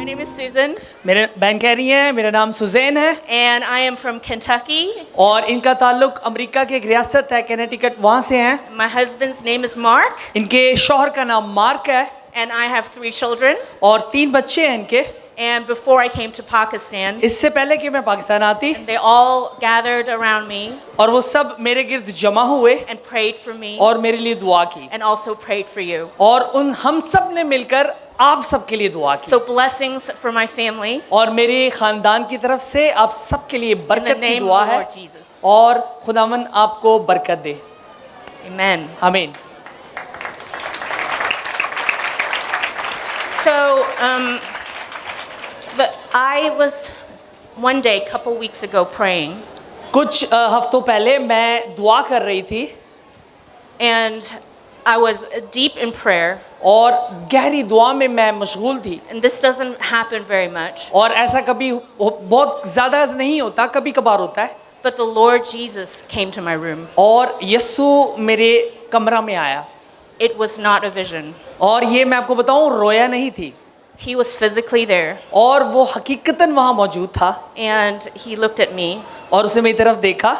name is Susan, मेरे बहन कह रही हैं मेरा नाम सुजैन है and I am from Kentucky. और इनका ताल्लुक अमेरिका की एक रियासत है कनेटिकट, वहाँ से हैं। My husband's name is Mark, इनके शौहर का नाम मार्क है and I have 3 children. और 3 बच्चे हैं इनके। And before I came to Pakistan, इससे पहले कि मैं पाकिस्तान आती they all gathered around me और वो सब मेरे गिर्द जमा हुए and prayed for me और मेरे लिए दुआ की and also prayed for you. और उन हम सब ने मिलकर आप सबके लिए दुआ की। So blessings for my family और मेरे खानदान की तरफ से आप सबके लिए in the बरकत की name of दुआ the है Lord Jesus. और खुदावन आपको बरकत दे। Amen. आमीन। So I was one day, a couple weeks ago, praying, कुछ हफ्तों पहले मैं दुआ कर रही थी and I was deep in prayer. और गहरी दुआ में मैं मशगूल थी। And this doesn't happen very much. और ऐसा कभी बहुत ज़्यादा नहीं होता, कभी कभार होता है। But the Lord Jesus came to my room. और यीशु मेरे कमरा में आया It was not a vision. और ये मैं आपको बताऊं रोया नहीं थी He was physically there, और वो हकीकतन वहाँ मौजूद था and he looked at me और उसने मेरी तरफ देखा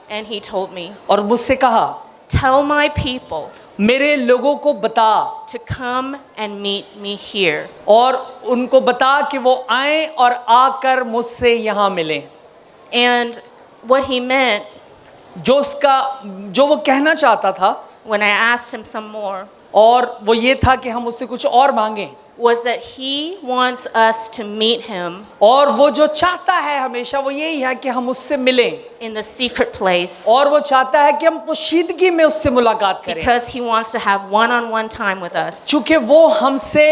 and he told me, और मुझसे कहा "Tell my people मेरे लोगों को बता to come and meet me here." और उनको बता कि वो आए और आकर मुझसे यहाँ मिलें। And what he meant जो वो कहना चाहता था when I asked him some more और वो ये था कि हम उससे कुछ और मांगें was that he wants us to meet him और वो जो चाहता है हमेशा वो यही है कि हम उससे मिलें in the secret place और वो चाहता है कि हम पोशीदगी में उससे मुलाकात करें because he wants to have one-on-one time with us. चूंकि वो हमसे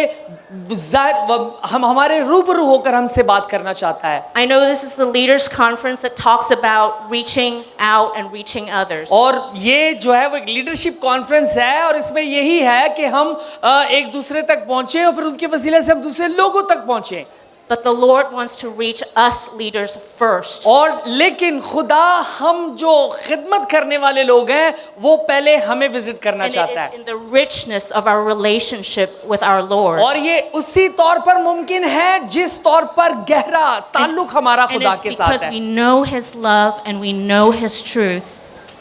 हम हमारे रूबरू होकर हमसे बात करना चाहता है। I know this is the leaders conference that talks about reaching out and reaching others. और ये जो है वो एक लीडरशिप कॉन्फ्रेंस है और इसमें यही है कि हम एक दूसरे तक पहुंचे और फिर उनके वसीले से हम दूसरे लोगों तक पहुंचे। But the Lord wants to reach us leaders first. और लेकिन खुदा हम जो खिदमत करने वाले लोग हैं वो पहले हमें विजिट करना And it चाहता is है in the richness of our relationship with our Lord. और ये उसी तौर पर मुमकिन है जिस तौर पर गहरा ताल्लुक हमारा And खुदा it's के साथ because है we know His love and we know His truth.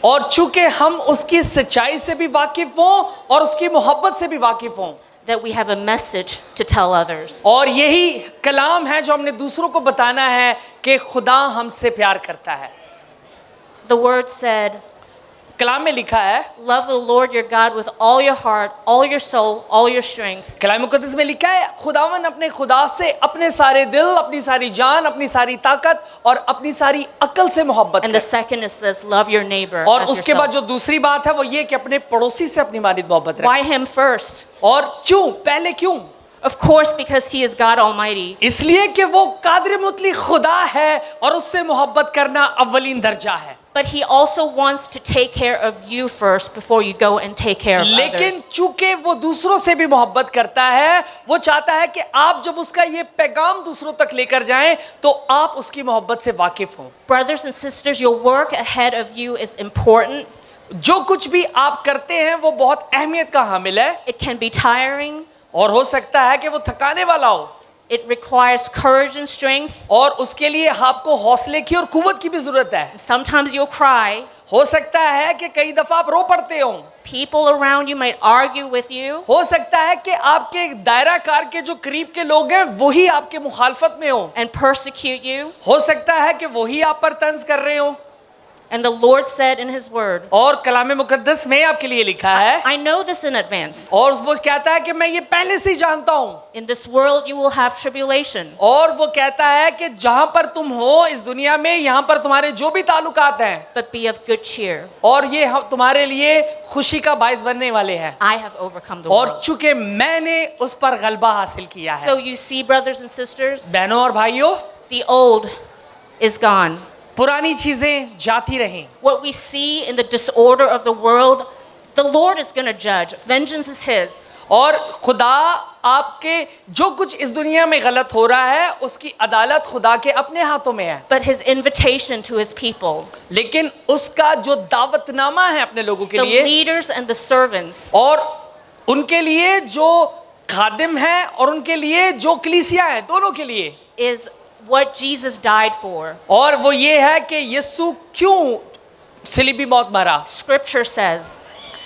और चूंकि हम उसकी सच्चाई से भी वाकिफ हों और उसकी मोहब्बत से भी वाकिफ हों That we have a message to tell others. और यही कलाम है जो हमने दूसरों को बताना है कि खुदा हमसे प्यार करता है। The word said, कलाम में लिखा है "Love the Lord your God with all your heart, all your soul, all your strength." कलाम मुक़द्दस में लिखा है खुदावन अपने खुदा से अपने सारे दिल, अपनी सारी जान, अपनी सारी ताकत और अपनी सारी अक्ल से मोहब्बत And the कर। second is this, love your neighbor और as उसके बाद yourself. जो दूसरी बात है वो ये कि अपने पड़ोसी से अपनी मानिद मोहब्बत Why रखें। him first? और क्यों पहले क्यों? Of course, because he is God Almighty. इसलिए कि वो कादिर मुतलक खुदा है और उससे मोहब्बत करना अव्वलीन दर्जा है। But he also wants to take care of you first before you go and take care of लेकिन others. चूंकि वो दूसरों से भी मोहब्बत करता है वो चाहता है कि आप जब उसका ये पैगाम दूसरों तक लेकर जाएं तो आप उसकी मोहब्बत से वाकिफ हों। Brothers and sisters, your work ahead of you is important. जो कुछ भी आप करते हैं वो बहुत अहमियत का हामिल है It can be tiring. और हो सकता है कि वो थकाने वाला हो It requires courage and strength. और उसके लिए आपको हौसले की और कुव्वत की भी जरूरत है। Sometimes you'll cry. हो सकता है कि कई दफा आप रो पड़ते हो। People around you might argue with you. हो सकता है कि आपके दायरा कार के जो करीब के लोग हैं वही आपके मुखालफत में हो। And persecute you. हो सकता है कि वही आप पर तंज कर रहे हो। And the Lord said in His Word, और कलाम मुकद्दस में आपके लिए लिखा है I know this in advance. और वो कहता है कि मैं ये पहले से ही जानता हूँ। In this world you will have tribulation. और वो कहता है कि जहाँ पर तुम हो इस दुनिया में यहाँ पर तुम्हारे जो भी ताल्लुकात हैं But be of good cheer. और ये तुम्हारे लिए खुशी का बाइस बनने वाले हैं। I have overcome the और world. चूंकि मैंने उस पर गलबा हासिल किया है। So you see, brothers and sisters, बहनों और भाइयों, the old is gone. पुरानी चीजें जाती रहें। What we see in the disorder of the world, the Lord is going to judge. Vengeance is His. और खुदा आपके जो कुछ इस दुनिया में गलत हो रहा है उसकी अदालत खुदा के अपने हाथों में है। But His invitation to His people, लेकिन उसका जो दावतनामा है अपने लोगों के the लिए leaders and the servants, और उनके लिए जो खादिम हैं और उनके लिए जो कलीसिया है, दोनों के लिए। is what Jesus died for. और वो ये है कि यीशु क्यों सलीबी मौत मरा। Scripture says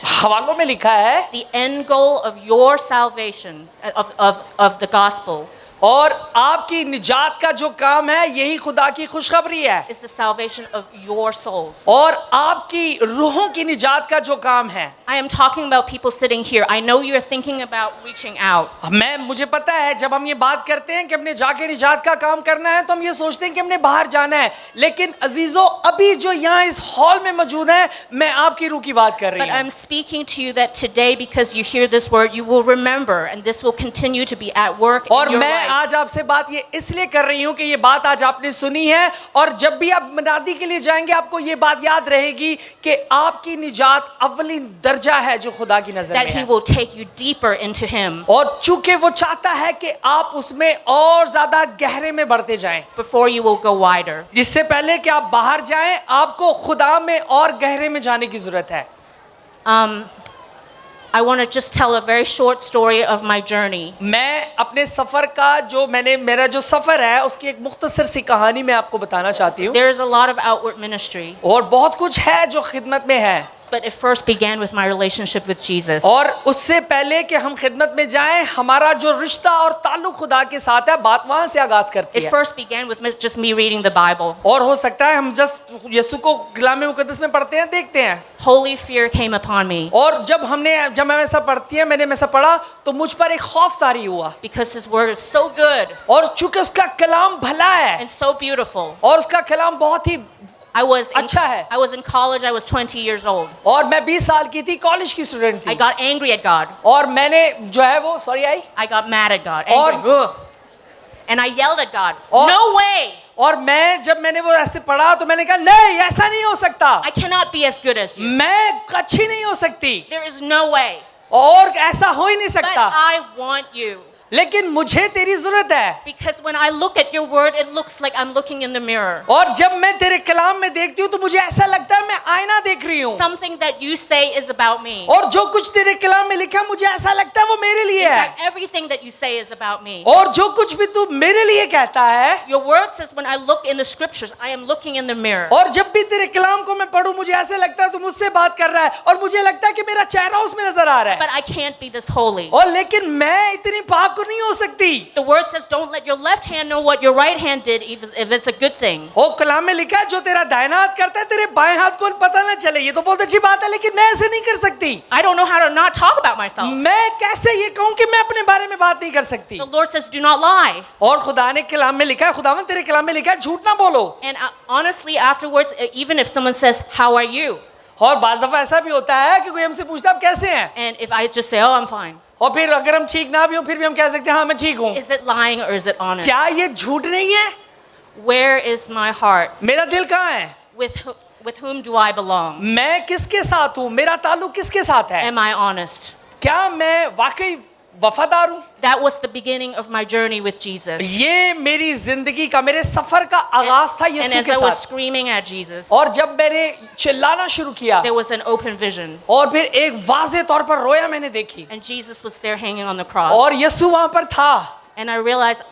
हवालों में लिखा है, the end goal of your salvation, of the gospel, और आपकी निजात का जो काम है यही खुदा की खुशखबरी है, is the salvation of your souls. और आपकी रूहों की निजात का जो काम है। I am talking about people sitting here. I know you're thinking about reaching out. मुझे पता है जब हम ये बात करते हैं कि हमने जाके निजात का काम करना है तो हम ये सोचते हैं कि हमने बाहर जाना है, लेकिन अजीजों अभी जो यहाँ इस हॉल में मौजूद है, मैं आपकी रूह की बात कर But रही हूँ। I'm speaking to you that today, because you hear this word, you will remember, and this will continue to be at work और in your मैं life. आज आपसे बात ये इसलिए कर रही हूँ कि ये बात आज आपने सुनी है, और जब भी आप मनादी के लिए जाएंगे आपको ये बात याद रहेगी कि आपकी निजात अव्वलीन दर्जा है जो खुदा की नजर That में He है। will take you deeper into Him और चूंकि वो चाहता है कि आप उसमें और ज्यादा गहरे में बढ़ते जाएं, before you will go wider. जिससे पहले कि आप बाहर जाएं आपको खुदा में और गहरे में जाने की जरूरत है। I want to just tell a very short story of my journey. मैं अपने सफर का मेरा जो सफर है उसकी एक मुख्तसर सी कहानी मैं आपको बताना चाहती हूँ। There is a lot of outward ministry, और बहुत कुछ है जो खिदमत में है, but it first began with my relationship with Jesus. और उससे पहले कि हम खिदमत में जाएं हमारा जो रिश्ता और ताल्लुक खुदा के साथ है, बात वहां से आगाज करती It है। first began with just me reading the Bible. और हो सकता है हम जस्ट यीशु को कलाम मुकद्दस में पढ़ते हैं, देखते हैं, Holy fear came upon me और जब मैं ऐसा पढ़ती है, मैंने ऐसा पढ़ा तो मुझ पर एक खौफ तारी हुआ, because His word is so good और चूंकि उसका कलाम भला है and so beautiful. और उसका कलाम बहुत ही I was अच्छा है। I was in college. I was 20 years old. और मैं 20 साल की थी, कॉलेज की स्टूडेंट I थी, got angry at God. और मैंने जो है वो I got mad at God. और- Angry. Ugh. And I yelled at God. और- No way! और जब मैंने वो ऐसे पढ़ा तो मैंने कहा नहीं, ऐसा नहीं हो सकता, I cannot be as good as you. मैं अच्छी नहीं हो सकती, There is no way. और ऐसा हो ही नहीं But सकता, I want you. लेकिन मुझे तेरी जरूरत है। Because when I look at your word, it looks like I'm looking in the mirror. और जब मैं तेरे कलाम में देखती हूँ तो मुझे ऐसा लगता है मैं आईना देख रही हूँ, Something that you say is about me. और जो कुछ तेरे कलाम में लिखा मुझे ऐसा लगता है वो मेरे लिए In है, fact, everything that you say is about me. और जो कुछ भी तू मेरे लिए कहता है, Your word says when I look in the scriptures, I am looking in the mirror. और जब भी तेरे कलाम को मैं पढ़ूं मुझे ऐसे लगता है तू मुझसे बात कर रहा है, और मुझे लगता है कि मेरा चेहरा उसमें नजर आ रहा है, But I can't be this holy. और लेकिन मैं इतनी पाक नहीं हो सकती। The word says don't let your left hand know what your right hand did if it's a good thing. ओ कलाम में लिखा है जो तेरा दाहिना हाथ करता है तेरे बाएं हाथ को पता ना चले, ये तो बहुत अच्छी बात है, लेकिन मैं ऐसे नहीं कर सकती। I don't know how to not talk about myself. मैं कैसे ये कहूं कि मैं अपने बारे में बात नहीं कर सकती। The Lord says do not lie. और खुदा ने कलाम में लिखा है, खुदावन तेरे कलाम में लिखा है झूठ ना बोलो। And honestly, afterwards, even if someone says, how are you? और बाज दफा ऐसा भी होता है कि कोई हमसे पूछता है आप कैसे हैं, And if I just say, oh, I'm fine. और फिर अगर हम ठीक ना भी हो फिर भी हम कह सकते हैं हाँ मैं ठीक हूँ। Is it lying or is it honest? क्या ये झूठ नहीं है? Where is my heart? मेरा दिल कहाँ है? With whom do I belong? मैं किसके साथ हूँ? मेरा ताल्लुक किसके साथ है? Am I honest? क्या मैं वाकई वफादार हूँ? That was the beginning of my journey with Jesus. ये मेरी जिंदगी का, मेरे सफर का आगाज था And यीशु as के I was साथ। screaming at Jesus, और जब मैंने चिल्लाना शुरू किया there was an open vision. और फिर एक वाज़े तौर पर रोया मैंने देखी, And Jesus was there hanging on the cross. और यीशु वहां पर था। And I realized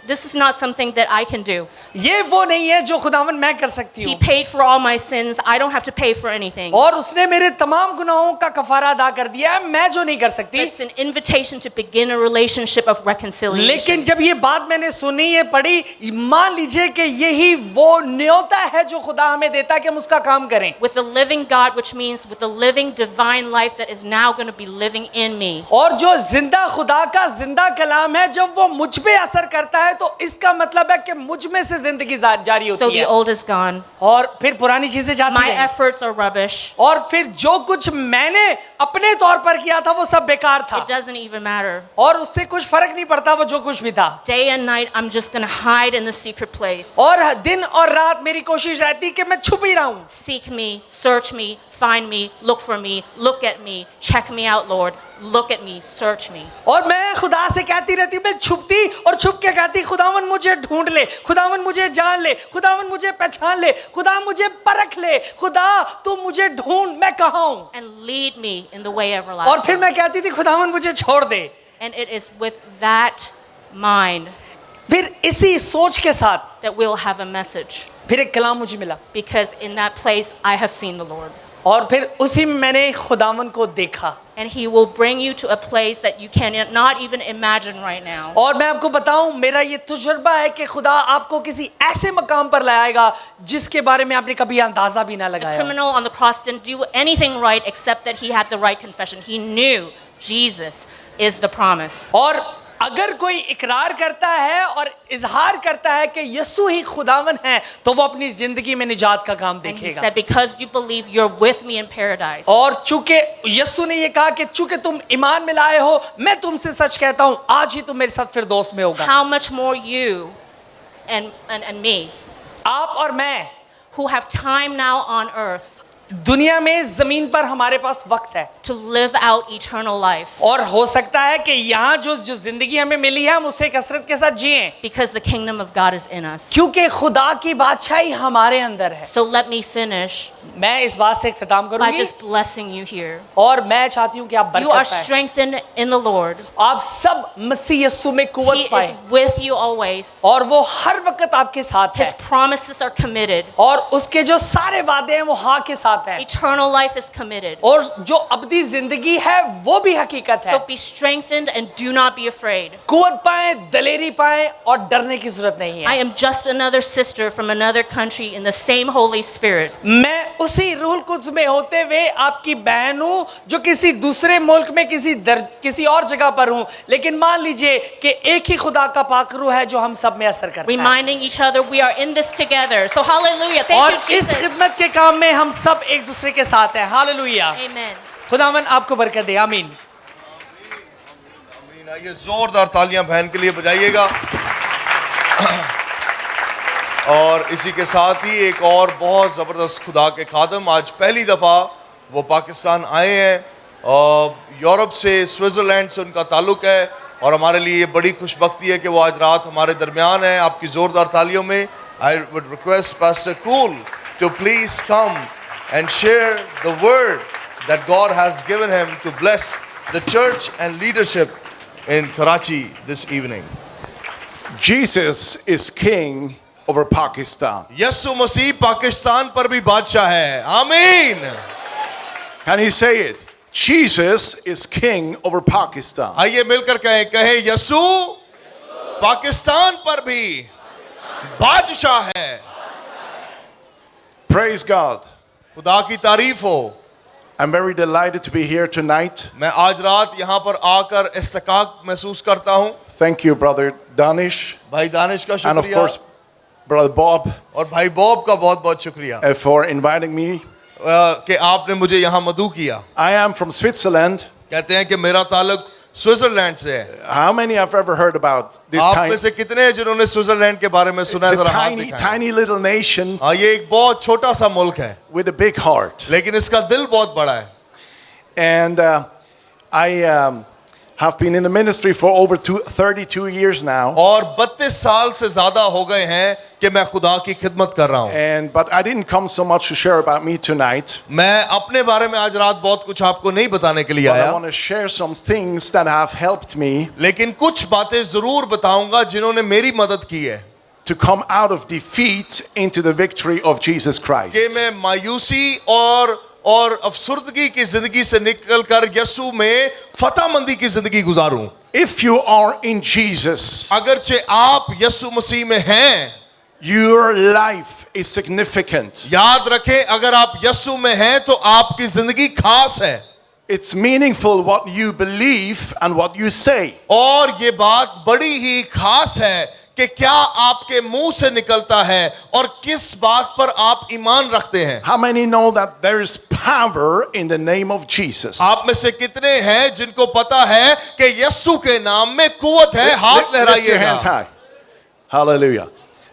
this is not something that I can do. ये वो नहीं है जो खुदावन मैं कर सकती He हूँ, paid for all my sins. I don't have to pay for anything. और उसने मेरे तमाम गुनाहों का कफारा अदा कर दिया है, मैं जो नहीं कर सकती। It's an invitation to begin a relationship of reconciliation. लेकिन जब ये बात मैंने सुनी, ये पढ़ी, मान लीजिए कि यही वो न्योता है जो खुदा हमें देता है कि हम उसका काम करें। With the living God, which means with the living divine life that is now going to be living in me. और जो जिंदा खुदा का जिंदा कलाम है जब वो मुझ पे असर करता है तो इसका मतलब है कि मुझ में से जिंदगी जारी So होती the है, old is gone. और फिर पुरानी चीजें जाती My हैं, efforts are rubbish. और फिर जो कुछ मैंने अपने तौर पर किया था वो सब बेकार था, It doesn't even matter. और उससे कुछ फर्क नहीं पड़ता वो जो कुछ भी था। Day and night, I'm just going to hide in the secret place. और दिन और रात मेरी कोशिश रहती कि मैं छुप ही रहूं। Seek me, search me, find me, look for me, look at me, check me out, Lord. Look at me, search me. और मैं खुदा से कहती रहती, मैं छुपती और छुप के कहती खुदावन मुझे ढूंढ ले, खुदावन मुझे जान ले, खुदावन मुझे पहचान ले, खुदा मुझे परख ले, खुदा तू मुझे ढूंढ, मैं कहाँ हूँ। And lead me in the way और everlasting. फिर मैं कहती थी खुदावन मुझे छोड़ दे, And it is with that mind फिर इसी सोच के साथ that we'll have a message. फिर एक कलाम मुझे मिला Because in that place, I have seen the Lord. और फिर उसी में मैंने खुदावन को देखा And He will bring you to a place that you cannot even imagine right now. और मैं आपको बताऊं मेरा ये तजुर्बा है कि खुदा आपको किसी ऐसे मकाम पर लाएगा जिसके बारे में आपने कभी अंदाजा भी ना The लगाया हो। criminal on the cross didn't do anything right except that he had the right confession. He knew Jesus is the promise. और अगर कोई इकरार करता है और इजहार करता है कि यीशु ही खुदावन है तो वो अपनी जिंदगी में निजात का काम And He देखेगा said, because you believe, you're with me in paradise. और चूंकि यीशु ने ये कहा कि चूंकि तुम ईमान में लाए हो मैं तुमसे सच कहता हूं आज ही तुम मेरे साथ फिरदौस में होगा How much more you and me, आप और मैं who have time now on earth दुनिया में जमीन पर हमारे पास वक्त है to live out eternal life. और हो सकता है कि यहाँ जो जिंदगी हमें मिली है हम उसे कसरत के साथ जिएं Because the kingdom of God is in us. क्योंकि खुदा की बादशाही हमारे अंदर है So let me finish मैं इस बात से इख्तिताम by करूंगी just blessing you here. और मैं चाहती हूँ कि आप You are बरकत पाएं strengthened in the Lord. आप सब मसीह यीशु में He कुव्वत is पाएं with you always. और वो हर वक्त आपके साथ His है promises are committed. और उसके जो सारे वादे हैं वो हाँ के साथ हैं Eternal life is committed. और जो अब्दी जिंदगी है वो भी हकीकत है So be strengthened and do not be afraid. कुव्वत पाएं दलेरी पाएं और डरने की जरूरत नहीं I है am just another sister from another country in the same Holy Spirit. मैं उसी रूहुल कुद्स में होते हुए आपकी बहन हूँ जो किसी दूसरे मुल्क में किसी और जगह पर हूँ लेकिन मान लीजिए कि एक ही खुदा का पाक रूह है जो हम सब में असर करता है Reminding each other we are in this together. So hallelujah. और Thank you, इस Jesus. खिदमत के काम में हम सब एक दूसरे के साथ हैं हालेलुया Amen. खुदावन आपको बरकत दे आमीन आमीन। आइए जोरदार तालियां बहन के लिए बजाइएगा। और इसी के साथ ही एक और बहुत ज़बरदस्त खुदा के खादम आज पहली दफ़ा वो पाकिस्तान आए हैं और यूरोप से स्विट्ज़रलैंड से उनका ताल्लुक़ है और हमारे लिए ये बड़ी खुशबख्ती है कि वो आज रात हमारे दरमियान है। आपकी ज़ोरदार तालियों में I would request pastor Kool to please come and share the word that God has given him to bless the church and leadership in Karachi this evening. Jesus is king over Pakistan. यस्सु मसीह पाकिस्तान पर भी बादशाह है। आमीन। Can he say it? Jesus is king over Pakistan. आइए मिलकर कहे यस्सु पाकिस्तान पर भी बादशाह है। Praise God. खुदा की तारीफ हो। I'm very delighted to be here tonight. मैं आज रात यहाँ पर आकर इस्तिकाक महसूस करता हूँ। Thank you, Brother Danish, भाई दानिश का and of शुक्रिया course, Brother Bob, और भाई बॉब का बहुत बहुत शुक्रिया for inviting me. कि आपने मुझे यहाँ मदऊ किया। I am from Switzerland. कहते हैं कि मेरा ताल्लुक स्विट्जरलैंड से है। How many have ever heard about this आप tiny, में से कितने हैं जिन्होंने स्विट्जरलैंड के बारे में सुना है? it's a जरा हाथ tiny, दिखाएं। tiny little nation हाँ, ये एक बहुत छोटा सा मुल्क है with a big heart. लेकिन इसका दिल बहुत बड़ा है। And I have been in the ministry for over 32 years now. और 32 साल से ज्यादा हो गए हैं कि मैं खुदा की खिदमत कर रहा हूँ। But I didn't come so much to share about me tonight. मैं अपने बारे में आज रात बहुत कुछ आपको नहीं बताने के लिए But I आया, want to share some things that have helped me लेकिन कुछ बातें जरूर बताऊंगा जिन्होंने मेरी मदद की है to come out of defeat into the victory of Jesus Christ. कि मैं मायूसी और अफसुर्दगी की जिंदगी से निकलकर यीशु में फतहमंदी की जिंदगी गुजारूं। If you are in Jesus, अगरचे आप यीशु मसीह में हैं, your life is significant. याद रखें अगर आप यीशु में हैं तो आपकी जिंदगी खास है It's meaningful what you believe and what you say. और ये बात बड़ी ही खास है कि क्या आपके मुंह से निकलता है और किस बात पर आप ईमान रखते हैं। How many know that there is power in the name of Jesus? आप में से कितने हैं जिनको पता है कि यीशु के नाम में कुव्वत है? हाथ Lift your hands लहराइएगा। high. Hallelujah.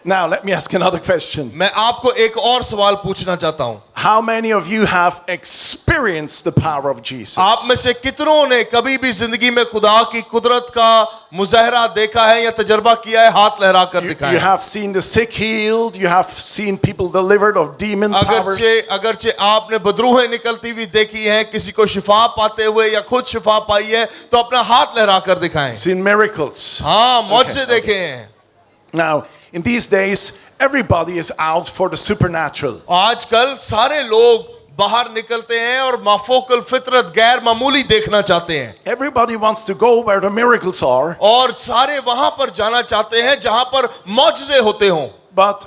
Now, let me ask another question. मैं आपको एक और सवाल पूछना चाहता हूं। How many of you have experienced the power of Jesus? आप में से कितनों ने कभी भी जिंदगी में खुदा की कुदरत का मुजाहरा देखा है या तजर्बा किया है? हाथ लहरा कर You दिखाएं। have seen the sick healed, you have seen people delivered of demon powers. अगरचे आपने बदरूहें निकलती हुई देखी हैं, किसी को शिफा पाते हुए या खुद शिफा पाई है, तो अपना हाथ लहरा कर दिखाएं। Seen miracles. हाँ, मौजज़े Okay, देखे हैं। Now, in these days, everybody is out for the supernatural. आजकल सारे लोग बाहर निकलते हैं और माफोकल फितरत गैर मामूली देखना चाहते हैं, Everybody wants to go where the miracles are, और सारे वहां पर जाना चाहते हैं जहां पर मौजज़े होते हों। but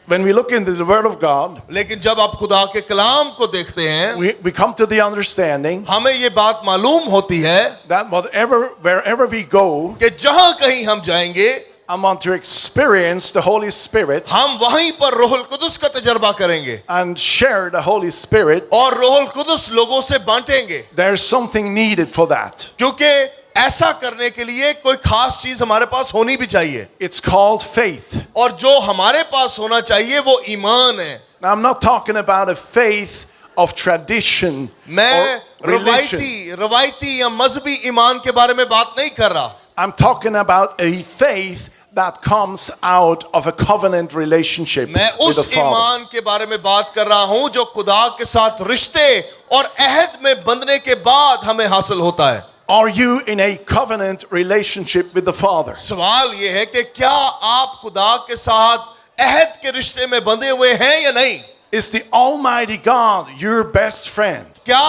when we look into the Word of God, लेकिन जब आप खुदा के कलाम को देखते हैं, we come to the understanding हमें ये बात मालूम होती है that wherever we go, कि जहां कहीं हम जाएंगे, I want to experience the Holy Spirit हम वहीं पर रोहुल कुदुस का तजर्बा करेंगे and share the Holy Spirit. और रोहुल कुदुस लोगों से बांटेंगे, There's something needed for that. क्योंकि ऐसा करने के लिए कोई खास चीज हमारे पास होनी भी चाहिए, It's called faith. और जो हमारे पास होना चाहिए वो ईमान है। Now, I'm not talking about a faith of tradition मैं or religion. रवायती या मजहबी ईमान के बारे में बात नहीं कर रहा। I'm talking about a faith that comes out of a covenant relationship मैं with the उस Father. ईमान के बारे में बात कर रहा हूं जो खुदा के साथ रिश्ते और अहद में बंधने के बाद हमें हासिल होता है। Are you in a covenant relationship with the Father? सवाल ये है कि क्या आप खुदा के साथ अहद के रिश्ते में बंधे हुए हैं या नहीं? Is the Almighty God your best friend? क्या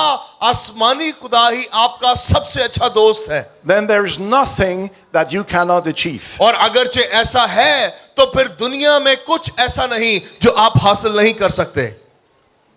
आसमानी खुदा ही आपका सबसे अच्छा दोस्त है? Then there is nothing that you cannot achieve. और अगरचे ऐसा है तो फिर दुनिया में कुछ ऐसा नहीं जो आप हासिल नहीं कर सकते।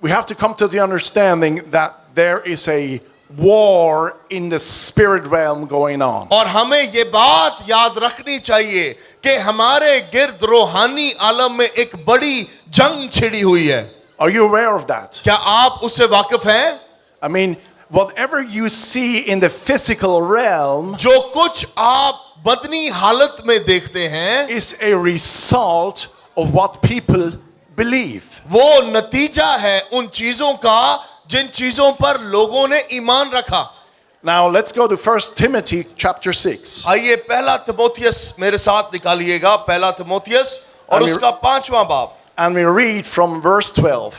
We have to come to the understanding that there is a war in the spirit realm going on. और हमें ये बात याद रखनी चाहिए कि हमारे गिर्द रूहानी आलम में एक बड़ी जंग छिड़ी हुई है। Are you aware of that? क्या आप उससे वाकिफ हैं? I mean, whatever you see in the physical realm जो कुछ आप बदनी हालत में देखते हैं is a result of what people believe. वो नतीजा है उन चीजों का जिन चीजों पर लोगों ने ईमान रखा। Now let's go to 1 Timothy chapter 6. आइए पहला तिमोथियस मेरे साथ निकालिएगा, पहला तिमोथियस और अमीर- उसका 5वां बाब And we read from verse 12.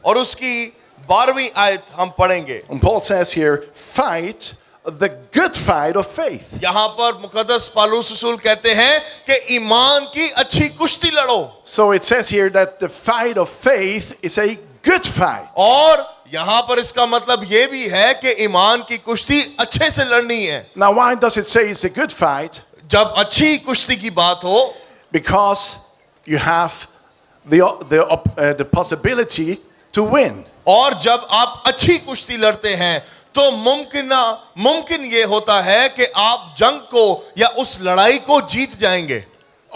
और उसकी 12वीं आयत हम पढ़ेंगे। And Paul says here, fight the good fight of faith. यहाँ पर मुकद्दस पालूस रसूल कहते हैं कि ईमान की अच्छी कुश्ती लड़ो, So it says here that the fight of faith is a good fight. और यहाँ पर इसका मतलब ये भी है कि ईमान की कुश्ती अच्छे से लड़नी है। Now why does it say it's a good fight? जब अच्छी कुश्ती की बात हो, Because you have the possibility to win. और जब आप अच्छी कुश्ती लड़ते हैं तो मुमकिन ये होता है कि आप जंग को या उस लड़ाई को जीत जाएंगे।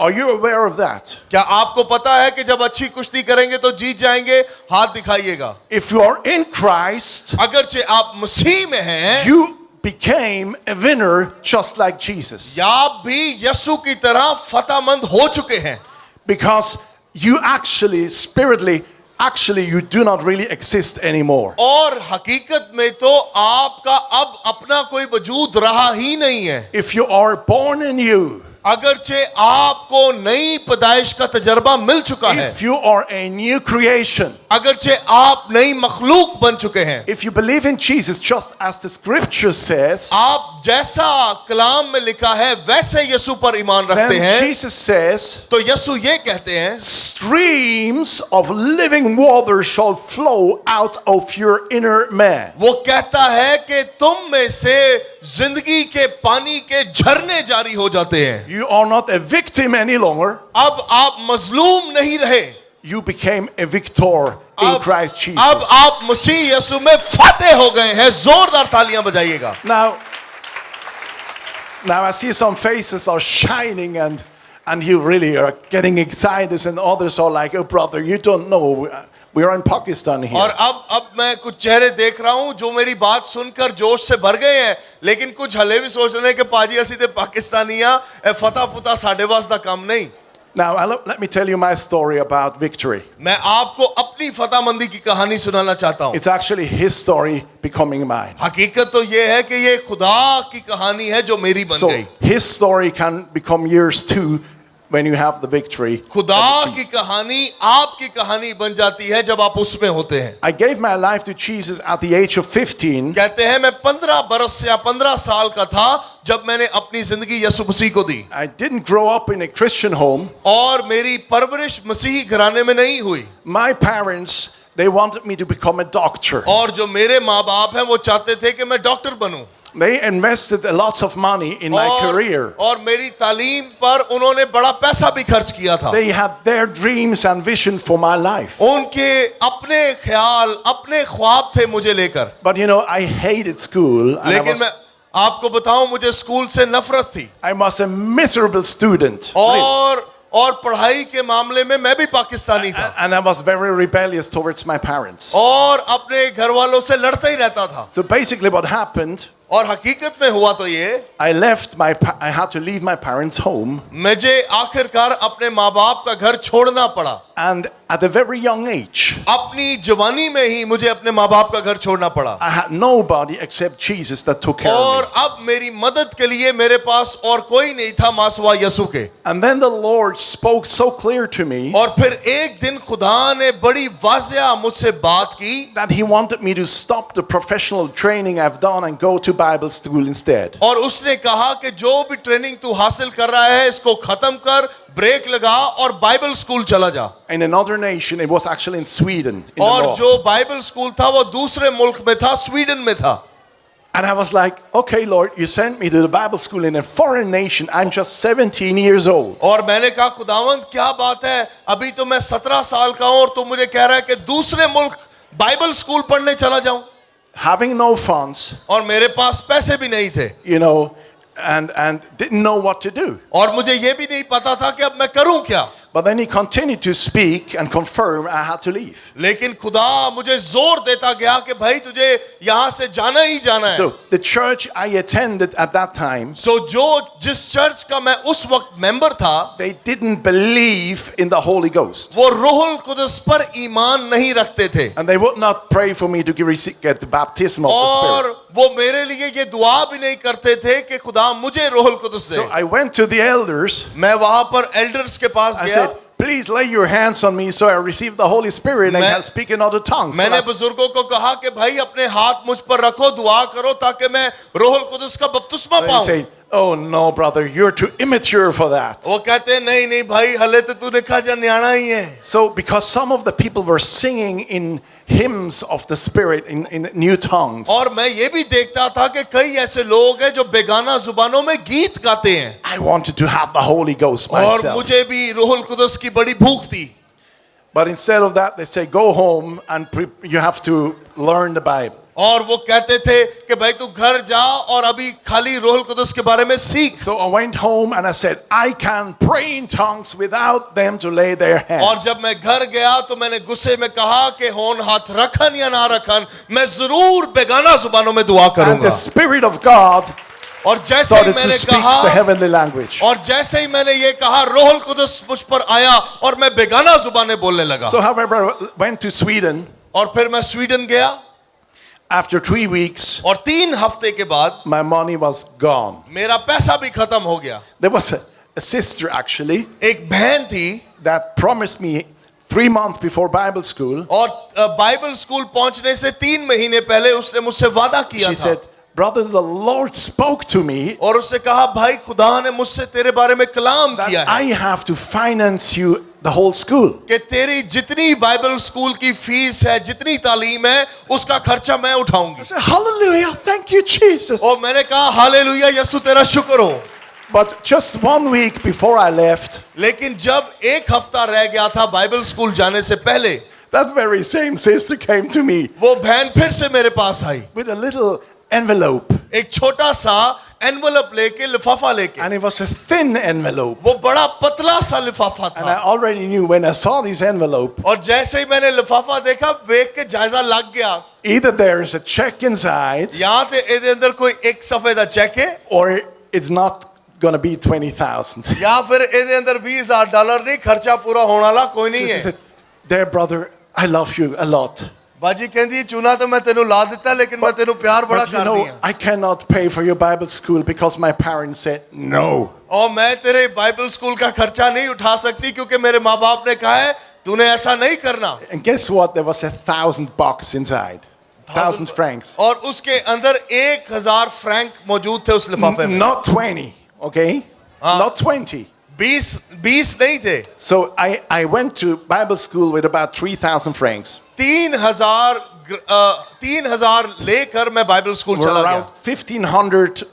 Are you aware of that? क्या आपको पता है कि जब अच्छी कुश्ती करेंगे तो जीत जाएंगे? हाथ दिखाइएगा। If you are in Christ, अगरचे आप मसीह में हैं, you became a winner just like Jesus. या आप भी यीशु की तरह फतहमंद हो चुके हैं, Because you actually you do not really exist anymore. और हकीकत में तो आपका अब अपना कोई वजूद रहा ही नहीं है। If you are born anew, अगरचे आपको नई पैदाइश का तजर्बा मिल चुका है, if you are a new creation, अगरचे आप नई मखलूक बन चुके हैं, if you believe in Jesus just as the scripture says, आप जैसा कलाम में लिखा है वैसे यीशु पर ईमान रखते then हैं, Jesus says, तो यीशु ये कहते हैं streams of living water shall flow out of your inner man. वो कहता है कि तुम में से जिंदगी के पानी के झरने जारी हो जाते हैं। You are not a victim any longer. अब आप मजलूम नहीं रहे, You became a victor in Christ Jesus. अब आप मसीह यीशु में फतेह हो गए हैं। जोरदार तालियां बजाइएगा। Now I see some faces are shining and you really are getting excited and others are like, oh brother, you don't know. We are in Pakistan here. और अब मैं कुछ चेहरे देख रहा हूं जो मेरी बात सुनकर जोश से भर गए हैं, लेकिन कुछ हले भी सोच रहे हैं कि पाजी असी ते पाकिस्तानी आ, फता फुता साडे वास दा काम नहीं। Now, let me tell you my story about victory. मैं आपको अपनी फतहमंदी की कहानी सुनाना चाहता हूँ। It's actually his story becoming mine. हकीकत तो ये है कि ये खुदा की कहानी है जो मेरी बन So गई। his story can become yours too when you have the victory. खुदा की कहानी आपकी कहानी बन जाती है जब आप उसमें होते हैं। I gave my life to Jesus at the age of 15. कहते हैं मैं 15 बरस या 15 साल का था जब मैंने अपनी जिंदगी यीशु मसीह को दी। I didn't grow up in a Christian home. और मेरी परवरिश मसीही घराने में नहीं हुई। My parents, they wanted me to become a doctor. और जो मेरे माँ बाप हैं वो चाहते थे कि मैं doctor बनूं। They invested a lot of money in my career. और मेरी तालीम पर उन्होंने बड़ा पैसा भी खर्च किया था। They had their dreams and vision for my life. उनके अपने ख्याल अपने ख्वाब थे मुझे लेकर। But you know, I hated school. And लेकिन मैं आपको बताऊं मुझे स्कूल से नफरत थी। I was a miserable student. और पढ़ाई के मामले में मैं भी पाकिस्तानी था। And I was very rebellious towards my parents. और अपने घर वालों से लड़ता ही रहता था। So basically what happened, और हकीकत में हुआ तो ये I had to leave my parents' home. मुझे आखिरकार अपने माँ बाप का घर छोड़ना पड़ा। And at a very young age, अपनी जवानी में ही मुझे अपने माँ बाप का घर छोड़ना पड़ा। I had nobody except Jesus that took care और of me. अब मेरी मदद के लिए मेरे पास और कोई नहीं था मासवा यसु के। And then the Lord spoke so clear to me और फिर एक दिन खुदा ने बड़ी वाज़िया मुझसे बात की that He wanted me to stop the professional training I've done and go to Bible school instead. और उसने कहा कि जो भी ट्रेनिंग तू हासिल कर रहा है इसको खत्म कर, ब्रेक लगा और बाइबल स्कूल चला जा। In another nation, it was actually in Sweden. In the और north. जो बाइबल स्कूल था वो दूसरे मुल्क में था, स्वीडन में था। And I was like, okay, Lord, you sent me to the Bible school in a foreign nation. I'm just 17 years old. और मैंने कहा खुदावंद क्या बात है, अभी तो मैं 17 साल का हूं और तू मुझे कह रहा है कि दूसरे मुल्क बाइबल स्कूल पढ़ने चला जाऊं। Having no funds, और मेरे पास पैसे भी नहीं थे। you know, and didn't know what to do. और मुझे ये भी नहीं पता था कि अब मैं करूं क्या। But then He continued to speak and confirm I had to leave. लेकिन खुदा मुझे जोर देता गया कि भाई तुझे यहाँ से जाना ही जाना है। So the church I attended at that time, जिस चर्च का मैं उस वक्त मेंबर था, they didn't believe in the Holy Ghost. वो रूहुल कुदस पर ईमान नहीं रखते थे। And they would not pray for me to get the baptism of the और Spirit. वो मेरे लिए ये दुआ भी नहीं करते थे कि खुदा मुझे रूहुल कुदस दे। So I went to the elders. मैं वहां पर एल्डर्स के पास I गया। said, please lay your hands on me so I receive the Holy Spirit and मैं- can speak in other tongues. So मैंने that's- बुजुर्गों को कहा कि भाई अपने हाथ मुझ पर रखो, दुआ करो ताकि मैं रूहुल कुदस का बपतिस्मा They पाऊं। say, oh no, brother, you're too immature for that. वो कहते हैं नहीं नहीं भाई हले तो तूने कहा जा न्याणा ही है। So because some of the people were singing in hymns of the Spirit in new tongues, और मैं ये भी देखता था कि कई ऐसे लोग हैं जो बेगाना जुबानों में गीत गाते हैं। I wanted to have the Holy Ghost और myself. मुझे भी रूहुल कुदस की बड़ी भूख थी। But instead of that, they say, go home and you have to learn the Bible. और वो कहते थे कि भाई तू घर जा और अभी खाली रूहुल कुदस के बारे में सीख। So I went home and I said, I can pray in tongues without them to lay their और hands. जब मैं घर गया तो मैंने गुस्से में कहा कि होन हाथ रखन या ना रखन मैं जरूर बेगाना जुबानों में दुआ And करूंगा। the Spirit of God और जैसे ही started to मैंने speak the कहा heavenly language. और जैसे ही मैंने ये कहा रूहुल कुदस मुझ पर आया और मैं बेगाना जुबानें बोलने लगा। So however, I went to Sweden. और फिर मैं स्वीडन गया After 3 weeks, और 3 हफ्ते के बाद my money was gone. मेरा पैसा भी खत्म हो गया। There was a sister actually एक बहन थी that promised me 3 months before Bible school. और बाइबल स्कूल पहुंचने से 3 महीने पहले उसने मुझसे वादा किया She था। said, brother, the Lord spoke to me और उसने कहा भाई खुदा ने मुझसे तेरे बारे में कलाम that किया है I have to finance you the whole school. कि तेरी जितनी बाइबल स्कूल की फीस है, जितनी तालीम है, उसका खर्चा मैं I उठाऊंगी। said, hallelujah, thank you, Jesus. और मैंने कहा हालेलुया यीशु तेरा शुक्र हो। But just 1 week before I left, लेकिन जब 1 हफ्ता रह गया था बाइबल स्कूल जाने से पहले, that very same sister came to me वो बहन फिर से मेरे पास आई with a little envelope. एक छोटा सा एनवलप लेके, लिफाफा लेके। And it was a thin envelope. वो बड़ा पतला सा लिफाफा And I था already knew when I saw this envelope, और जैसे ही मैंने लिफाफा देखा देख के जायजा लग गया either there is a check inside यहाँ से इसके अंदर कोई एक सफेदा चेक है or it's not gonna be 20,000. या फिर ਇਹਦੇ ਅੰਦਰ $20,000 ਨਹੀਂ ਖਰਚਾ ਪੂਰਾ ਹੋਣ ਵਾਲਾ ਕੋਈ So ਨਹੀਂ she ਹੈ said, "There, brother, I love you a lot. ਬਾਜੀ ਕਹਿੰਦੀ ਚੂਨਾ ਤਾਂ ਮੈਂ ਤੈਨੂੰ ਲਾ ਦਿੱਤਾ ਲੇਕਿਨ ਮੈਂ ਤੈਨੂੰ ਪਿਆਰ ਬੜਾ But you ਕਰਦੀ know, ਹਾਂ I cannot pay for your Bible school because my parents said no." और मैं तेरे बाइबल स्कूल का खर्चा नहीं उठा सकती क्योंकि मेरे माँ बाप ने कहा है तूने ऐसा नहीं करना And guess what? There was $1,000 inside. 1,000 francs. और उसके अंदर 1,000 फ्रैंक मौजूद थे उस लिफाफे में Not 20, okay? Not 20. 20 नहीं थे So I went to Bible school with about 3,000 francs. 3,000 लेकर मैं बाइबल स्कूल We're चला around गया 1,500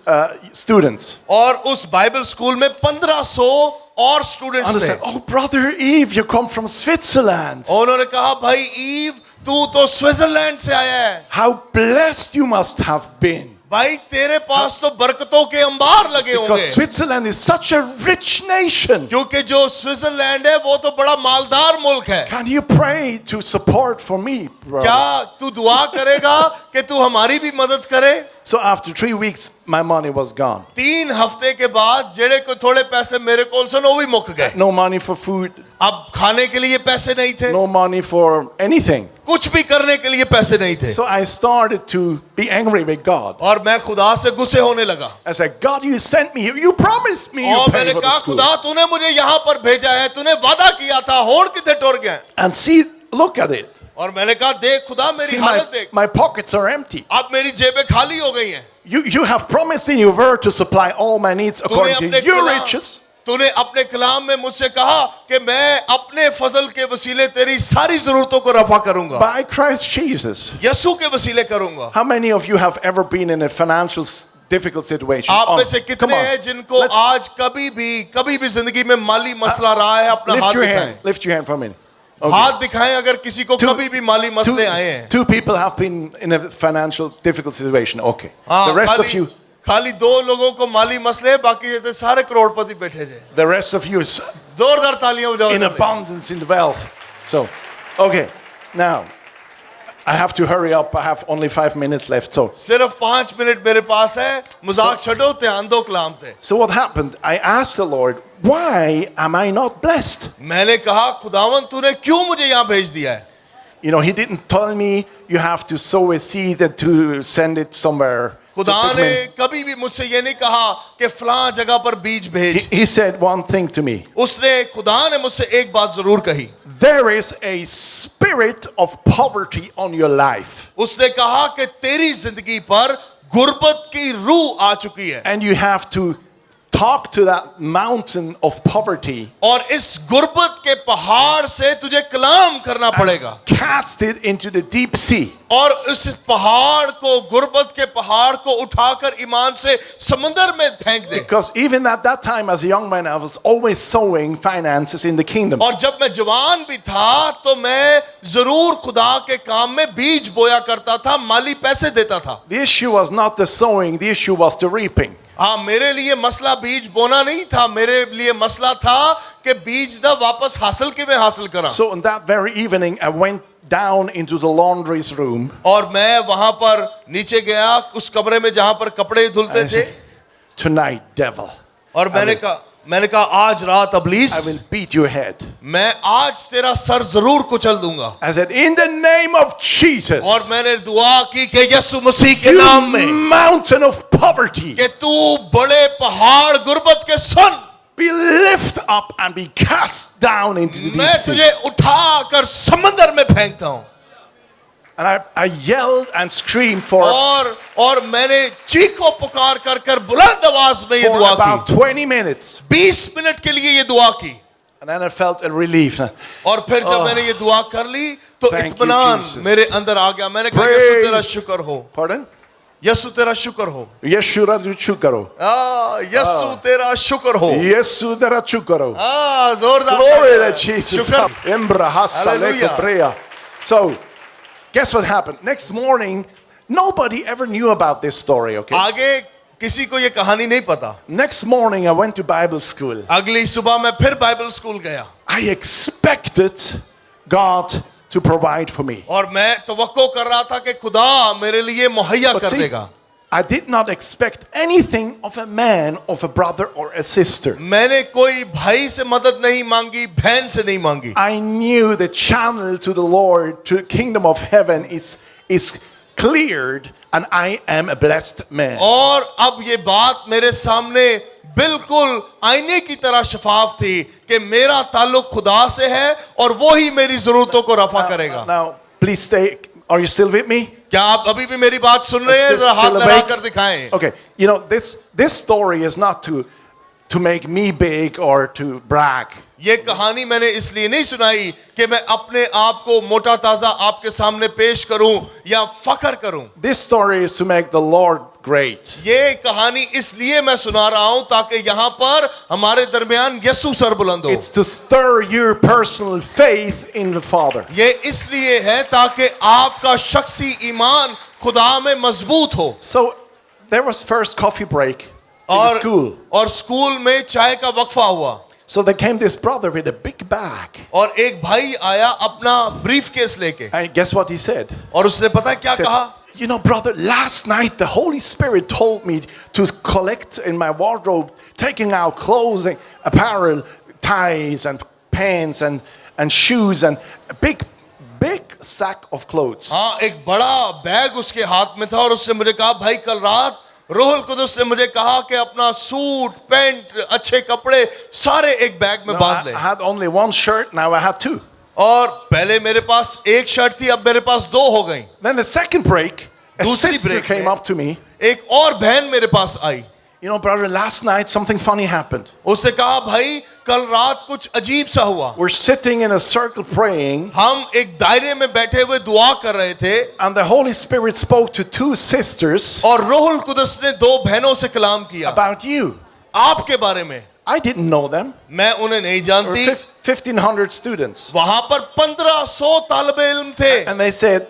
students. और उस बाइबल स्कूल में 1,500 और And स्टूडेंट्स I थे said, "Oh, brother Eve, you come from Switzerland. और उन्होंने कहा भाई ईव तू तो स्विट्जरलैंड से आया है How blessed you must have been. भाई तेरे पास तो बरकतों के अंबार लगे Because होंगे Switzerland is such a rich nation. क्योंकि जो स्विट्जरलैंड है वो तो बड़ा मालदार मुल्क है Can you pray to support for me, brother?" क्या तू दुआ करेगा कि तू हमारी भी मदद करे So after 3 weeks, my money was gone. 3 हफ्ते के बाद जेड़े को थोड़े पैसे मेरे कोल सन वो भी मुक गए No money for food, अब खाने के लिए पैसे नहीं थे no money for anything. कुछ भी करने के लिए पैसे नहीं थे So I started to be angry with God. और मैं खुदा से गुस्से होने लगा I said, "God, you sent me here. You promised me you और pay मैंने for the कहा school." खुदा तूने मुझे यहाँ पर भेजा है तूने वादा किया था होड़ कितने टुर गया And see, look at it. और मैंने कहा देख खुदा मेरी See, हालत देख my pockets are empty. अब मेरी जेबें खाली हो गई हैं You have promised in your word to supply all my needs तूने according अपने to your कलाम riches. तूने अपने कलाम में मुझसे कहा कि मैं अपने फजल के वसीले तेरी सारी जरूरतों को रफा करूंगा By Christ Jesus. यसु के वसीले करूंगा How many of you have ever been in a financial difficult situation? आप में Oh, से come कितने on. हैं जिनको Let's आज कभी भी जिंदगी में माली मसला रहा है अपना lift हाथ your दिखाएं hand. Lift your hand for a minute. Okay. हाथ दिखाएं अगर किसी को कभी भी माली मसले आए हैं two people have been in a financial difficult situation. Okay. हाँ, The rest of you, खाली 2 लोगों को माली मसले हैं, बाकी जैसे सारे करोड़पति बैठे हैं the rest of you is जोरदार तालियां बजाओ in abundance in wealth. So, okay. Now, I have to hurry up. I have only 5 minutes left. सिर्फ 5 मिनट मेरे पास है मजाक छोड़ो ध्यान दो कलाम पे So what happened? I asked the Lord, "Why am I not blessed?" मैंने कहा खुदावन तूने क्यों मुझे यहाँ भेज दिया है You know, He didn't tell me you have to sow a seed and to send it somewhere. to खुदा put ने me in." कभी भी मुझसे ये नहीं कहा कि फलां जगह पर बीज भेज He said one thing to me. उसने खुदा ने मुझसे एक बात जरूर कही There is a spirit of poverty on your life. उसने कहा कि तेरी जिंदगी पर गुर्बत की रूह आ चुकी है And you have to talk to that mountain of poverty, और इस गुर्बत के पहाड़ से तुझे कलाम करना पड़ेगा cast it into the deep sea. और इस पहाड़ को गुर्बत के पहाड़ को उठाकर ईमान से समंदर में फेंक दे Because even at that time, as a young man, I was always sowing finances in the kingdom. और जब मैं जवान भी था तो मैं जरूर खुदा के काम में बीज बोया करता था माली पैसे देता था The issue was not the sowing, the issue was the reaping. हाँ मेरे लिए मसला बीज बोना नहीं था मेरे लिए मसला था कि बीज ना वापस हासिल के मैं हासिल करा So on that very evening, I went down into the laundry's room. और मैं वहां पर नीचे गया उस कमरे में जहां पर कपड़े धुलते थे "Tonight, devil, और मैंने कहा आज रात I अबलीस will beat your head." मैं आज तेरा सर जरूर कुचल दूंगा I said, "In the name of Jesus, और मैंने दुआ की कि यीशु मसीह के you नाम में mountain of poverty, कि तू बड़े पहाड़ गुर्बत के सुन be lifted up and be cast down into the मैं deep sea." तुझे उठाकर समंदर में फेंकता हूं And I yelled and screamed for और मैंने चीखो पुकार कर कर बुलंद आवाज में ये दुआ about की 20 minutes. 20 मिनट के लिए ये दुआ की And then I felt a relief. और फिर जब मैंने ये दुआ कर ली तो Thank you, इत्मीनान Jesus. मेरे अंदर आ गया मैंने कहा Praise. यीशु तेरा शुक्र हो Pardon? यीशु तेरा शुक्र हो Yeshua chukaro. यीशु तेरा शुक्र हो Yesu dara chukaro. जोरदार Glory to Jesus. शुक्र Embra hasa Hallelujah. leko brea. So, guess what happened? Next morning, nobody ever knew about this story, okay? आगे किसी को ये कहानी नहीं पता Next morning, I went to Bible school. अगली सुबह मैं फिर बाइबल स्कूल गया I expected God to provide for me. और मैं तवक्को कर रहा था कि खुदा मेरे लिए मुहैया But कर see, देगा I did not expect anything of a man, of a brother or a sister. मैंने कोई भाई से मदद नहीं मांगी, बहन से नहीं मांगी. I knew the channel to the Lord, to the kingdom of heaven is cleared, and I am a blessed man. और अब ये बात मेरे सामने बिल्कुल आईने की तरह शफाफ थी कि मेरा ताल्लुक खुदा से है और वो ही मेरी जरूरतों को रफा करेगा. Now, please stay. Are you still with me? क्या आप अभी भी मेरी बात सुन रहे हैं? जरा हाथ लगा कर दिखाएं. Okay, you know this story is not to make me big or to brag. ये कहानी मैंने इसलिए नहीं सुनाई कि मैं अपने आप को मोटा ताजा आपके सामने पेश करूं या फखर करूं. This story is to make the Lord great. ये कहानी इसलिए मैं सुना रहा हूं ताकि यहां पर हमारे दरमियान यीशु सर बुलंद हो. It's to stir your personal faith in the Father. ये इसलिए है ताकि आपका शख्सी ईमान खुदा में मजबूत हो. So there was first coffee break in school. और स्कूल में चाय का वक्फा हुआ. So there came this brother with a big bag. और एक भाई आया अपना ब्रीफकेस लेके. And guess what he said? और उसने पता है क्या He said, कहा? you know, brother, last night the Holy Spirit told me to collect in my wardrobe, taking out clothing, apparel, ties and pants and shoes and a big sack of clothes. हाँ, एक बड़ा bag उसके हाथ में था और उसने मुझे कहा, भाई कल रात रूहुल कुदस ने मुझे कहा कि अपना सूट, पैंट, अच्छे कपड़े सारे एक बैग में बांध ले. I had only one shirt, now I had two. और पहले मेरे पास एक शर्ट थी, अब मेरे पास दो हो गई. Then the second break, a दूसरी sister break came में up to me. एक और बहन मेरे पास आई. You know, brother, last night something funny happened. उसने कहा, भाई कल रात कुछ अजीब सा हुआ. We're sitting in a circle praying, हम एक दायरे में बैठे हुए दुआ कर रहे थे and the Holy Spirit spoke to two sisters और रूहुल कुदस ने दो बहनों से कलाम किया about you. आपके बारे में. I didn't know them. मैं उन्हें नहीं There were जानती. 1,500 students. वहां पर 1500 तालिबे इल्म थे. And they said,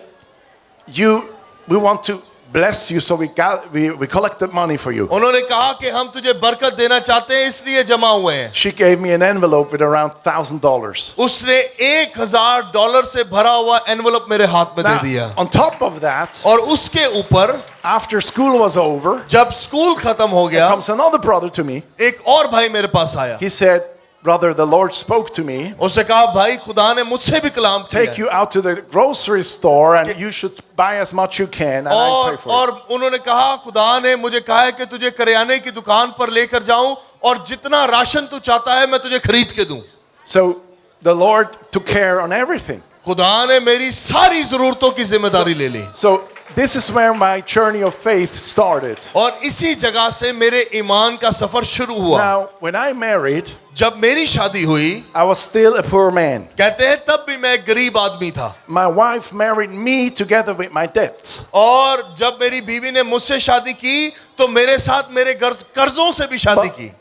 we want to bless you, so we collected money for you. उन्होंने कहा कि हम तुझे बरकत देना चाहते हैं इसलिए जमा हुए हैं. She gave me an envelope with around $1,000. उसने $1,000 से भरा हुआ एनवलप मेरे हाथ में दे दिया. On top of that, और उसके ऊपर after school was over, जब स्कूल खत्म हो गया, comes another brother to me. एक और भाई मेरे पास आया. He said, brother, the Lord spoke to me. उसने कहा, भाई खुदा ने मुझसे भी कलाम Take किया. you out to the grocery store and you should buy as much you can and I pay for it. और उन्होंने कहा, खुदा ने मुझे कहा है कि तुझे करियाने की दुकान पर लेकर जाऊं और जितना राशन तू चाहता है मैं तुझे खरीद के दूं. So the Lord took care on everything. खुदा ने मेरी सारी जरूरतों की जिम्मेदारी ले ली. So this is where my journey of faith started. और इसी जगह से मेरे ईमान का सफर शुरू हुआ. Now, when I married, जब मेरी शादी हुई, I was still a poor man. कहते हैं तब भी मैं गरीब आदमी था. My wife married me together with my debts. और जब मेरी बीवी ने मुझसे शादी की तो मेरे साथ मेरे कर्जों से भी शादी की.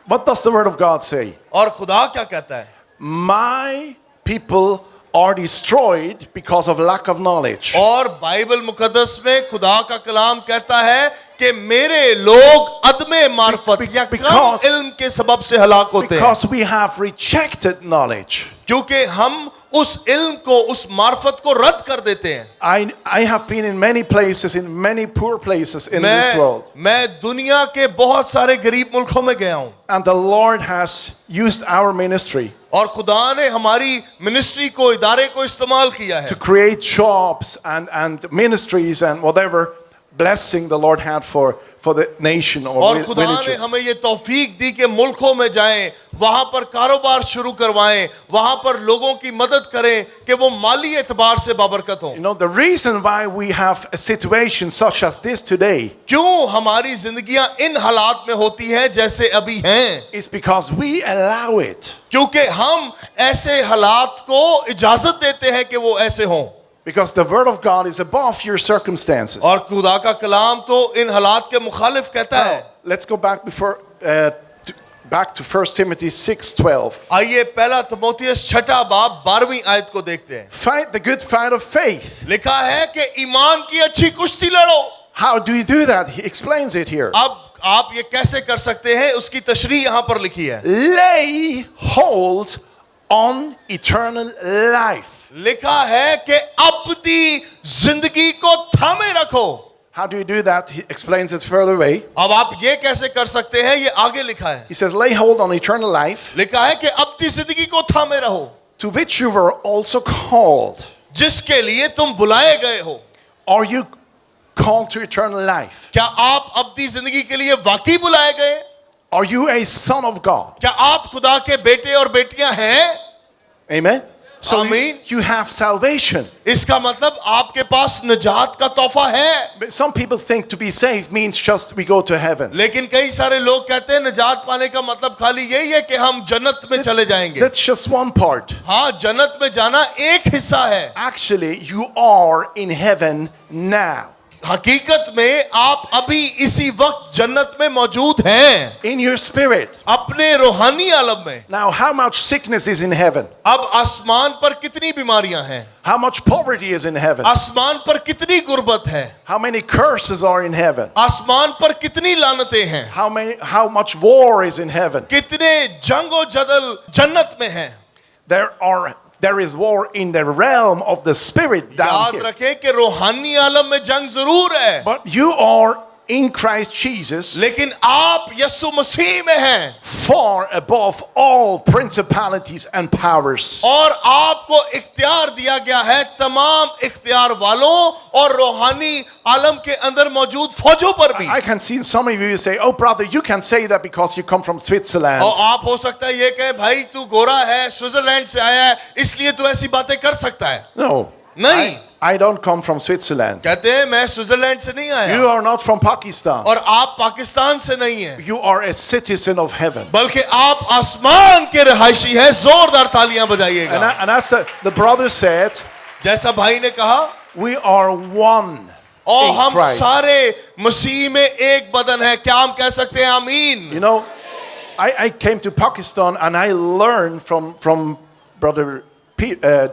What does the word of God say? और खुदा क्या कहता है? My people are destroyed because of lack of knowledge. और बाइबल मुकद्दस में खुदा का कलाम कहता है कि मेरे लोग अदमे मार्फत या कम इल्म के सबब से हलाक होते हैं. Because we have rejected knowledge. क्योंकि हम उस इल्म को, उस मार्फत को रद्द कर देते हैं. I have been in many places, in many poor places in this world. मैं दुनिया के बहुत सारे गरीब मुल्कों में गया हूं. And the Lord has used our ministry और खुदा ने हमारी मिनिस्ट्री को, इदारे को इस्तेमाल किया है to create jobs and ministries and whatever blessing the Lord had for the nation or और खुदा ने villages. हमें ये तौफीक दी कि मुल्कों में जाएं, वहां पर कारोबार शुरू करवाएं, वहां पर लोगों की मदद करें कि वो माली एतबार से बाबरकत हों. You know, the reason why we have a situation such as this today क्यों हमारी जिंदगियां इन हालात में होती हैं जैसे अभी हैं? is because we allow it. क्योंकि हम ऐसे हालात को इजाजत देते हैं कि वो ऐसे हों. Because the word of God is above your circumstances. और खुदा का कलाम तो इन हालात के मुखालिफ कहता है. Let's go back back to 1 Timothy 6:12. आइए पहला तिमोथियस 6 बाब 12वीं आयत को देखते हैं. Fight the good fight of faith. लिखा है कि ईमान की अच्छी कुश्ती लड़ो. How do you do that? He explains it here. अब आप ये कैसे कर सकते हैं उसकी तशरीह यहां पर लिखी है. Lay hold on eternal life. लिखा है कि अबदी जिंदगी को थामे रखो. How do you do that? He explains it further away. अब आप ये कैसे कर सकते हैं, ये आगे लिखा है। He says, lay hold on eternal life, लिखा है कि अपनी जिंदगी को थामे रहो, to which you were also called. जिसके लिए तुम बुलाए गए हो। Are you called to eternal life? क्या आप अपनी जिंदगी के लिए वाकई बुलाए गए? Are you a son of God? क्या आप खुदा के बेटे और बेटियां हैं? Amen. So Amen. you have salvation. इसका मतलब आपके पास निजात का तोहफा है। But some people think to be saved means just we go to heaven. लेकिन कई सारे लोग कहते हैं निजात पाने का मतलब खाली यही है कि हम जन्नत में चले जाएंगे। That's just one part. हाँ, जन्नत में जाना एक हिस्सा है। Actually, you are in heaven now. हकीकत में आप अभी इसी वक्त जन्नत में मौजूद हैं, In your spirit. अपने रूहानी आलम में। Now, how much sickness is in heaven? अब आसमान पर कितनी बीमारियां हैं, How much poverty is in heaven? आसमान पर कितनी गुर्बत है, How many curses are in heaven? आसमान पर कितनी लानतें हैं, How much war is in heaven? कितने जंगो जदल जन्नत में हैं। There is war in the realm of the spirit down याद here. रखें कि रूहानी आलम में जंग जरूर है, But you are in Christ Jesus, लेकिन आप यीशु मसीह में हैं far above all principalities and powers. और आपको इख्तियार दिया गया है तमाम इख्तियार वालों और रूहानी आलम के अंदर मौजूद फौजों पर भी। I can see some of you say, oh brother, you can say that because you come from Switzerland. और आप हो सकता है ये कहे भाई तू गोरा है, स्विट्जरलैंड से आया है, इसलिए तू ऐसी बातें कर सकता है। No. नहीं, I don't come from Switzerland. कहते हैं मैं स्विट्जरलैंड से नहीं आया You are not from Pakistan. और आप पाकिस्तान से नहीं हैं, You are a citizen of heaven. बल्कि आप आसमान के रहायशी हैं। जोरदार तालियां बजाइएगा। And as the brother said, जैसा भाई ने कहा, we are one और in हम Christ. सारे मसीह में एक बदन है। क्या हम कह सकते हैं आमीन? You know, I came to Pakistan and I learned from brother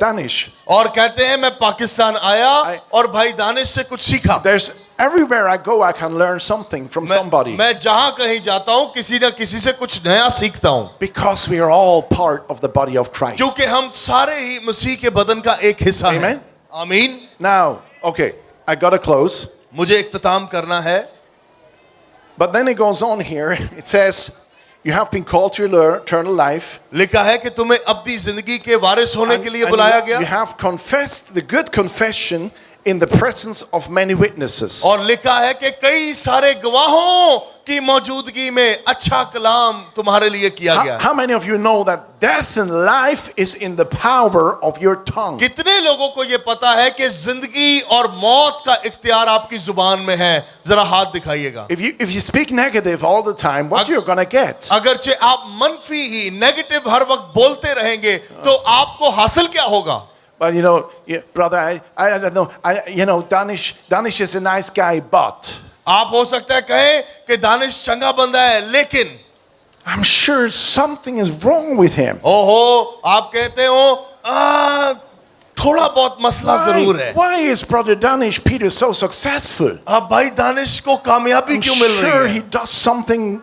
Danish. और कहते हैं मैं पाकिस्तान आया और भाई दानिश से कुछ सीखा। There's everywhere I go, I can learn something from somebody. मैं जहां कहीं जाता हूं किसी न किसी से कुछ नया सीखता हूं, Because we are all part of the body of Christ. क्योंकि हम सारे ही मसीह के बदन का एक हिस्सा हैं। Amen. आमीन। Now, okay, I gotta close. मुझे इख्तिताम करना है, But then it goes on here. It says, you have been called to eternal life. लिखा है कि तुम्हें अपनी जिंदगी के वारिस होने के लिए बुलाया you गया, have confessed the good confession in the presence of many witnesses. और लिखा है कि कई सारे गवाहों की मौजूदगी में अच्छा कलाम तुम्हारे लिए किया गया। How many of you know that death and life is in the power of your tongue? कितने लोगों को ये पता है कि जिंदगी और मौत का इख्तियार आपकी जुबान में है? जरा हाथ दिखाइएगा। If you speak negative all the time, what you're gonna get? अगरचे आप मनफी ही नेगेटिव हर वक्त बोलते रहेंगे तो आपको हासिल क्या होगा? But you know, brother, I don't know, Danish is a nice guy, but आप हो सकता है कहें कि दानिश चंगा बंदा है, लेकिन I'm sure something is wrong with him. ओहो, आप कहते हो थोड़ा बहुत मसला जरूर है। Why is brother Danish Peter so successful? अब भाई दानिश को कामयाबी I'm क्यों मिल sure रही he है? does something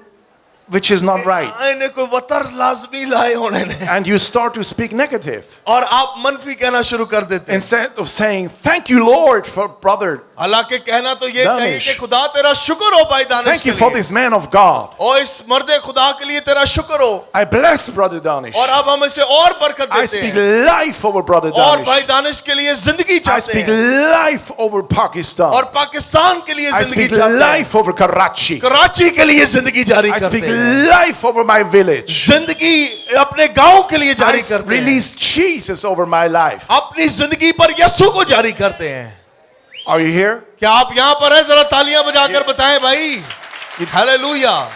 which is not right. इन्हें कोई वतर लाजमी लाए होने ने, And you start to speak negative और आप मनफी कहना शुरू कर देते हैं। instead of saying, thank you Lord for brother. हालांकि कहना तो ये चाहिए दानिश। कि खुदा तेरा शुक्र हो भाई दानिश Thank के you for लिए, this man of God. और इस मर्दे खुदा के लिए तेरा शुक्र हो। I bless brother Danish. और अब हम इसे और बरकत I देते speak हैं, life over brother और भाई Danish. दानिश के लिए जिंदगी I चाहते speak हैं, life over Pakistan. और पाकिस्तान के लिए I जिंदगी speak चाहते हैं, life over Karachi. कराची के लिए जिंदगी जारी I करते speak हैं, life over my village. जिंदगी अपने गांव के लिए I जारी करते हैं, release Jesus over my life. अपनी जिंदगी पर यीशु को जारी करते हैं। Are you here? क्या आप यहां पर हैं? जरा तालियां बजाकर बताएं भाई। Hallelujah.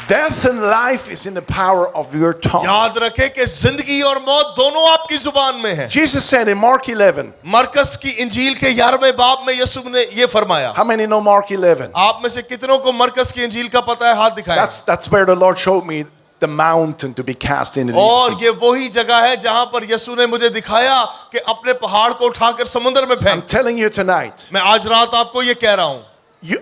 Death and life is in the power of your tongue. याद रखें कि जिंदगी और मौत दोनों आपकी जुबान में है। Jesus said in Mark 11. मरकस की इंजील के 11वें बाब में यीशु ने ये फरमाया। How many know Mark 11? आप में से कितनों को मरकस की इंजील का पता है? हाथ दिखाएं। That's where the Lord showed me the mountain to be cast into the और sea. ये वही जगह है जहां पर यीशु ने मुझे दिखाया कि अपने पहाड़ को उठाकर समुद्र में I'm फेंक। telling you tonight. मैं आज रात आपको ये कह रहा हूं,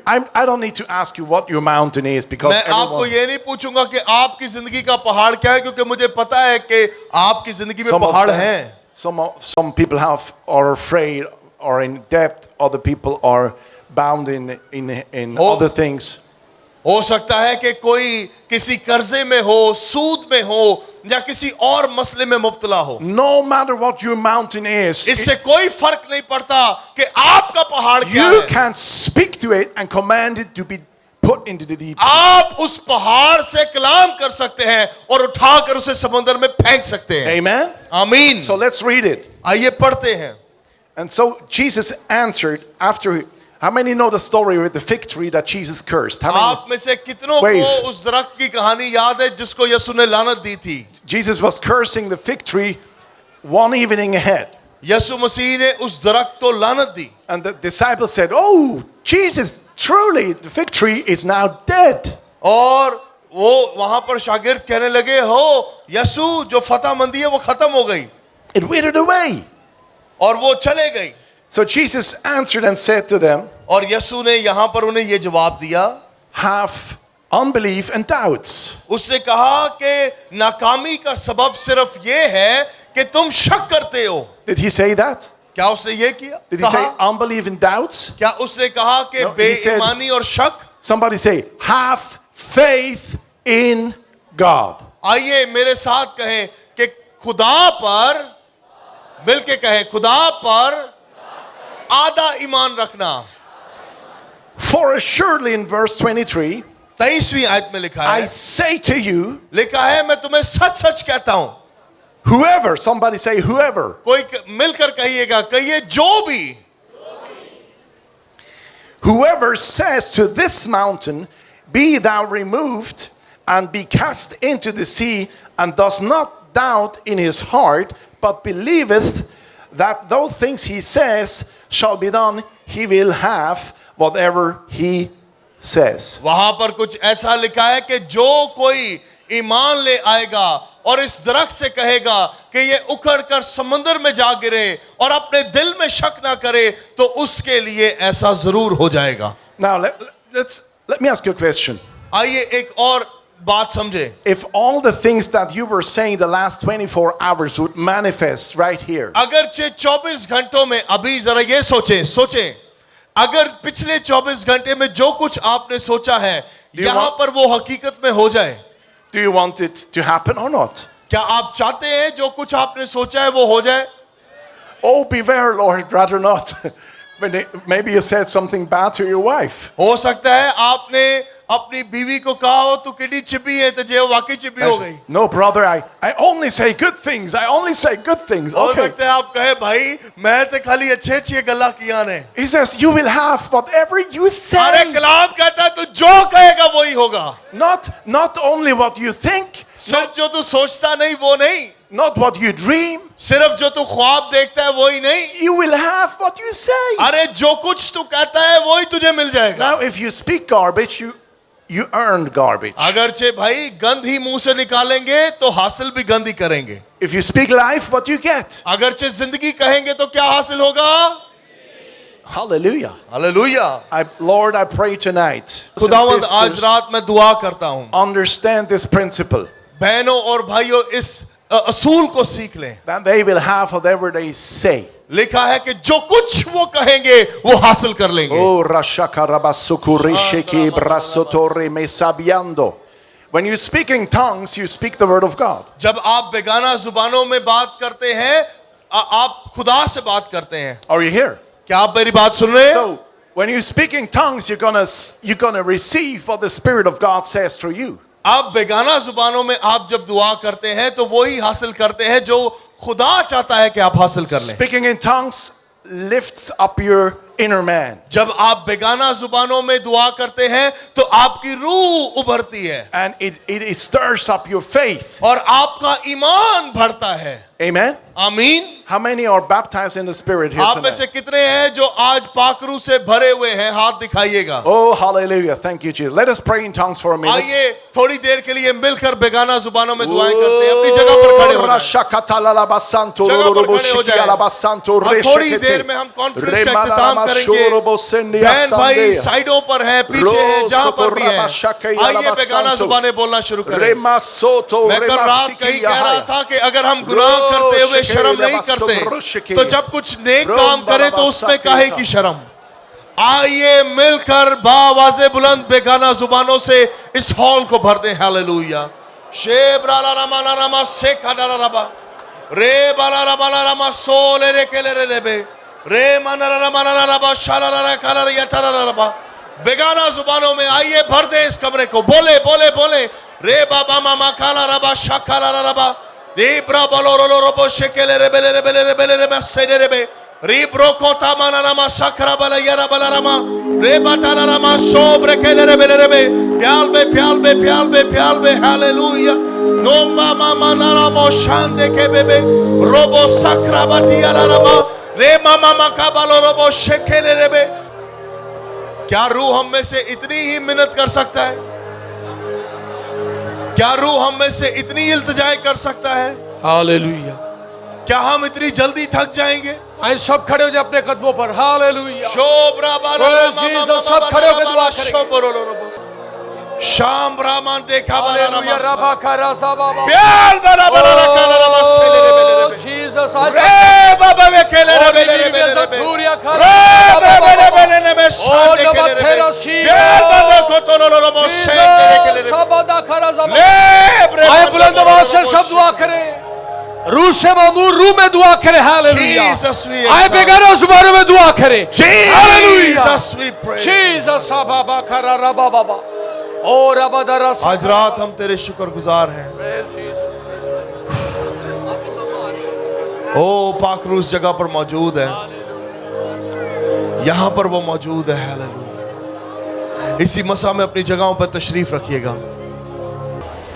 I don't need to ask you what your mountain is because मैं आपको everyone, ये नहीं पूछूंगा कि आपकी जिंदगी का पहाड़ क्या है, क्योंकि मुझे पता है कि आपकी जिंदगी में some, of पहाड़ them- हैं। some people are afraid are in debt, other people are bound in Oh. other things. हो सकता है कि कोई किसी कर्जे में हो, सूद में हो, या किसी और मसले में मुब्तला हो। No matter what your mountain is, इससे कोई फर्क नहीं पड़ता कि आपका पहाड़ क्या you है। can speak to it and command it to be put into the deep sea. आप उस पहाड़ से कलाम कर सकते हैं और उठाकर उसे समुद्र में फेंक सकते हैं। Amen? आमीन। So let's read it. आइए पढ़ते हैं। And so Jesus answered after. How many know the story with the fig tree that Jesus cursed? How many? आप में से कितनों Wave. को उस दरख्त की कहानी याद है जिसको यसू ने लानत दी थी? Jesus was cursing the fig tree one evening ahead. यसू मसीह ने उस दरख्त को लानत दी। And the disciples said, "Oh, Jesus, truly the fig tree is now dead." और वो वहां पर शागिर्द कहने लगे, हो यसू जो फतह मंदी है वो खत्म हो गई It withered away. और वो चले गई। So Jesus answered and said to them, और यसू ने यहां पर उन्हें ये जवाब दिया, "Have unbelief and doubts." उसने कहा कि नाकामी का सबब सिर्फ ये है कि तुम शक करते हो। Did he say that? क्या उसने ये किया? Did he say कहा? unbelief and doubts? क्या उसने कहा कि No, he said- बेईमानी और शक? Somebody say, "Have faith in God." आइए मेरे साथ कहें कि खुदा पर, मिलके कहें, खुदा पर आधा ईमान रखना। For assuredly in verse 23, 23वीं आयत में लिखा I है, say to you, लिखा है मैं तुम्हें सच सच कहता हूं। whoever, somebody say whoever, कोई मिलकर कहिएगा, कहिए जो भी, whoever says to this mountain, be thou removed and be cast into the sea, and does not doubt in his heart, but believeth that those things he says shall be done, he will have whatever he says. वहां पर कुछ ऐसा लिखा है कि जो कोई ईमान ले आएगा और इस दरख्त से कहेगा कि ये उखड़ कर समुद्र में जा गिरे और अपने दिल में शक ना करे, तो उसके लिए ऐसा जरूर हो जाएगा। Now let me ask you a question. आइए एक और बात समझे। If all the things that you were saying the last 24 hours would manifest right here, अगरचे 24 घंटों में, अभी जरा ये सोचें, अगर पिछले 24 घंटे में जो कुछ आपने सोचा है you यहां want- पर वो हकीकत में हो जाए, do you want it to happen or not? क्या आप चाहते हैं जो कुछ आपने सोचा है वो हो जाए? Oh, beware, Lord, rather not. Maybe you said something bad to your wife. हो सकता है आपने अपनी बीवी को कहा हो तू कितनी चिपी है, तो जो वाकई चिपी हो गई। No, brother, I only say good things. I only say good things. हो Okay. सकता है आप कहे भाई मैं तो खाली अच्छे अच्छे गल्ला किया ने। He says, you will have whatever you अरे say. कलाम कहता है तू जो कहेगा वही होगा। Not only what you think, सिर्फ जो तू सोचता नहीं वो नहीं, not what you dream. सिर्फ जो तू ख्वाब देखता है वही नहीं, You will have what you say. अरे जो कुछ तू कहता है वही तुझे मिल जाएगा। Now, if you speak garbage, you earned garbage. अगरचे भाई गंद ही मुंह से निकालेंगे तो हासिल भी गंद ही करेंगे। If you speak life, what you get? अगरचे जिंदगी कहेंगे तो क्या हासिल होगा? Hallelujah. Hallelujah. Lord, I pray tonight. खुदावंद sisters, आज रात मैं दुआ करता हूँ, understand this principle बहनों और भाइयों इस असूल को सीख लें। that they will have whatever they say. लिखा है कि जो कुछ वो कहेंगे वो हासिल कर लेंगे। Oh, Rashaka Rabasukuri Sheki Brasotore Me Sabiando. When you speak in tongues, you speak the word of God. जब आप बेगाना जुबानों में बात करते हैं, आप खुदा से बात करते हैं। Are you here? क्या आप मेरी बात सुन रहे हैं? So, when you speak in tongues, you're gonna receive what the Spirit of God says through you. आप बेगाना जुबानों में आप जब दुआ करते हैं तो वही हासिल करते हैं जो खुदा चाहता है कि आप हासिल कर लें। Speaking in tongues lifts up your inner man. जब आप बेगाना जुबानों में दुआ करते हैं तो आपकी रूह उभरती है And it stirs up your faith. और आपका ईमान बढ़ता है। Amen? आमीन। How many are baptized in the Spirit here आप में से tonight? कितने हैं जो आज पाकरू से भरे हुए हैं? हाथ दिखाइएगा। Oh, hallelujah. Thank you, Jesus. Let us pray in tongues for a minute. आइए थोड़ी देर के लिए मिलकर बेगाना जुबानों में दुआएं करते हैं। अपनी जगह पर खड़े हो जाएं। और थोड़ी देर में हम कॉन्फ्रेंस का इख्तिताम करेंगे। बहन भाई साइडों पर हैं, पीछे हैं, जहां पर भी हैं, आइए बेगाना जुबानें बोलना शुरू करें। मैं कल रात कहीं कह रहा था कि अगर हम गुनाह करते हुए शर्म नहीं करते, तो जब कुछ नेक काम करे तो उसमें काहे की शर्म। आइए मिलकर बावाज़े बुलंद बेगाना जुबानों से इस हॉल को भर दें। हालेलुया। शेब्रा ला रमा ला रमा से खाना ला रबा रे बाला रमा ला रमा सोले रे केले रे लेबे रे मना ला रमा ला रबा शाला ला काला रे यथरा ला रबा। बेगाना जुबानों में आइए भर दें इस कमरे को। बोले बोले बोले रे बाबा मामा काला रबा शाकाला ला रबा देब्रा बलो रो रबो शेकेले रे बेले रे बेले रे बेले रे मसेले रे बे रिब्रो कोता माना Rama sakra bala yara bala rama re batana rama sobre kele re bele re be pyal be hallelujah nomba mama naramo shande ke bebe robo sakra bati yara rama re mama makabalo robo shekele re be। क्या रूह हम में से इतनी ही मिन्नत कर सकता है? क्या रूह हम में से इतनी इल्तिजा कर सकता है? हालेलुया। क्या हम इतनी जल्दी थक जाएंगे? आइए सब खड़े हो जाए अपने कदमों पर। हालेलुया। शोब्रा बाला ओ जीसस, सब खड़े होकर दुआ करेंगे। शाम रामान देखा बाला हालेलुया। रबा खरा सा बाबा। प्यार बाला बाला काला रमा सेले रे बेले रे बे। जीसस रे बाबा वे केले रे बेले रे बेले रे बे। धूरिया खरा रे बेले बेले ने बे सारे केले रे बे। प्यार बाबा को तो लो लो बो सेले केले रे बे। सबदा खरा सा ले रे आए बुलंद आवाज से सब दुआ करें। रूह से मामूर रूह में दुआ करें। हालेलुया। आए बेगाना जुबानों में दुआ करें। Jesus we pray। जीसस बाबा खरा रबा बाबा और अबदर आज रात हम तेरे शुक्रगुजार हैं। ओ पाक रूह उस जगह पर मौजूद है, यहां पर वो मौजूद है। हालेलुया। इसी मसा में अपनी जगहों पर तशरीफ रखिएगा।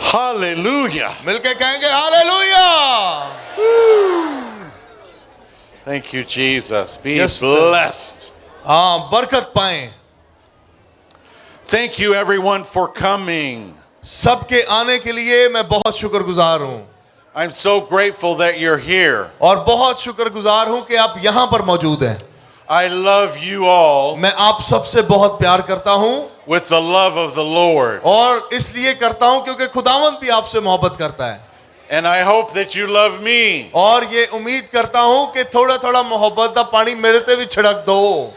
Hallelujah. मिलके कहेंगे hallelujah. Thank you, Jesus. Be Yes, blessed. हाँ, बरकत पाएं। Thank you, everyone, for coming. सबके आने के लिए मैं बहुत शुक्रगुजार हूँ I'm so grateful that you're here. और बहुत शुक्रगुजार हूँ कि आप यहाँ पर मौजूद हैं। I love you all मैं आप सबसे बहुत प्यार करता हूँ with the love of the Lord. और इसलिए करता हूँ क्योंकि खुदावंद भी आपसे मोहब्बत करता है। And I hope that you love me. और ये उम्मीद करता हूँ कि थोड़ा थोड़ा मोहब्बत का पानी मेरे ते भी छिड़क दो।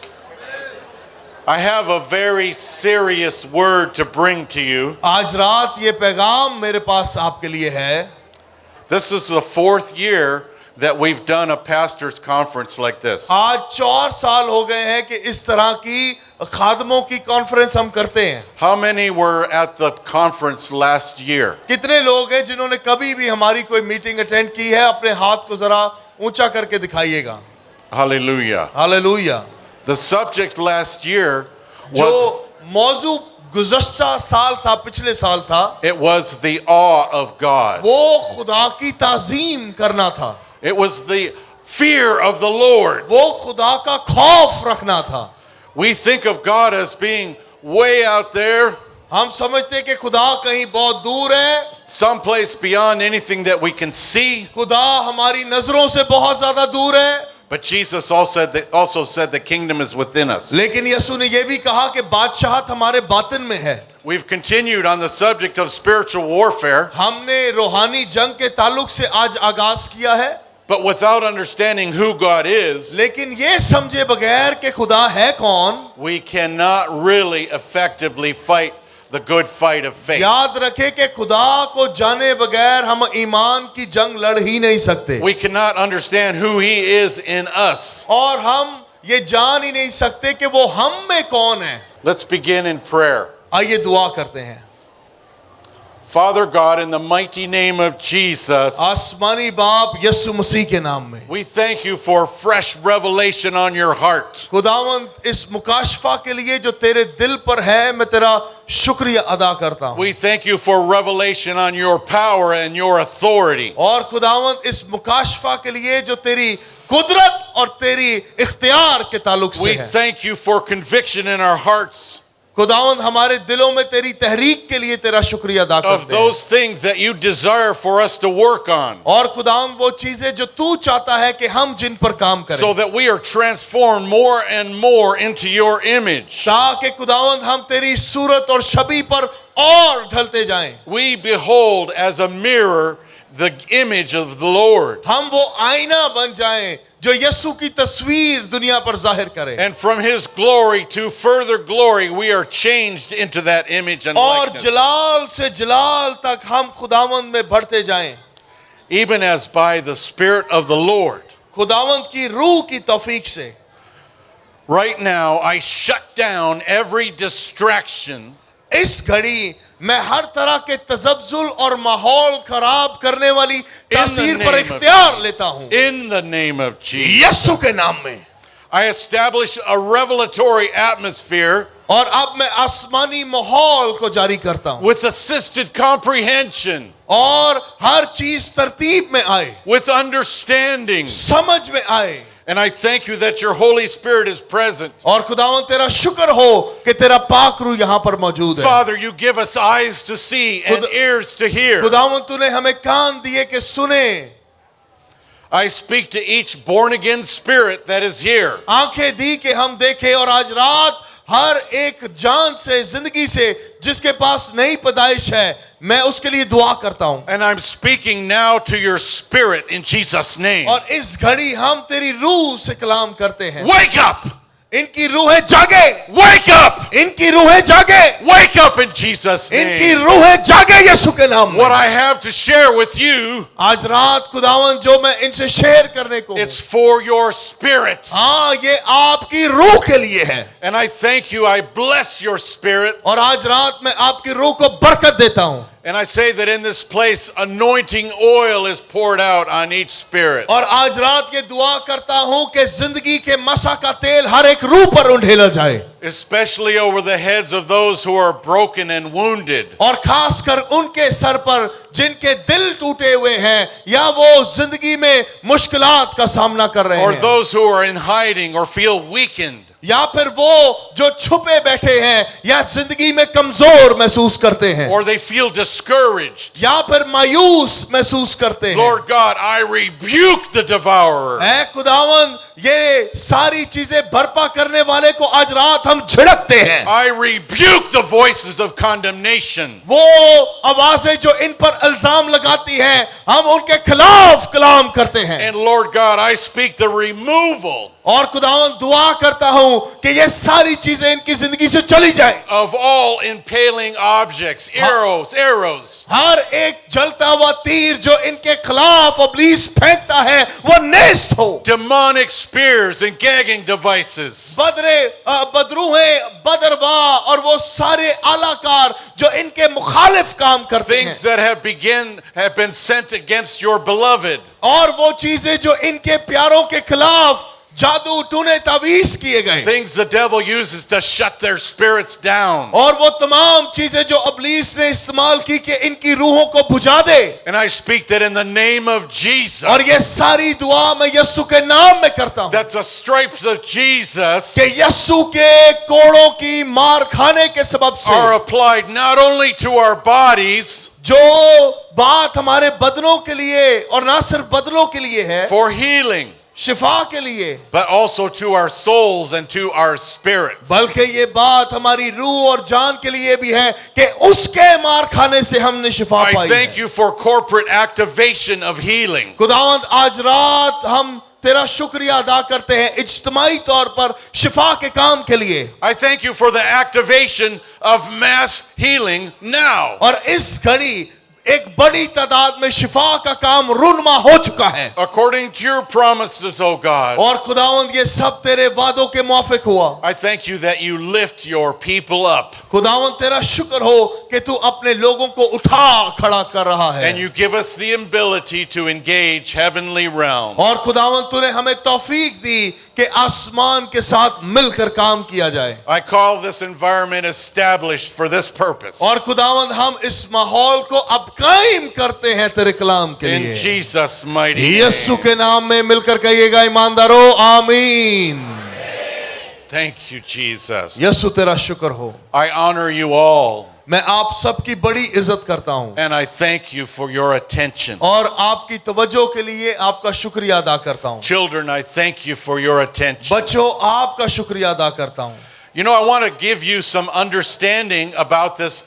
I have a very serious word to bring to you. आज रात ये पैगाम मेरे पास आपके लिए है। This is the 4th year that we've done a pastor's conference like this. आज 4 साल हो गए हैं कि इस तरह की खादमों की कॉन्फ्रेंस हम करते हैं। How many were at the conference last year? कितने लोग हैं जिन्होंने कभी भी हमारी कोई मीटिंग अटेंड की है? अपने हाथ को जरा ऊंचा करके दिखाइएगा। Hallelujah. Hallelujah. The subject last year जो was मौजू गुज़श्ता साल था, पिछले साल था, it was the awe of God. वो खुदा की ताज़ीम करना था। It was the fear of the Lord. वो खुदा का खौफ रखना था। We think of God as being way out there, हम समझते हैं कि खुदा कहीं बहुत दूर है, someplace beyond anything that we can see. खुदा हमारी नजरों से बहुत ज्यादा दूर है। But Jesus also said the kingdom is within us. लेकिन यीशु ने यह भी कहा कि बादशाहत हमारे बातिन में है। We've continued on the subject of spiritual warfare, हमने रूहानी जंग के ताल्लुक से आज आगाज किया है, but without understanding who God is, लेकिन ये समझे बगैर कि खुदा है कौन, we cannot really effectively fight the good fight of faith. याद रखे कि खुदा को जाने बगैर हम ईमान की जंग लड़ ही नहीं सकते। We cannot understand who He is in us. और हम ये जान ही नहीं सकते कि वो हम में कौन है। Let's begin in prayer. आइए दुआ करते हैं। Father God, in the mighty name of Jesus, आसमानी बाप यीशु मसीह के नाम में we thank you for fresh revelation on your heart. खुदावंद इस मुकाशफा के लिए जो तेरे दिल पर है, मैं तेरा शुक्रिया अदा करता हूँ। We thank you for revelation on your power and your authority. और खुदावंद इस मुकाशफा के लिए जो तेरी कुदरत और तेरी इख्तियार के ताल्लुक से We है। thank you for conviction in our hearts खुदावंद हमारे दिलों में तेरी तहरीक के लिए तेरा शुक्रिया अदा of करते हैं। those things that you desire for us to work on, और खुदावंद वो चीजें जो तू चाहता है कि हम जिन पर काम करें, so that we are transformed more and more into your image. ताकि खुदावंद हम तेरी सूरत और छवि पर और ढलते जाएं। We behold as a mirror the image of the Lord. हम वो आईना बन जाएं जो यीशु की तस्वीर दुनिया पर जाहिर करे। And from his glory to further glory, we are changed into that image and और likeness. जलाल से जलाल तक हम खुदावंद में बढ़ते जाएं, Even as by the Spirit of the Lord. खुदावंद की रूह की तौफीक से। Right now, I shut down every distraction इस घड़ी मैं हर तरह के तजब्जुल और माहौल खराब करने वाली तासीर पर इख्तियार लेता हूं, in the name of Jesus. यीशु के नाम में। I establish a revelatory atmosphere और अब मैं आसमानी माहौल को जारी करता हूं, with assisted comprehension, और हर चीज तरतीब में आए, with understanding. समझ में आए। And I thank you that your Holy Spirit is present. और खुदावंद तेरा शुक्र हो कि तेरा पाक रूह यहाँ पर मौजूद है। Father, you give us eyes to see and ears to hear. खुदावंद तूने हमें कान दिए कि सुने। I speak to each born again spirit that is here. आंखें दी कि हम देखें, और आज रात हर एक जान से, जिंदगी से जिसके पास नई पैदाइश है, मैं उसके लिए दुआ करता हूं। And I'm speaking now to your spirit in Jesus' name. और इस घड़ी हम तेरी रूह से कलाम करते हैं। Wake up! इनकी रूहें जागे, Wake up! इनकी रूहें जागे, Wake up in Jesus' इनकी name. रूहें जागे यीशु के नाम What में। I have to share with you, आज रात खुदावंद जो मैं इनसे शेयर करने को, it's for your spirit. हाँ, ये आपकी रूह के लिए है। And I thank you. I bless your spirit. और आज रात मैं आपकी रूह को बरकत देता हूं। And I say that in this place, anointing oil is poured out on each spirit. और आज रात ये दुआ करता हूं कि जिंदगी के मसा का तेल हर एक रूह पर उंडेला जाए, Especially over the heads of those who are broken and wounded. और खासकर उनके सर पर जिनके दिल टूटे हुए हैं, या वो जिंदगी में मुश्किलात का सामना कर रहे Or हैं, those who are in hiding or feel weakened. या फिर वो जो छुपे बैठे हैं या जिंदगी में कमजोर महसूस करते हैं, Or they feel discouraged. या फिर मायूस महसूस करते हैं। Lord God, I rebuke the devourer. ऐ खुदावन, ये सारी चीजें बर्पा करने वाले को आज रात हम झिड़कते हैं। I rebuke the voices of condemnation. वो आवाजें जो इन पर इल्जाम लगाती हैं, हम उनके खिलाफ कलाम करते हैं। And Lord God, I speak the removal और खुदावन दुआ करता हूं कि ये सारी चीजें इनकी जिंदगी से चली जाएं। of all impaling objects, arrows. हर एक जलता हुआ तीर जो इनके खिलाफ इब्लीस फेंकता है, वो नेस्त हो। Demonic spears and gagging devices. बदरूहें, बदरवा और वो सारे आलाकार जो इनके मुखालिफ काम करते हैं, Things that have been sent against your beloved. और वो चीजें जो इनके प्यारों के खिलाफ जादू टूने तावीज किए गए, Things the devil uses to shut their spirits down. और वो तमाम चीजें जो इब्लीस ने इस्तेमाल की कि इनकी रूहों को बुझा दे। And I speak that in the name of Jesus, और ये सारी दुआ मैं यीशु के नाम में करता हूं that the stripes of Jesus कि यीशु के कोड़ों की मार खाने के सबब से are applied not only to our bodies जो बात हमारे बदनों के लिए और ना सिर्फ बदनों के लिए है, for healing, शिफा के लिए, but also to our souls and to our spirits. बल्कि ये बात हमारी रूह और जान के लिए भी है कि उसके मार खाने से हमने शिफा I पाई thank है। you for corporate activation of healing. खुदावंद, आज रात हम तेरा शुक्रिया अदा करते हैं इज्तिमाई तौर पर शिफा के काम के लिए, I thank you for the activation of mass healing now. और इस घड़ी एक बड़ी तादाद में शिफा का काम रुनमा हो चुका है। According to your promises, O God, और खुदावंद, ये सब तेरे वादों के मुआफिक हुआ। I thank you that you lift your people up खुदावंद, तेरा शुक्र हो कि तू अपने लोगों को उठा खड़ा कर रहा है, and you give us the ability to engage heavenly realm. और खुदावंद तूने हमें तौफीक दी कि आसमान के साथ मिलकर काम किया जाए। I call this environment established for this purpose. और खुदावंद, हम इस माहौल को अब कायम करते हैं तेरे कलाम के In लिए। Jesus' mighty यीशु name. के नाम में मिलकर कहिएगा ईमानदारों, आमीन। Thank you, Jesus. यीशु तेरा शुक्र हो। I honor you all, मैं आप सबकी बड़ी इज्जत करता हूं, and I thank you for your attention. और आपकी तवज्जो के लिए आपका शुक्रिया अदा करता हूं। Children, I thank you for your attention. बच्चों, आपका शुक्रिया अदा करता हूं। You know, I want to give you some understanding about this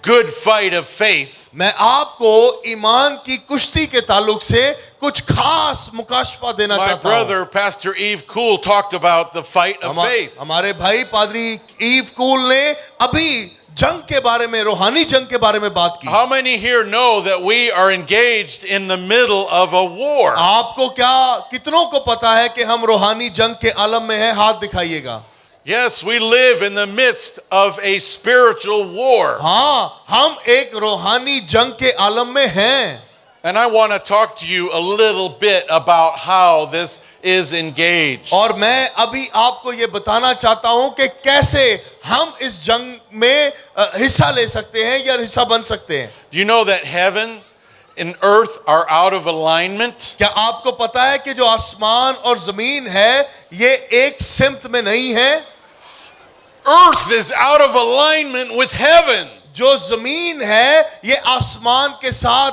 good fight of faith. मैं आपको ईमान की कुश्ती के ताल्लुक से कुछ खास मुकाशफा देना My चाहता हूं। brother, Pastor Eve Cool, talked about the fight of faith. हमारे भाई पादरी ईव कूल ने अभी जंग के बारे में, रूहानी जंग के बारे में बात की। How many here know that we are engaged in the middle of a war? आपको क्या, कितनों को पता है कि हम रूहानी जंग के आलम में हैं? हाथ दिखाइएगा। Yes, we live in the midst of a spiritual war. हाँ, हम एक रूहानी जंग के आलम में हैं। And I want to talk to you a little bit about how this is engaged. और मैं अभी आपको ये बताना चाहता हूं कि कैसे हम इस जंग में हिस्सा ले सकते हैं या हिस्सा बन सकते हैं। Do you know that heaven and earth are out of alignment? क्या आपको पता है कि जो आसमान और जमीन है ये एक सिमत में नहीं है? Earth is out of alignment with heaven. जो जमीन है ये आसमान के साथ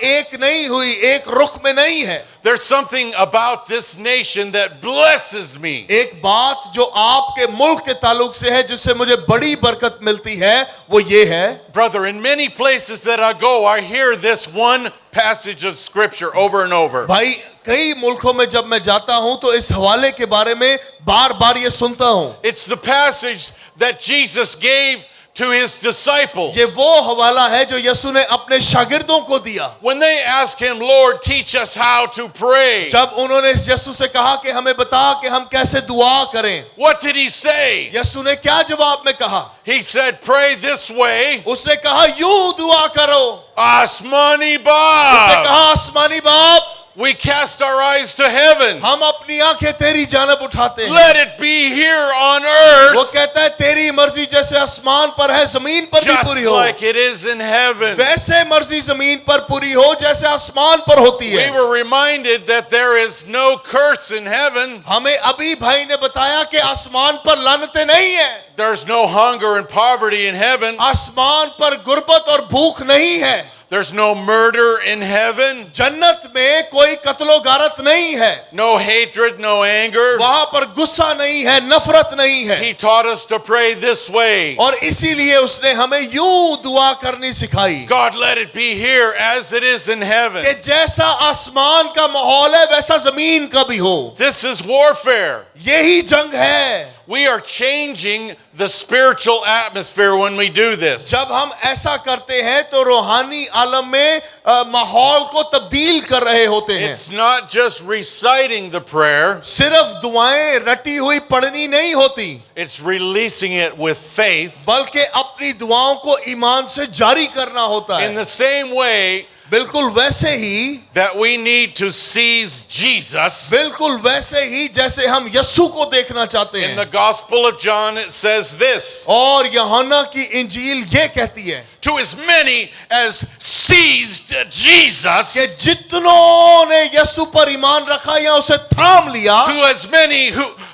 एक नहीं हुई, एक रुख में नहीं है। There's something about this nation that blesses me. एक बात जो आपके मुल्क के ताल्लुक से है जिससे मुझे बड़ी बरकत मिलती है वो ये है, Brother, in many places that I go, I hear this one passage of scripture over and over. भाई कई मुल्कों में जब मैं जाता हूं तो इस हवाले के बारे में बार बार ये सुनता हूं। It's the passage that Jesus gave to his disciples. ये वो हवाला है जो यीशु ने अपने शागिर्दों को दिया। When they asked him, Lord, teach us how to pray. जब उन्होंने यीशु से कहा कि हमें बता कि हम कैसे दुआ करें, What did he say? यीशु ने क्या जवाब में कहा? He said, pray this way. उसने कहा यूं दुआ करो। Asmani उसने Ba. कहा आसमानी बाप, We cast our eyes to heaven. हम अपनी आंखें तेरी जानब उठाते हैं। Let it be here on वो earth कहता है तेरी मर्जी जैसे आसमान पर है जमीन पर भी just पूरी हो, like it is in heaven. वैसे मर्जी जमीन पर पूरी हो जैसे आसमान पर होती We है। were reminded that there is no curse in heaven. हमें अभी भाई ने बताया कि आसमान पर लानतें नहीं है, There's no hunger and poverty in heaven. आसमान पर गुर्बत और भूख नहीं है, There's no murder in heaven. जन्नत में कोई कत्लो गारत नहीं है, No hatred, no anger. वहां पर गुस्सा नहीं है, नफरत नहीं है। He taught us to pray this way. और इसीलिए उसने हमें यूं दुआ करनी सिखाई God, let it be here as it is in heaven. कि जैसा आसमान का माहौल है वैसा जमीन का भी हो। This is warfare. यही जंग है। We are changing the spiritual atmosphere when we do this. जब हम ऐसा करते हैं तो रूहानी आलम में माहौल को तब्दील कर रहे होते हैं। It's not just reciting the prayer, सिर्फ दुआएं रटी हुई पढ़नी नहीं होती, it's releasing it with faith. बल्कि अपनी दुआओं को ईमान से जारी करना होता In है। the same way बिल्कुल वैसे ही, that we need to seize Jesus. बिल्कुल वैसे ही जैसे हम यीशु को देखना चाहते In the हैं। Gospel of John, it says this: और यूहन्ना की इंजील ये कहती है to as many as seized Jesus, कि जितनों ने यीशु पर ईमान रखा या उसे थाम लिया, to as many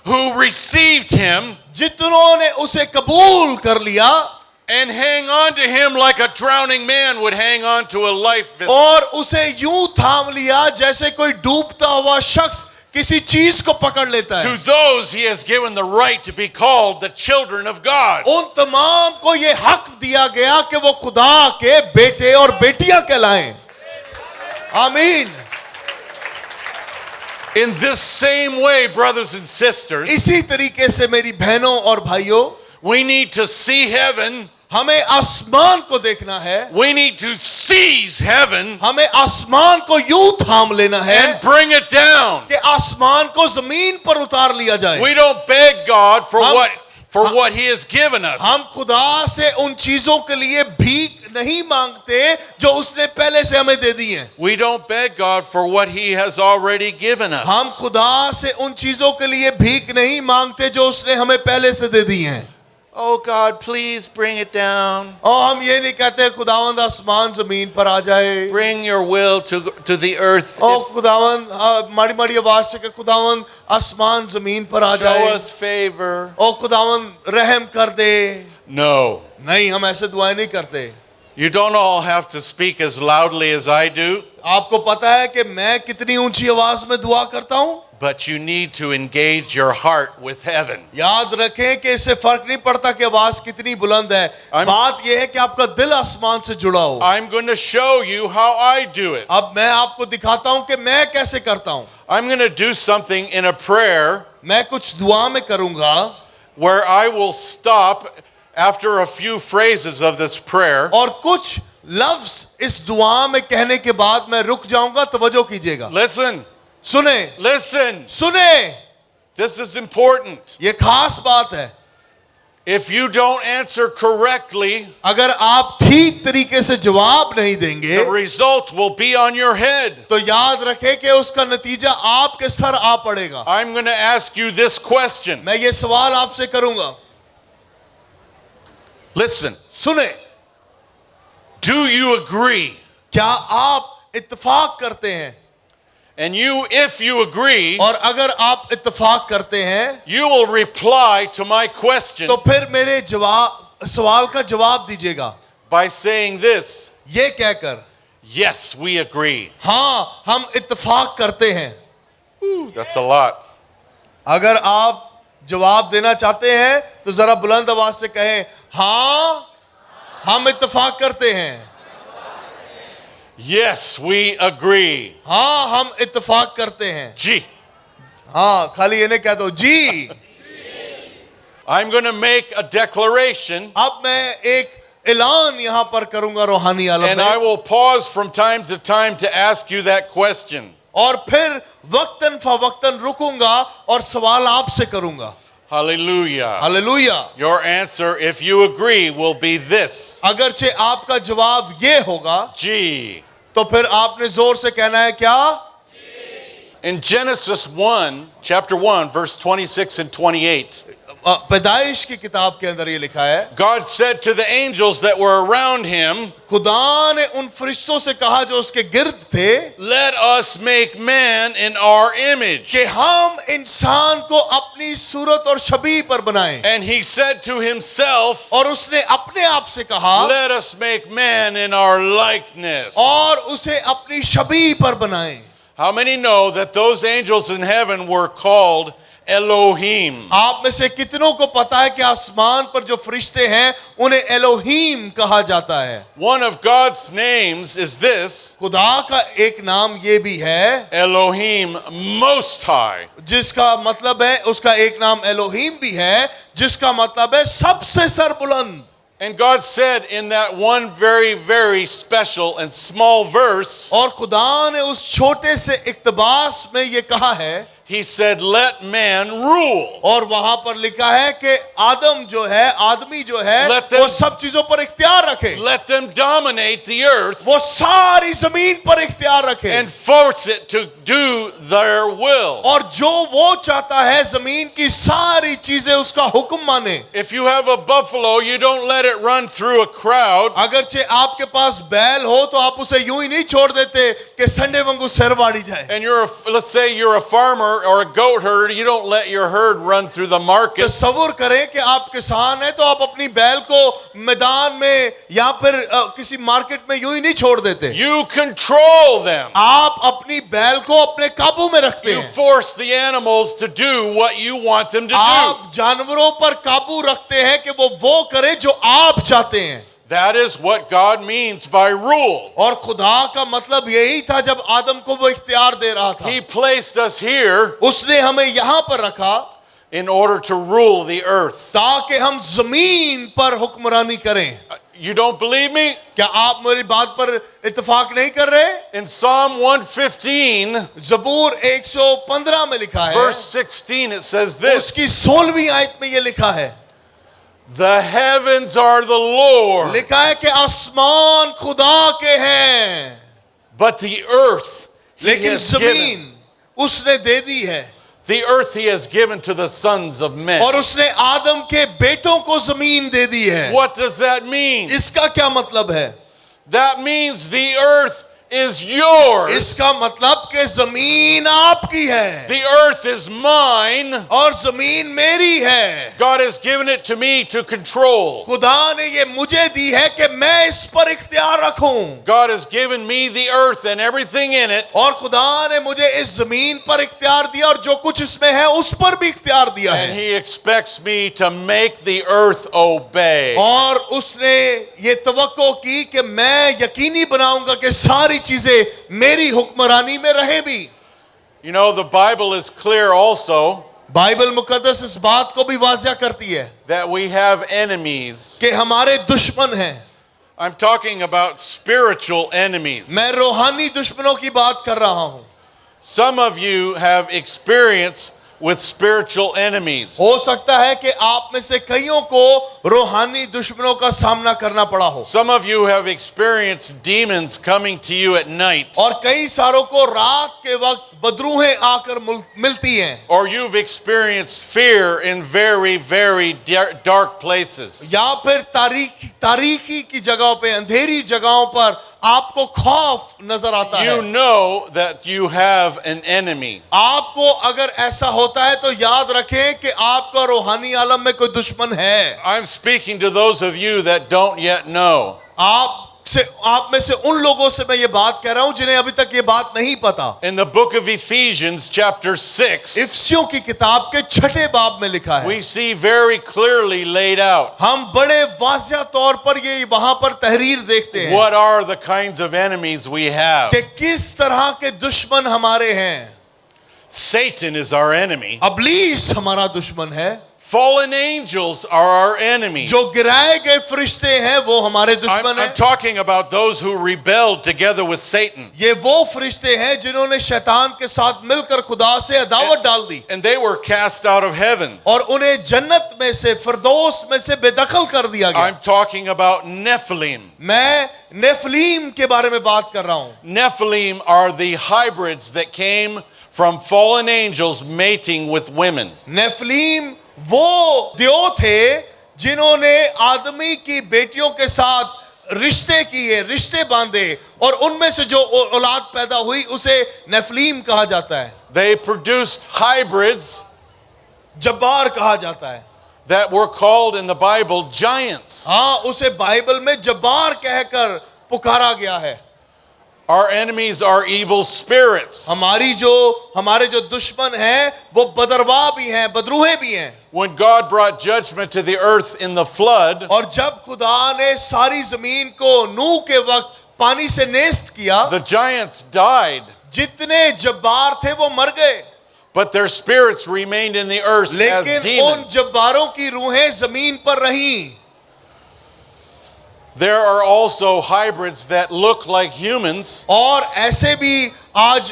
who received him जितनों ने उसे कबूल कर लिया and hang on to him like a drowning man would hang on to a life vest. और उसे यूं थाम लिया जैसे कोई डूबता हुआ शख्स किसी चीज को पकड़ लेता है। To those he has given the right to be called the children of God. उन तमाम को ये हक दिया गया कि वो खुदा के बेटे और बेटियां कहलाएं। आमीन। In this same way, brothers and sisters, इसी तरीके से मेरी बहनों और भाइयों, we need to see heaven. हमें आसमान को देखना है, We need to seize heaven हमें आसमान को यूं थाम लेना है and bring it down. कि आसमान को जमीन पर उतार लिया जाए। We don't beg God for हम- what he has given us. हम खुदा से उन चीजों के लिए भीख नहीं मांगते जो उसने पहले से हमें दे दी हैं। We don't beg God for what he has already given us. हम खुदा से उन चीजों के लिए भीख नहीं मांगते जो उसने हमें पहले से दे दी हैं। Oh God, please bring it down. और हम ये नहीं कहते खुदावंद आसमान जमीन पर आ जाए। Bring your will to the earth. ओ खुदावंद माड़ी माड़ी आवाज से कि खुदावंद आसमान जमीन पर आ Show जाए। us favor. ओ खुदावंद रहम कर दे। No. नहीं, हम ऐसे दुआएं नहीं करते। You don't all have to speak as loudly as I do, आपको पता है कि मैं कितनी ऊंची आवाज में दुआ करता हूं? but you need to engage your heart with heaven. याद रखें कि इससे फर्क नहीं पड़ता कि आवाज कितनी बुलंद है, बात यह है कि आपका दिल आसमान से जुड़ा हो। I'm going to show you how I do it. अब मैं आपको दिखाता हूं कि मैं कैसे करता हूं। I'm going to do something in a prayer मैं कुछ दुआ में करूंगा where I will stop after a few phrases of this prayer. और कुछ लफ्ज इस दुआ में कहने के बाद मैं रुक जाऊंगा। तवज्जो कीजिएगा, Listen, सुने listen. सुने, This is important. ये खास बात है। If you don't answer correctly, अगर आप ठीक तरीके से जवाब नहीं देंगे the result will be on your head. तो याद रखें कि उसका नतीजा आपके सर आ पड़ेगा। I'm going to ask you this question. मैं ये सवाल आपसे करूंगा, Listen, सुने, do you agree? क्या आप इत्तेफाक करते हैं? And if you agree, और अगर आप इत्तेफाक करते हैं you will reply to my question तो फिर मेरे सवाल का जवाब दीजिएगा by saying this: ये कहकर, yes, we agree. हाँ हम इत्तेफाक करते हैं। That's a lot. अगर आप जवाब देना चाहते हैं तो जरा बुलंद आवाज से कहें, हाँ हम इत्तेफाक करते हैं। Yes, we agree. हाँ हम इत्तेफाक करते हैं। G. हाँ खाली ये नहीं कह दो जी। I'm going to make a declaration, अब मैं एक ऐलान यहाँ पर करूंगा रूहानी आलम and I में, will pause from time to time to ask you that question. और फिर वक्तन फवक्तन रुकूंगा और सवाल आपसे करूंगा। Hallelujah. Hallelujah. Your answer, if you agree, will be this: अगरचे आपका जवाब ये होगा G. तो फिर आपने जोर से कहना है क्या? In Genesis 1, chapter 1, verse 26 and 28, पैदाइश की किताब के अंदर ये लिखा है, God said to the angels that were around him, खुदा ने उन फरिश्तों से कहा जो उसके गिर्द थे, let us make man in our image. कि हम इंसान को अपनी सूरत और शबीह पर बनाएं। And he said to himself, और उसने अपने आप से कहा, let us make man in our likeness. और उसे अपनी शबीह पर बनाएं। How many know that those angels in heaven were called Elohim? आप में से कितनों को पता है कि आसमान पर जो फरिश्ते हैं उन्हें एलोहीम कहा जाता है? One of God's names is this: खुदा का एक नाम ये भी है Elohim Most High. जिसका मतलब है, उसका एक नाम एलोहीम भी है जिसका मतलब है सबसे Sarbuland. And God said in that one very, very special and small verse, और खुदा ने उस छोटे से इक्तबास में ये कहा है, He said, let man rule. और वहां पर लिखा है कि आदम जो है, आदमी जो है, Let them- वो सब चीजों पर इख्तियार रखे, Let them dominate the earth वो सारी जमीन पर इख्तियार रखे, and force it to do their will. और जो वो चाहता है जमीन की सारी चीजें उसका हुक्म माने। If you have a buffalo, you don't let it run through a crowd. अगरचे आपके पास बैल हो तो आप उसे यूं ही नहीं छोड़ देते कि संडे वांगू सिर वाड़ी जाए। And let's say you're a farmer or a goat herd, you don't let your herd run through the market. तसव्वुर करें कि आप किसान हैं तो आप अपनी बैल को मैदान में या फिर किसी मार्केट में यूं ही नहीं छोड़ देते। You control them. आप अपनी बैल को अपने काबू में रखते You हैं। force the animals to do what you want them to do. आप जानवरों पर काबू रखते हैं कि वो करें जो आप चाहते हैं। That is what God means by rule. और खुदा का मतलब यही था जब आदम को वो इख्तियार दे रहा था। He placed us here उसने हमें यहाँ पर रखा in order to rule the earth. ताकि हम जमीन पर हुक्मरानी करें। You don't believe me? क्या आप मेरी बात पर इत्तेफाक नहीं कर रहे? In Psalm 115, ज़बूर 115 में लिखा है, verse 16, it says this: उसकी 16वीं आयत में ये लिखा है, the heavens are the Lord, लिखा है कि आसमान खुदा के हैं, but the earth he लेकिन has जमीन given. उसने दे दी है, The earth he has given to the sons of men. और उसने आदम के बेटों को जमीन दे दी है। What does that mean? इसका क्या मतलब है? That means the earth is yours. इसका मतलब कि जमीन आपकी है The earth is mine. और जमीन मेरी है. God has given it to me to control. खुदा ने ये मुझे दी है कि मैं इस पर इख्तियार रखूं. God has given me the earth and everything in it. और खुदा ने मुझे इस जमीन पर इख्तियार दिया और जो कुछ इसमें है उस पर भी इख्तियार दिया And है. he expects me to make the earth obey. और उसने ये तवक्को की कि मैं यकीनी बनाऊंगा कि सारी चीजें मेरी हुक्मरानी में रहे भी. You know, the Bible is clear also Bible मुकद्दस इस बात को भी वाज़िया करती है that we have enemies. कि हमारे दुश्मन हैं. I'm talking about spiritual enemies. मैं रूहानी दुश्मनों की बात कर रहा हूं. Some of you have experience with spiritual enemies. हो सकता है कि आप में से कईयों को रूहानी दुश्मनों का सामना करना पड़ा हो. Some of you have experienced demons coming to you at night. और कई सारों को रात के वक्त बदरूहें आकर मिलती हैं. Or you've experienced fear in very, very dark places. या फिर तारीकी की जगहों पे, अंधेरी जगहों पर आपको खौफ नजर आता है. You know that you have an enemy. आपको अगर ऐसा होता है तो याद रखें कि आपका रूहानी आलम में कोई दुश्मन है. I'm speaking to those of you that don't yet know. आप में से उन लोगों से मैं ये बात कह रहा हूं जिन्हें अभी तक ये बात नहीं पता. In the book of Ephesians chapter 6, इफिसियों की किताब के 6 बाब में लिखा है. we see very clearly laid out हम बड़े वाज़िया तौर पर ये वहां पर तहरीर देखते हैं what are the kinds of enemies we have. कि किस तरह के दुश्मन हमारे हैं. Satan is our enemy. इब्लीस हमारा दुश्मन है. Fallen angels are our enemies. जो गिराए गए फरिश्ते हैं वो हमारे दुश्मन I'm हैं. talking about those who rebelled together with Satan. ये वो फरिश्ते हैं जिन्होंने शैतान के साथ मिलकर खुदा से अदावत डाल दी And they were cast out of heaven. और उन्हें जन्नत में से, फिरदौस में से बेदखल कर दिया गया. I'm talking about Nephilim. मैं नेफलीम के बारे में बात कर रहा हूं. Nephilim are the hybrids that came from fallen angels mating with women. नेफलीम वो देव थे जिन्होंने आदमी की बेटियों के साथ रिश्ते किए, रिश्ते बांधे और उनमें से जो औलाद पैदा हुई उसे नेफलीम कहा जाता है. They produced hybrids जब्बार कहा जाता है. that were called in the Bible giants. हाँ, उसे बाइबल में जब्बार कहकर पुकारा गया है. Our enemies are evil spirits. हमारे जो दुश्मन हैं वो बदरवा भी हैं, बदरूहे भी हैं. When God brought judgment to the earth in the flood, और जब खुदा ने सारी जमीन को नूह के वक्त पानी से नेस्त किया, the giants died, जितने जब्बार थे वो मर गए. but their spirits remained in the earth as लेकिन उन demons. जब्बारों की रूहें जमीन पर रहीं. There are also hybrids that look like humans, और ऐसे भी आज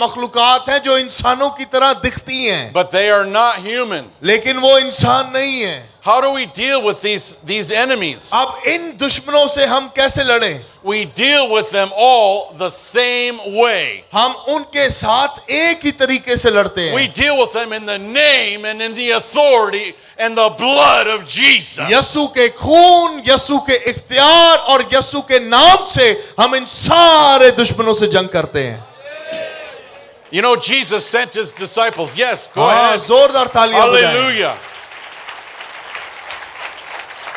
मखलूकात हैं जो इंसानों की तरह दिखती हैं, but they are not human. लेकिन वो इंसान नहीं है. How do we deal with these enemies? अब इन दुश्मनों से हम कैसे लड़ें? We deal with them all the same way. हम उनके साथ एक ही तरीके से लड़ते We हैं. deal with them in the name and in the authority and the blood of Jesus. यसू के खून, यसू के इख्तियार और यसू के नाम से हम इन सारे दुश्मनों से जंग करते हैं. You know, Jesus sent his disciples. Yes, go हाँ, ahead. जोरदार तालियां बजाएं. Hallelujah.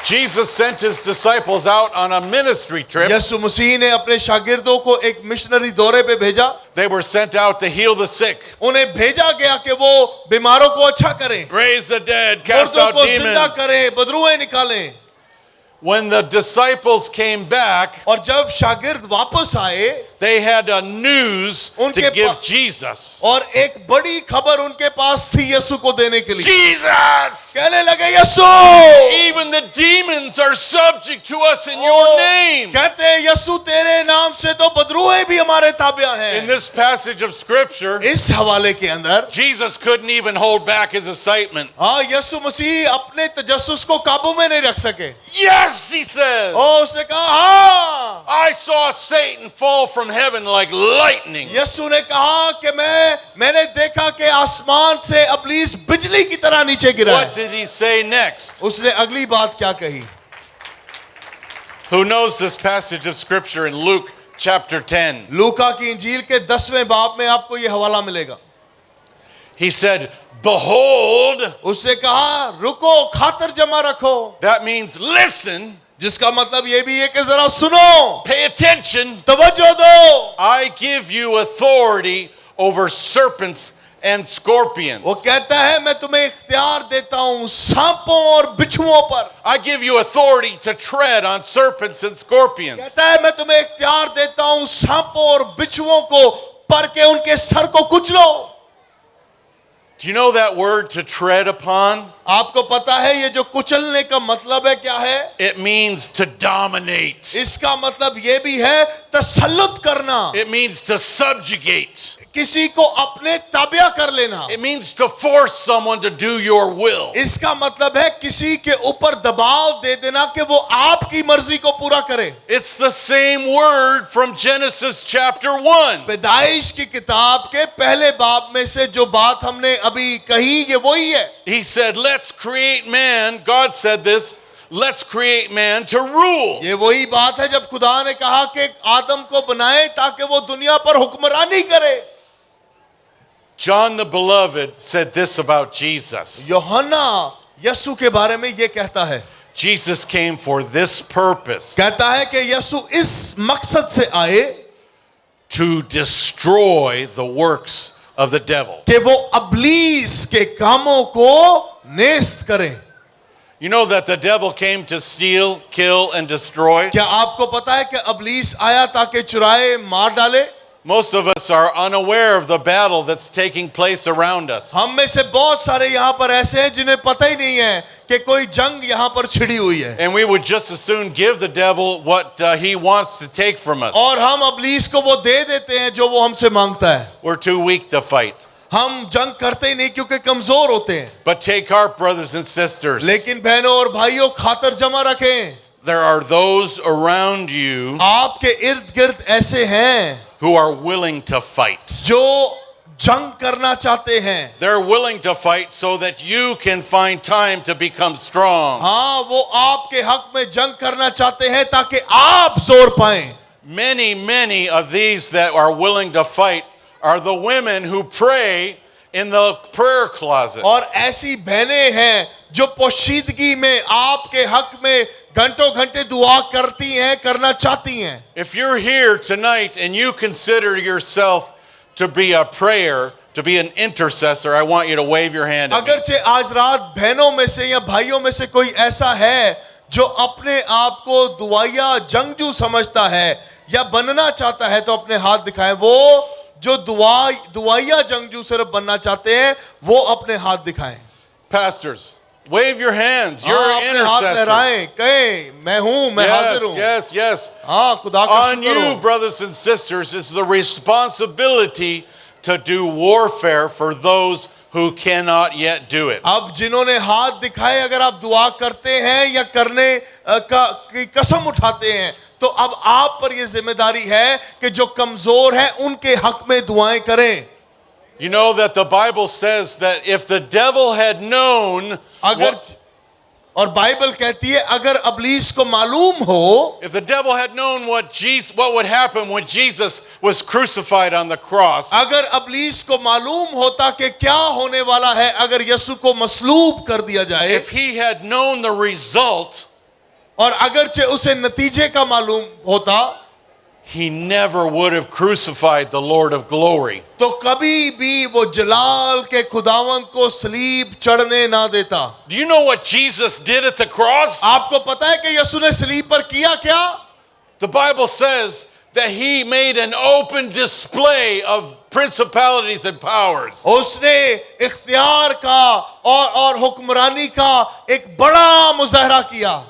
Jesus sent his disciples out on a ministry trip. Yesu Masih ने अपने शागिर्दों को एक मिशनरी दौरे पे भेजा. They were sent out to heal the sick, उन्हें भेजा गया कि वो बीमारों को अच्छा करें, raise the dead, cast मुर्दों out को जिंदा demons. करें, बदरूहें निकालें. When the disciples came back, और जब शागिर्द वापस आए they had a news to उनके give पा- Jesus. और एक बड़ी खबर उनके पास थी यसु को देने के लिए. Jesus! कहने लगे Yesu, Even the demons are subject to us in your name. कहते हैं यसु तेरे नाम से तो बदरूहें भी हमारे ताबिया In हैं. this passage of scripture, इस हवाले के अंदर Jesus couldn't even hold back his excitement. हाँ, यसु मसीह अपने तजस्सुस को काबू में नहीं रख सके. Yes, he says. और उसने कहा हाँ. I saw Satan fall from heaven like lightning. Yesu ने कहा कि मैंने देखा कि आसमान से इब्लीस बिजली की तरह नीचे गिरा. What did he say next? उसने अगली बात क्या कही? Who knows this passage of scripture in Luke chapter 10. लूका की इंजील के 10वें बाब में आपको ये हवाला मिलेगा. He said, behold, उसने कहा रुको, खातर जमा रखो. that means listen, जिसका मतलब ये भी है कि जरा सुनो, pay attention. तवज्जो दो. I give you authority over serpents and scorpions. वो कहता है मैं तुम्हें इख्तियार देता हूं सांपों और बिच्छुओं पर. I give you authority to tread on serpents and scorpions. कहता है मैं तुम्हें इख्तियार देता हूं सांपों और बिच्छुओं को पर के उनके सर को कुचलो. Do you know that word to tread upon? आपको पता है ये जो कुचलने का मतलब है क्या है? It means to dominate. इसका मतलब ये भी है तसल्लुत करना, It means to subjugate. किसी को अपने ताबिया कर लेना. It means to force someone to do your will. इसका मतलब है किसी के ऊपर दबाव दे देना कि वो आपकी मर्जी को पूरा करे. It's the same word from Genesis chapter 1. पैदाइश की किताब के पहले बाब में से जो बात हमने अभी कही ये वही है. He said, let's create man. God said this. Let's create man to rule. ये वही बात है जब खुदा ने कहा कि आदम को बनाए ताकि वो दुनिया पर हुक्मरानी करे. John the Beloved said this about Jesus. यूहन्ना यसु के बारे में ये कहता है. Jesus came for this purpose, कहता है कि यसु इस मकसद से आए to destroy the works of the devil. कि वो अब्लीस के कामों को नेस्त करें. You know that the devil came to steal, kill, and destroy? क्या आपको पता है कि अब्लीस आया ताकि चुराए मार डाले? Most of us are unaware of the battle that's taking place around us. हम में से बहुत सारे यहाँ पर ऐसे हैं जिन्हें पता ही नहीं है कि कोई जंग यहाँ पर छिड़ी हुई है. And we would just as soon give the devil what he wants to take from us. और हम अब्लीस को वो दे देते हैं जो वो हमसे मांगता है. We're too weak to fight. हम जंग करते ही नहीं क्योंकि कमजोर होते हैं. But take heart, brothers and sisters. लेकिन बहनों और भाइयों खातर जमा रखें. There are those around you आपके इर्द गिर्द ऐसे हैं who are willing to fight. जो जंग करना चाहते हैं. They're willing to fight so that you can find time to become strong. हाँ, वो आपके हक में जंग करना चाहते हैं ताकि आप जोर पाएं. Many of these that are willing to fight are the women who pray in the prayer closet. और ऐसी बहनें हैं जो पोशीदगी में आपके हक में घंटों घंटे दुआ करती हैं, करना चाहती हैं. If you're here tonight and you consider yourself to be a prayer, to be an intercessor, I want you to wave your hand at me. अगरचे आज रात बहनों में से या भाइयों में से कोई ऐसा है जो अपने आप को दुआया जंगजू समझता है या बनना चाहता है तो अपने हाथ दिखाएं. वो जो दुआया जंगजू सिर्फ बनना चाहते हैं वो अपने हाथ दिखाएं. Pastors, wave your hands. You're हाँ, an अपने हाथ intercessor. लहराएं, कहें मैं हूं, मैं हाजिर हूं. Yes. हाँ, खुदा का On शुक्र you, हो. brothers and sisters, is the responsibility to do warfare for those who cannot yet do it. अब जिन्होंने हाथ दिखाए अगर आप दुआ करते हैं या करने की कसम उठाते हैं तो अब आप पर यह जिम्मेदारी है कि जो कमजोर हैं उनके हक में दुआएं करें. You know that the Bible says that if the devil had known अगर और बाइबल कहती है अगर अब्लीस को मालूम हो, if the devil had known what would happen when Jesus was crucified on the cross, अगर अब्लीस को मालूम होता कि क्या होने वाला है अगर यीशु को मसलूब कर दिया जाए, if he had known the result, और अगरचे उसे नतीजे का मालूम होता, he never would have crucified the Lord of glory. तो कभी भी वो जलाल के खुदावंद को सलीब चढ़ने ना देता. Do you know what Jesus did at the cross? आपको पता है कि यीशु ने सलीब पर किया क्या? The Bible says that he made an open display of principalities and powers. उसने इख्तियार का और हुक्मरानी का एक बड़ा मुजाहरा किया.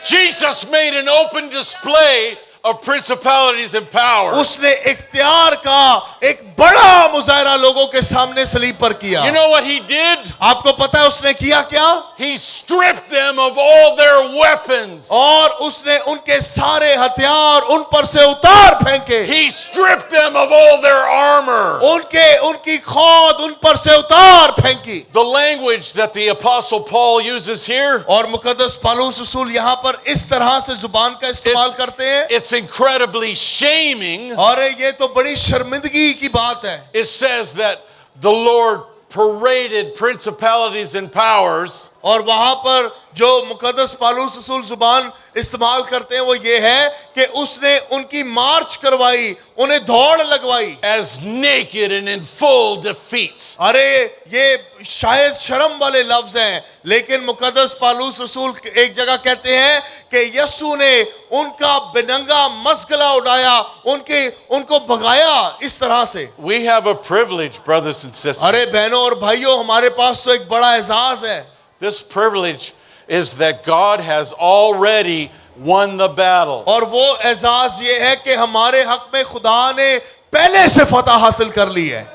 Jesus made an open display of principalities and powers. उसने इख्तियार का एक बड़ा मुजाहरा लोगों के सामने सलीब पर किया. You know what he did? आपको पता है उसने किया क्या? He stripped them of all their weapons. और उसने उनके सारे हथियार उन पर से उतार फेंके. He stripped them of all their armor. उनकी खौद उन पर से उतार फेंकी. The language that the apostle Paul uses here, और मुकद्दस पौलुस रसूल यहाँ पर इस तरह से जुबान का इस्तेमाल करते हैं. it's it's incredibly shaming. और ये तो बड़ी शर्मिंदगी की बात है। It says that the Lord paraded principalities and powers. और वहां पर जो मुकद्दस पालूस रसूल जुबान इस्तेमाल करते हैं वो ये है कि उसने उनकी मार्च करवाई, उन्हें दौड़ लगवाई As naked and in full defeat. अरे ये शायद शर्म वाले लफ्ज हैं, लेकिन मुकद्दस पालूस रसूल एक जगह कहते हैं कि यीशु ने उनका बेनंगा मसगला उड़ाया, उनको भगाया इस तरह से। We have a privilege, brothers and sisters. अरे बहनों और भाइयों, हमारे पास तो एक बड़ा एजाज है। This privilege is that God has already won the battle. और वो एजाज ये है कि हमारे हक में खुदा ने पहले से फतह हासिल कर ली है।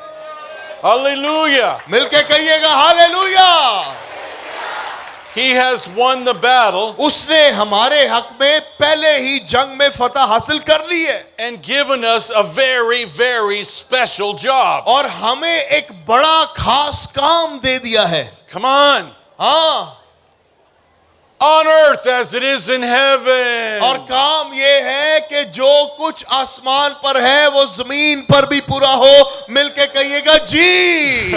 Hallelujah. मिलके कहिएगा hallelujah. He has won the battle उसने हमारे हक में पहले ही जंग में फतह हासिल कर ली है and given us a very, very special job. और हमें एक बड़ा खास काम दे दिया है। Come on. हाँ, On earth as it is in heaven. और काम ये है कि जो कुछ आसमान पर है वो जमीन पर भी पूरा हो। मिलके कहिएगा जी।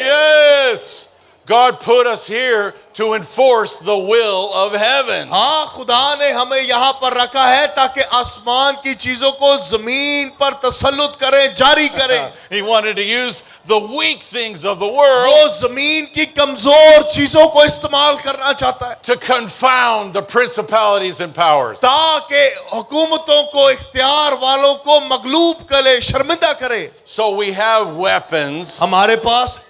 Yes. God put us here to enforce the will of heaven. हाँ, खुदा ने हमें यहाँ पर रखा है ताकि आसमान की चीजों को जमीन पर तसल्लुत करें, जारी करें। He wanted to use the weak things of the world वो जमीन की कमजोर चीजों को इस्तेमाल करना चाहता है to confound the principalities and powers. ताकि हुकूमतों को, इख्तियार वालों को मगलूब करे, शर्मिंदा करे। So we have weapons, हमारे पास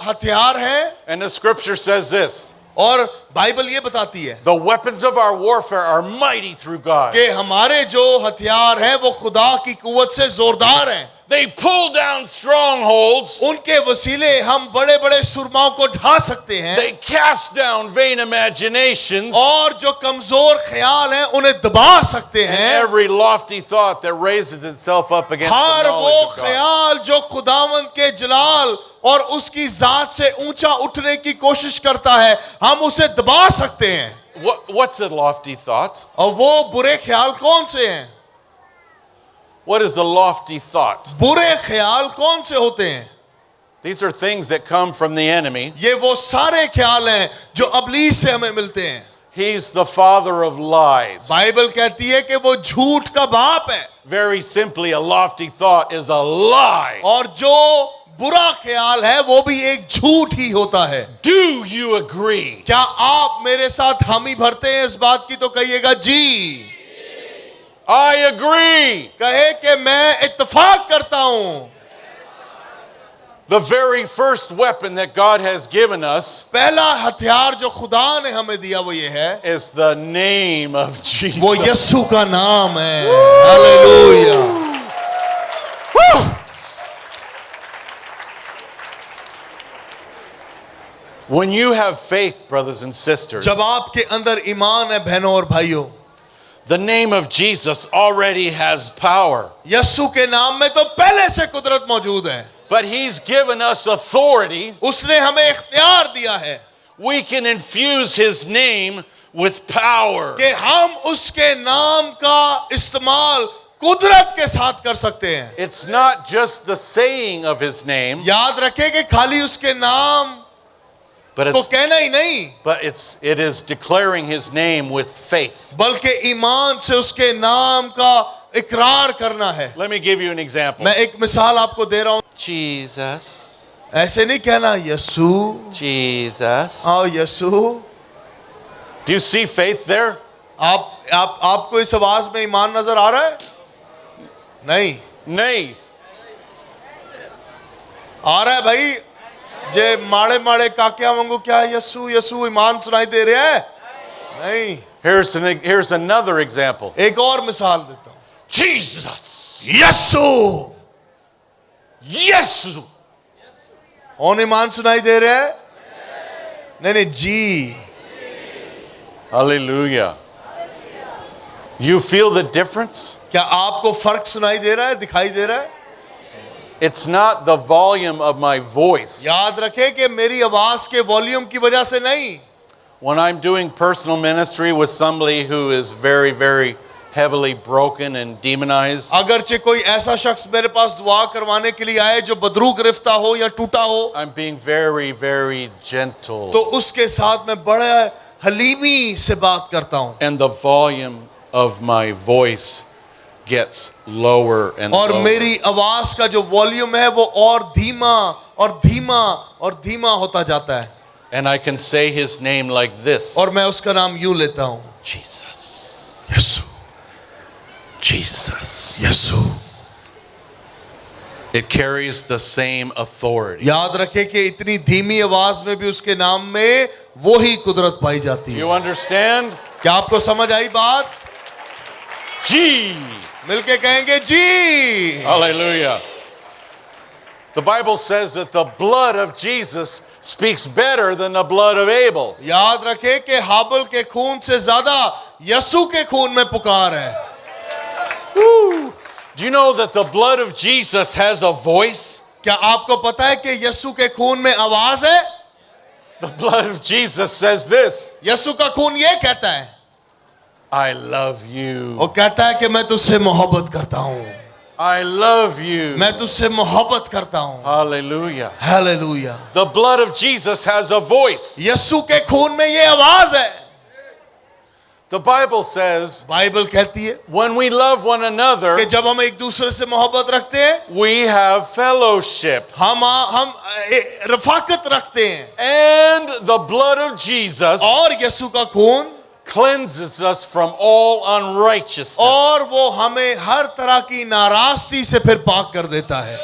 हथियार हैं and the scripture says this: और बाइबल ये बताती है the weapons of our warfare are mighty through God. कि हमारे जो हथियार हैं वो खुदा की कुव्वत से जोरदार हैं। They pull down strongholds. उनके वसीले हम बड़े बड़े सुरमाओं को ढा सकते हैं They cast down vain imaginations और जो कमजोर ख्याल हैं उन्हें दबा सकते and हैं। every lofty thought that raises itself up against the हर वो knowledge of God. ख्याल जो खुदावंद के जलाल और उसकी जात से ऊंचा उठने की कोशिश करता है, हम उसे दबा सकते हैं। What's a lofty thought? और वो बुरे ख्याल कौन से हैं? What is the lofty thought? बुरे ख्याल कौन से होते हैं? These are things that come from the enemy. ये वो सारे ख्याल हैं जो अबलीस से हमें मिलते हैं। He's the father of lies. Bible कहती है कि वो झूठ का बाप है Very simply, a lofty thought is a lie. और जो बुरा ख्याल है वो भी एक झूठ ही होता है। Do you agree? क्या आप मेरे साथ हामी भरते हैं इस बात की? तो कहिएगा जी। I agree. कहे कि मैं इत्तेफाक करता हूं। The very first weapon that God has given us पहला हथियार जो खुदा ने हमें दिया वो ये है, is the name of Jesus. वो यीशु का नाम है। Hallelujah. When you have faith, brothers and sisters, जब आपके अंदर ईमान है बहनों और भाइयों, the name of Jesus already has power. यीशु के नाम में तो पहले से कुदरत मौजूद है। But he's given us authority. उसने हमें इख्तियार दिया है We can infuse his name with power. कि हम उसके नाम का इस्तेमाल कुदरत के साथ कर सकते हैं। It's not just the saying of his name, याद रखें कि खाली उसके नाम but को कहना ही नहीं, it is declaring his name with faith. बल्कि ईमान से उसके नाम का इकरार करना है। Let me give you an example. मैं एक मिसाल आपको दे रहा हूं। Jesus, ऐसे नहीं कहना यीशु, Jesus. हाँ यीशु। Do you see faith there? आपको इस आवाज में ईमान नजर आ रहा है? नहीं Nay. आ रहा है भाई। जे माड़े माड़े काक्या वांगू क्या यीशु यीशु ईमान सुनाई दे रहा है? नहीं। Here's another example. एक और मिसाल देता हूं। Jesus. यीशु। Yes. कौन ईमान सुनाई दे रहा है? नहीं नहीं जी। Hallelujah. You feel the difference? क्या आपको फर्क सुनाई दे रहा है, दिखाई दे रहा है? It's not the volume of my voice. याद रखें कि मेरी आवाज के वॉल्यूम की वजह से नहीं। When I'm doing personal ministry with somebody who is very, very heavily broken and demonized, अगरचे कोई ऐसा शख्स मेरे पास दुआ करवाने के लिए आए जो बदरू गिरफ्ता हो या टूटा हो, I'm being very, very gentle. तो उसके साथ मैं बड़ा हलीमी से बात करता हूँ, And the volume of my voice gets lower and और lower. मेरी आवाज का जो वॉल्यूम है वो और धीमा और धीमा और धीमा होता जाता है, And I can say his name like this. और मैं उसका नाम यूं लेता हूँ, Jesus. Yeshu, Jesus. Yeshu. It carries the same authority. याद रखें कि इतनी धीमी आवाज में भी उसके नाम में वो ही कुदरत पाई जाती है। You understand? क्या आपको समझ आई बात? G. मिलके कहेंगे जी। Hallelujah. The Bible says that the blood of Jesus speaks better than the blood of Abel. याद रखें कि हाबिल के खून से ज्यादा यसू के खून में पुकार है। Do you know that the blood of Jesus has a voice? क्या आपको पता है कि यसू के खून में आवाज है? The blood of Jesus says this. यसू का खून ये कहता है, I love you. वो कहता है कि मैं तुझसे मोहब्बत करता हूँ, I love you. मैं तुझसे मोहब्बत करता हूँ। Hallelujah. Hallelujah. The blood of Jesus has a voice. यसू के खून में ये आवाज है। The Bible says बाइबल कहती है when we love one कि another, जब हम एक दूसरे से मोहब्बत रखते हैं, we have fellowship. हम रफाकत रखते हैं, And the blood of Jesus और यसू का खून, cleanses us from all unrighteousness. और वो हमें हर तरह की नाराजगी से फिर पाक कर देता है।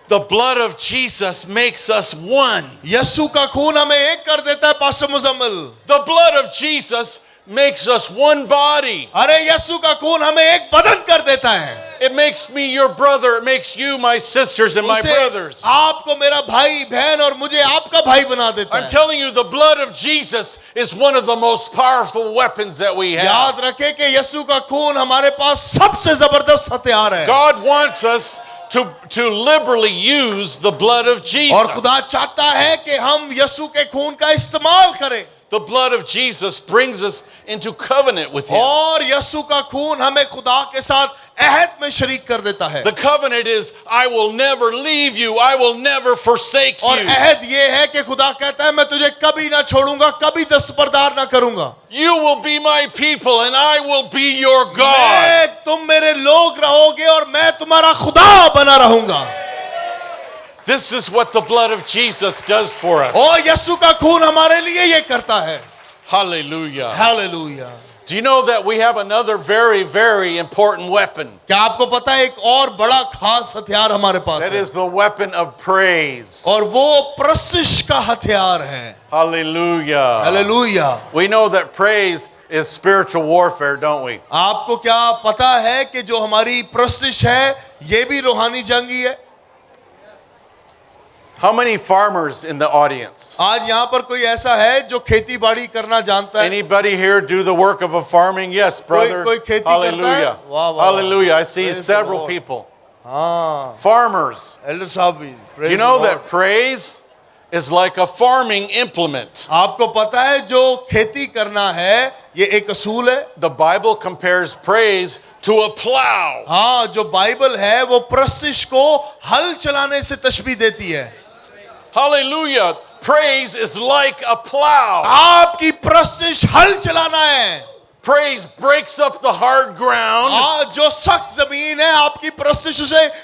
The blood of Jesus makes us one. यसू का खून हमें एक कर देता है। Pastor Muzammil, The blood of Jesus makes us one body. अरे यसू का खून हमें एक बदन कर देता है। It makes me your brother. It makes you my sisters and my उसे brothers. आपको मेरा भाई बहन और मुझे आपका भाई बना देता I'm है। telling you, the blood of Jesus is one of the most powerful weapons that we have. याद रखें कि यसू का खून हमारे पास सबसे जबरदस्त हथियार है। God wants us to liberally use the blood of Jesus. और खुदा चाहता है कि हम यसू के खून का इस्तेमाल करें। The blood of Jesus brings us into covenant with Him. और यसू का खून हमें खुदा के साथ अहद में शरीक कर देता है। The covenant is, I will never leave you, I will never forsake और you. अहद ये है कि खुदा कहता है मैं तुझे कभी ना छोड़ूंगा, कभी दस्तबरदार ना करूंगा। You will be my people and I will be your God. तुम मेरे लोग रहोगे और मैं तुम्हारा खुदा बना रहूंगा। This is what the blood of Jesus does for us. और यसू का खून हमारे लिए ये करता है। Hallelujah. Hallelujah. Do you know that we have another very, very important weapon? क्या आपको पता है एक और बड़ा खास हथियार हमारे पास That है? is the weapon of praise. और वो प्रस्तिश का हथियार है। Hallelujah. Hallelujah. We know that praise is spiritual warfare, don't we? आपको क्या पता है कि जो हमारी प्रस्तिश है ये भी रूहानी जंगी है? How many farmers in the audience? आज यहाँ पर कोई ऐसा है जो खेती बाड़ी करना जानता है? Anybody here do the work of a farming? Yes, brother. कोई खेती करता है? Hallelujah. वाह, वाह, Hallelujah. I see Praise the several Lord. people. हाँ, Farmers. एल्डर साहब भी। Do Praise you the know Lord. that praise is like a farming implement? आपको पता है जो खेती करना है ये एक असूल है। The Bible compares praise to a plow. हाँ, जो बाइबल है वो प्रस्तिश को हल चलाने से तशबीह देती है। Hallelujah. Praise is like a plow. आपकी प्रस्तिश हल चलाना है। Praise breaks up the hard ground हाँ, जो सख्त जमीन है आपकी प्रस्तिश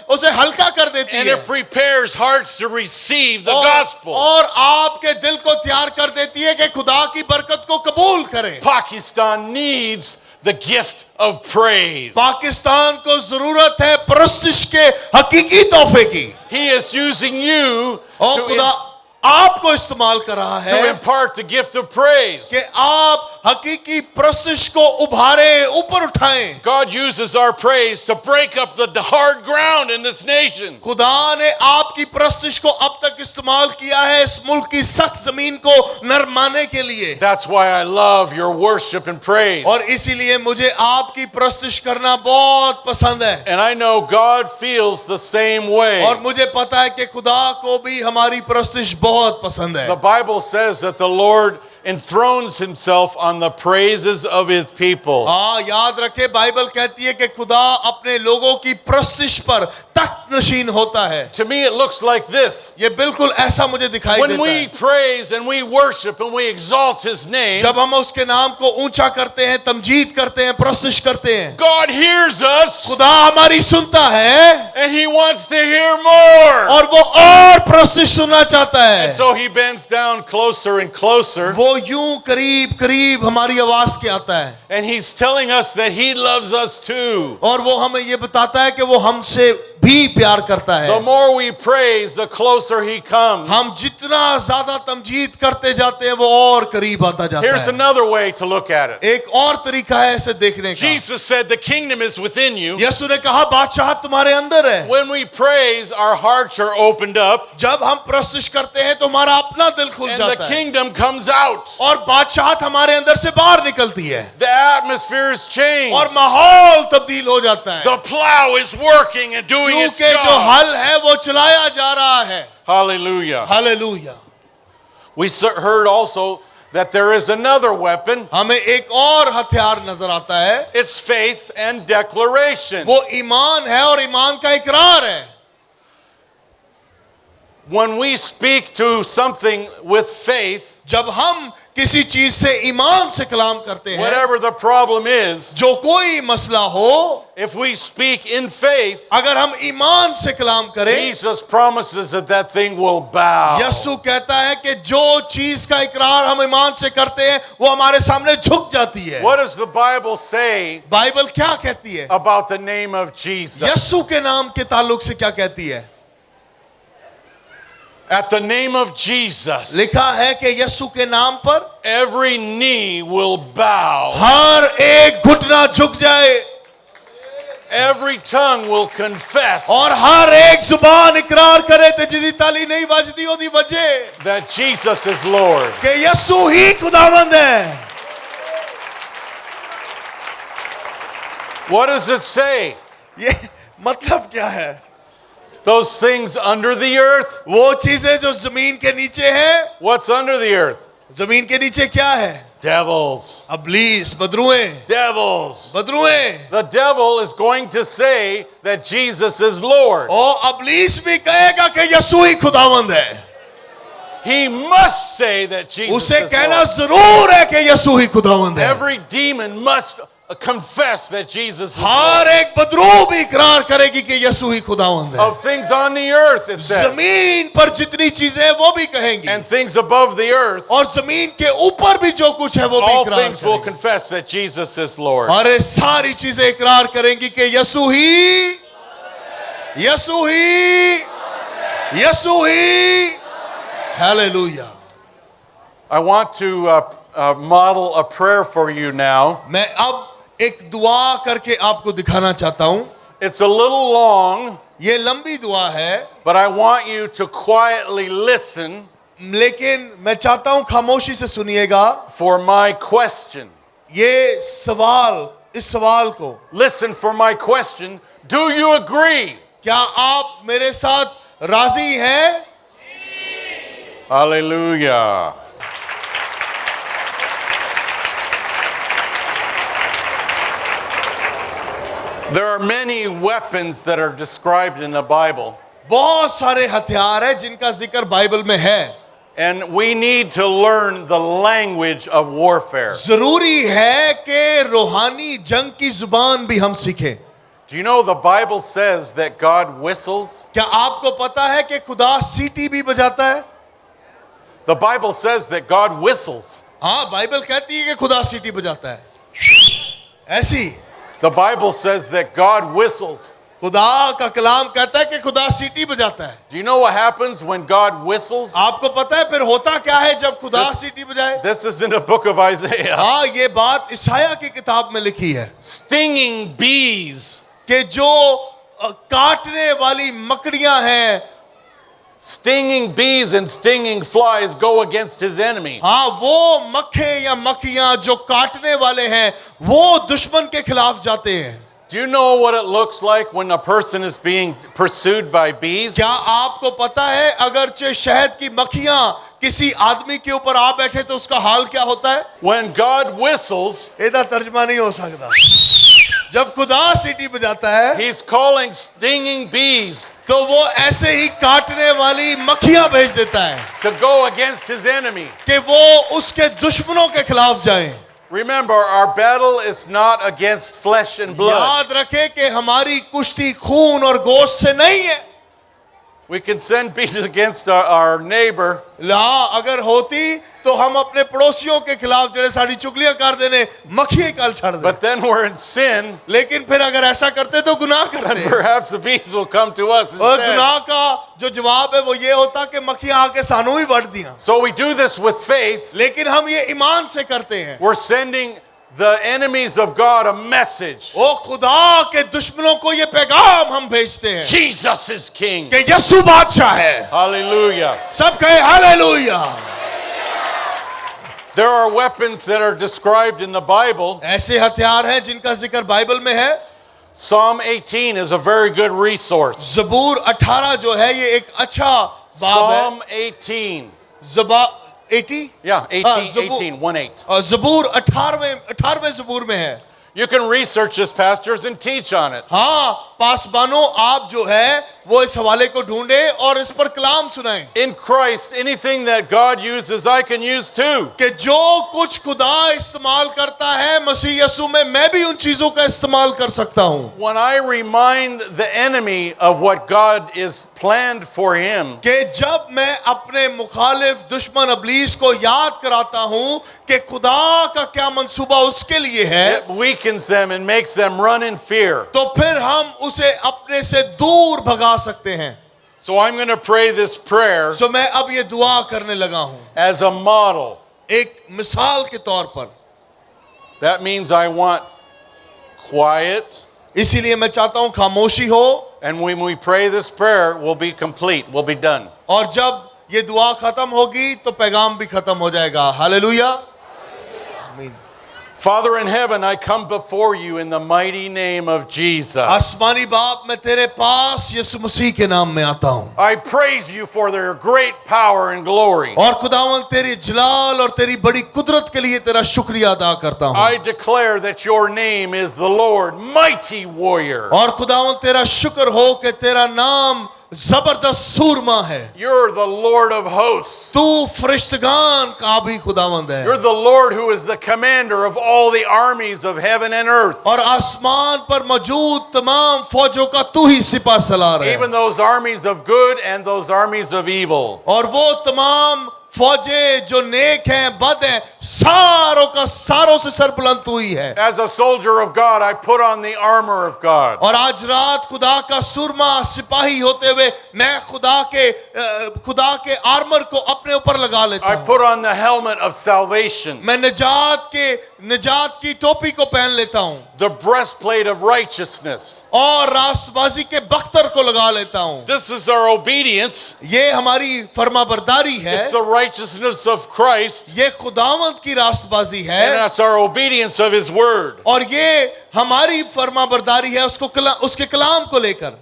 उसे हल्का कर देती and है। it prepares hearts to receive the और, gospel. और आपके दिल को तैयार कर देती है कि खुदा की बरकत को कबूल करें। Pakistan needs the gift of praise. Pakistan को जरूरत है प्रस्तिश के हकीकी तोहफे की। He is using you और खुदा आपको इस्तेमाल कर रहा to है impart the gift of praise. कि आप हकीकी प्रस्तिश को उभारें, ऊपर उठाएं। God uses our praise to break up the hard ground in this nation. खुदा ने आपकी प्रस्तिश को अब तक इस्तेमाल किया है इस मुल्क की सख्त जमीन को नरमाने के लिए। That's why I love your worship and praise. और इसीलिए मुझे आपकी प्रस्तिश करना बहुत पसंद है। And I know God feels the same way. और मुझे पता है कि खुदा को भी हमारी प्रस्तिश बहुत पसंद है। The Bible says that the Lord enthrones himself on the praises of his people. हाँ, याद रखे बाइबल कहती है कि खुदा अपने लोगों की प्रस्तिश पर तख्त नशीन होता है. To me, it looks like this. ये बिल्कुल ऐसा मुझे दिखाई When देता we है. praise and we worship and we exalt his name, जब हम उसके नाम को ऊंचा करते हैं, तमजीद करते हैं, प्रस्तिश करते हैं, God hears us खुदा हमारी सुनता है and he wants to hear more. और वो और प्रस्तिश सुनना चाहता है. And so he bends down closer and closer, वो यूं करीब करीब हमारी आवाज के आता है and he's telling us that he loves us too. और वो हमें ये बताता है कि वो हमसे भी प्यार करता है. The more we praise, the closer he comes. हम जितना ज्यादा तमजीद करते जाते हैं वो और करीब आता जाता Here's है. another way to look at it. एक और तरीका है इसे देखने का. Jesus said, the kingdom is within you. यीशु ने कहा बादशाह तुम्हारे अंदर है. When we praise, our hearts are opened up जब हम प्रस्तुत करते हैं तो हमारा अपना दिल खुल and the जाता है kingdom comes out. और बादशाहत हमारे अंदर से बाहर निकलती है The atmosphere is changed. और माहौल तब्दील हो जाता है. The plow is working and doing its क्योंकि जो job. हल है वो चलाया जा रहा है. Hallelujah. Hallelujah. We heard also that there is another weapon. हमें एक और हथियार नजर आता है. It's faith and declaration. वो ईमान है और ईमान का इकरार है. When we speak to something with faith, जब हम किसी चीज से ईमान से कलाम करते हैं, whatever the problem is, जो कोई मसला हो, if we speak in faith, अगर हम ईमान से कलाम करें, Jesus promises that that thing will bow. यीशु कहता है कि जो चीज का इकरार हम ईमान से करते हैं वो हमारे सामने झुक जाती है. What does the Bible say Bible क्या कहती है? about the name of Jesus? यीशु के नाम के ताल्लुक से क्या कहती है? At the name of Jesus, लिखा है कि यीशु के नाम पर every knee will bow. हर एक घुटना झुक जाए Every tongue will confess और हर एक जुबान इकरार करे ते जिदी ताली नहीं बजदी ओदी वजह that Jesus is Lord. कि यीशु ही खुदावंद है. What does it say? ये मतलब क्या है? Those things under the earth? वो चीजें जो जमीन के नीचे हैं, What's under the earth? जमीन के नीचे क्या है? Devils. अबलीस, बदरुएं, Devils. बदरुएं. The devil is going to say that Jesus is Lord. और अबलीस भी कहेगा कि यीशु ही खुदावंद है. He must say that Jesus उसे is कहना Lord. जरूर है कि यीशु ही खुदावंद है. Every demon must confess that Jesus is her Lord. एक बदरू भी इकरार करेगी कि यीशु ही खुदावंद है. Of things on the earth, it says, जमीन पर जितनी चीजें हैं वो भी कहेंगी and things above the earth, और जमीन के ऊपर भी जो कुछ है वो भी all इकरार things will करेंगी. confess that Jesus is Lord. और ये सारी चीजें इकरार करेंगी कि यीशु ही, यीशु ही, यीशु ही. Hallelujah. I want to model a prayer for you now. मैं अब एक दुआ करके आपको दिखाना चाहता हूं. It's a little long, ये लंबी दुआ है but I want you to quietly listen लेकिन मैं चाहता हूं खामोशी से सुनिएगा. for my question. ये सवाल, इस सवाल को, Listen for my question. Do you agree? क्या आप मेरे साथ राजी हैं? Hallelujah. There are many weapons that are described in the Bible, बहुत सारे हथियार हैं जिनका जिक्र बाइबल में है. and we need to learn the language of warfare. जरूरी है कि रूहानी जंग की जुबान भी हम सीखें. Do you know the Bible says that God whistles? क्या आपको पता है कि खुदा सीटी भी बजाता है? The Bible says that God whistles. हाँ, बाइबल कहती है कि खुदा सीटी बजाता है. ऐसी The Bible says that God whistles. खुदा का कलाम कहता है कि खुदा सीटी बजाता है. Do you know what happens when God whistles? आपको पता है फिर होता क्या है जब खुदा सीटी बजाए? This is in the book of Isaiah. हाँ, ये बात इशाया की किताब में लिखी है Stinging bees, कि जो काटने वाली मकड़ियां हैं, stinging bees and stinging flies go against his enemy. हाँ, वो मक्खे या मक्खियां जो काटने वाले हैं वो दुश्मन के खिलाफ जाते हैं. Do you know what it looks like when a person is being pursued by bees? क्या आपको पता है अगरचे शहद की मक्खियां किसी आदमी के ऊपर आ बैठे तो उसका हाल क्या होता है? When God whistles, इधर तर्जमा नहीं हो सकता। जब खुदा सीटी बजाता है He's calling stinging bees तो वो ऐसे ही काटने वाली मक्खियां भेज देता है to go against his enemy. कि वो उसके दुश्मनों के खिलाफ जाएं। Remember, our battle is not against flesh and blood. याद रखें कि हमारी कुश्ती खून और गोश्त से नहीं है। We can send bees against our neighbor, हाँ, अगर होती तो हम अपने पड़ोसियों के खिलाफ जड़े साड़ी चुगलियां कर देने मक्खी कल छड़ दे। but then we're in sin, लेकिन फिर अगर ऐसा करते तो गुनाह and करते। perhaps the bees will come to us और instead. गुनाह का जो जवाब है वो ये होता कि मक्खियां आके सानू ही बढ़ दियां। So we do this with faith. लेकिन हम ये ईमान से करते हैं। We're sending the enemies of God a message. ओ खुदा के दुश्मनों को ये पैगाम हम भेजते हैं Jesus is king. कि यीशु बादशाह है। Hallelujah. सब कहे hallelujah. There are weapons that are described in the Bible. ऐसे हथियार हैं जिनका जिक्र बाइबल में है। Psalm 18 is a very good resource. ज़बूर 18 जो है ये एक अच्छा बाब है। Psalm 18. ज़बा 80 Yeah, 18, ज़बूर- 18, 1-8. और ज़बूर 18वें ज़बूर में है। You can research this, pastors, and teach on it. हाँ, पासबानों आप जो है वो इस हवाले को ढूंढे और इस पर कलाम सुनाएं In Christ, anything that God uses, I can use too. कि जो कुछ खुदा इस्तेमाल करता है मसीह यीशु में मैं भी उन चीजों का इस्तेमाल कर सकता हूँ। When I remind the enemy of what God is planned for him, कि जब मैं अपने मुखालिफ दुश्मन अबलीस को याद कराता हूँ कि खुदा का क्या मंसूबा उसके लिए है, it weakens them and makes them run in fear. तो फिर हम उसे अपने से दूर भगा सकते हैं। So I'm going to pray this prayer सो मैं अब ये दुआ करने लगा हूँ as a model. एक मिसाल के तौर पर। That means I want quiet, इसीलिए मैं चाहता हूँ खामोशी हो, and when we pray this prayer, we'll be complete, we'll be done. और जब ये दुआ खत्म होगी तो पैगाम भी खत्म हो जाएगा। हालेलुया। आमीन। Father in heaven, I come before you in the mighty name of Jesus. आसमानी बाप मैं तेरे पास यीशु मसीह के नाम में आता हूँ I praise you for their great power and glory. और खुदावन तेरी जलाल और तेरी बड़ी कुदरत के लिए तेरा शुक्रिया अदा करता हूँ। I declare that your name is the Lord, mighty warrior. और खुदावन तेरा शुक्र हो कि तेरा नाम जबरदस्त सूरमा है। You're the Lord of hosts. तू फरिश्तगान का भी खुदावंद है You're the Lord who is the commander of all the armies of heaven and earth. और आसमान पर मौजूद तमाम फौजों का तू ही सिपा सलार है। Even those armies of good and those armies of evil. और वो तमाम फौजें जो नेक हैं बद हैं सारों का सारों से सर बुलंद तू ही है। As a soldier of God, I put on the armor of God. और आज रात खुदा का सुरमा सिपाही होते हुए मैं खुदा के आर्मर को अपने ऊपर लगा लेता I हूँ। put on the helmet of salvation, मैं निजात की टोपी को पहन लेता हूँ the breastplate of righteousness. और रास्तबाजी के बख्तर को लगा लेता हूँ। This is our obedience. ये हमारी फरमाबरदारी है, It's the righteousness of Christ, ये खुदावंत की रास्तबाजी and है that's our obedience of His Word. और ये हमारी फरमाबरदारी है उसके कलाम को लेकर।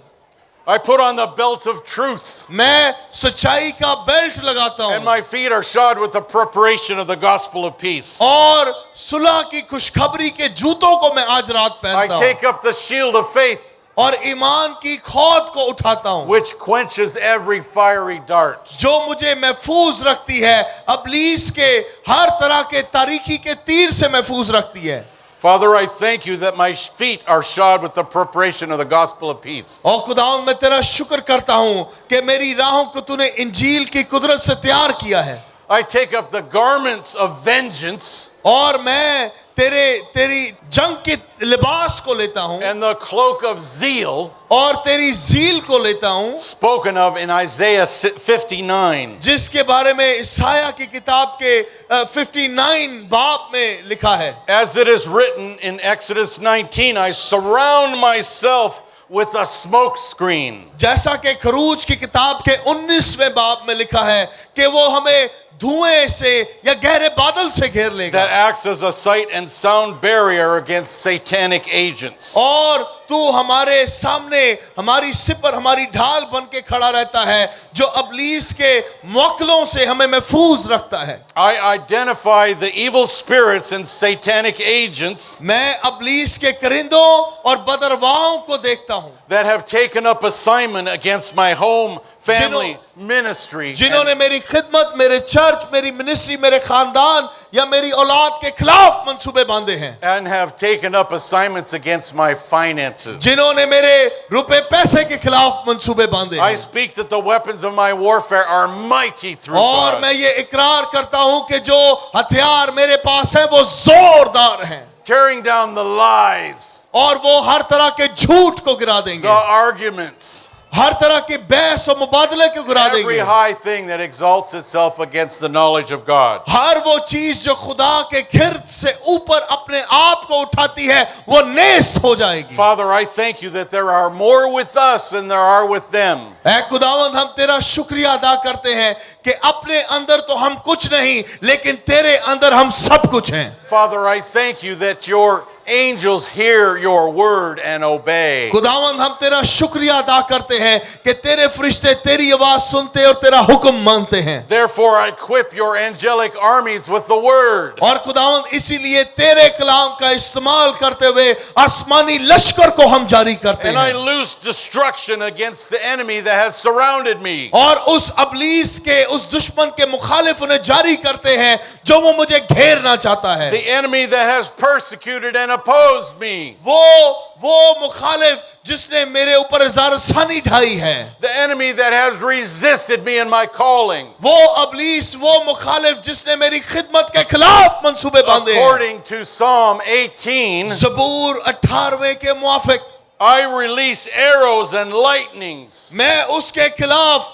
I put on the belt of truth, मैं सच्चाई का बेल्ट लगाता and हूँ my feet are shod with the preparation of the gospel of peace. और सुलह की खुशखबरी के जूतों को मैं आज रात I पहनता हूँ take up the shield of faith, और ईमान की खौद को उठाता हूँ which quenches every fiery dart. जो मुझे महफूज रखती है अबलीस के हर तरह के तारीकी के तीर से महफूज रखती है। Father, I thank you that my feet are shod with the preparation of the gospel of peace. और खुदावंद मैं तेरा शुक्र करता हूँ कि मेरी राहों को तूने इंजील की कुदरत से तैयार किया है। I take up the garments of vengeance और मैं तेरी जंग के लिबास को लेता हूँ and the cloak of zeal और तेरी झील को लेता हूँ spoken of in Isaiah 59. जिसके बारे में ईसाया की किताब के 59 बाब में लिखा है। As it is written in Exodus 19, I surround myself with a smoke screen. जैसा कि खरूज की किताब के 19वें बाब में लिखा है कि वो हमें धुएं से या गहरे बादल से घेर लेगा, that acts as a sight and sound barrier against satanic agents. और तू हमारे सामने हमारी सिपर हमारी ढाल बन के खड़ा रहता है जो अबलीस के मौकलों से हमें महफूज रखता है। I identify the evil spirits and satanic agents मैं अबलीस के करिंदों और बदरवाओं को देखता हूं that have taken up assignment against my home, family, ministry, जिन्होंने मेरी खिदमत, मेरे चर्च, मेरी मिनिस्ट्री, मेरे खानदान या मेरी औलाद के खिलाफ मंसूबे बांधे हैं, and have taken up assignments against my finances. जिन्होंने मेरे रुपए पैसे के खिलाफ मंसूबे बांधे I हैं। speak that the weapons of my warfare are mighty through और God, मैं ये इकरार करता हूं कि जो हथियार मेरे पास हैं वो जोरदार हैं tearing down the lies, और वो हर तरह के झूठ को गिरा the देंगे, arguments, हर तरह के बहस और मुबादले को गिरा every देंगे, high thing that exalts itself against the knowledge of God. हर वो चीज जो खुदा के घिर्द से ऊपर अपने आप को उठाती है वो नेस्त हो जाएगी। Father, I thank you that there are more with us than there are with them. ऐ खुदावंद, हम तेरा शुक्रिया अदा करते हैं कि अपने अंदर तो हम कुछ नहीं, लेकिन तेरे अंदर हम सब कुछ हैं। Father, I thank you that your angels hear your word and obey. खुदावंद, हम तेरा शुक्रिया अदा करते हैं कि तेरे फरिश्ते तेरी आवाज सुनते और तेरा हुक्म मानते हैं। Therefore, I equip your angelic armies with the word. और खुदावंद, इसीलिए तेरे कलाम का इस्तेमाल करते हुए आसमानी लश्कर को हम जारी करते And I हैं loose destruction against the enemy that has surrounded me. और उस अबलीस के, उस दुश्मन के मुखालिफ उन्हें जारी करते हैं जो वो मुझे घेरना चाहता है। The enemy that has persecuted and opposed me. वो मुखालिफ जिसने मेरे ऊपर ज़ारसानी ढाई है। The enemy that has resisted me in my calling. वो अबलीस, वो मुखालिफ जिसने मेरी खिदमत के खिलाफ मंसूबे बांधे हैं। According to Psalm 18, ज़बूर 18वें के मुआफिक I release arrows and lightnings, मैं उसके खिलाफ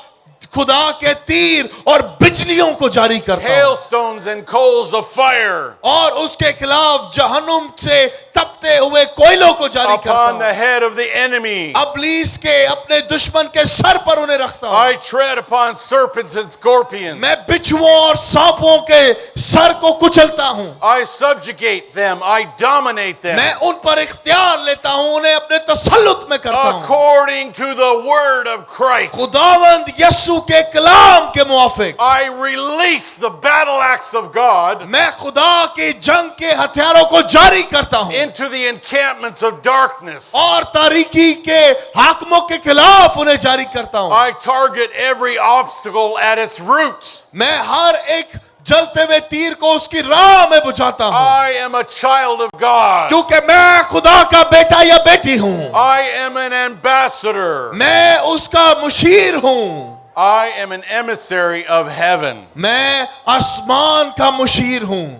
खुदा के तीर और बिजलियों को जारी करता हूं hailstones and coals of fire और उसके खिलाफ जहन्नुम से तपते हुए कोयलों को जारी करता upon the हूं। head of the enemy. अबलीस के अपने दुश्मन के सर पर उन्हें रखता हूं। I tread upon serpents and scorpions. मैं बिच्छुओं और सांपों के सर को कुचलता हूं। I subjugate them. I dominate them. मैं उन पर इख्तियार लेता हूं, उन्हें अपने तसल्लुत में करता हूं। According to the word of Christ, खुदावंद यीशु के कलाम के मुआफिक I release the battle axe of God मैं खुदा की जंग के हथियारों को जारी करता हूं into the encampments of darkness. और तारीकी के हाकमों के खिलाफ उन्हें जारी करता हूं। I target every obstacle at its root. मैं हर एक जलते हुए तीर को उसकी राह में बुझाता हूं I am a child of God. क्योंकि मैं खुदा का बेटा या बेटी हूं। I am an ambassador. मैं उसका मुशीर हूं। I am an emissary of heaven. मैं आसमान का मुशीर हूं।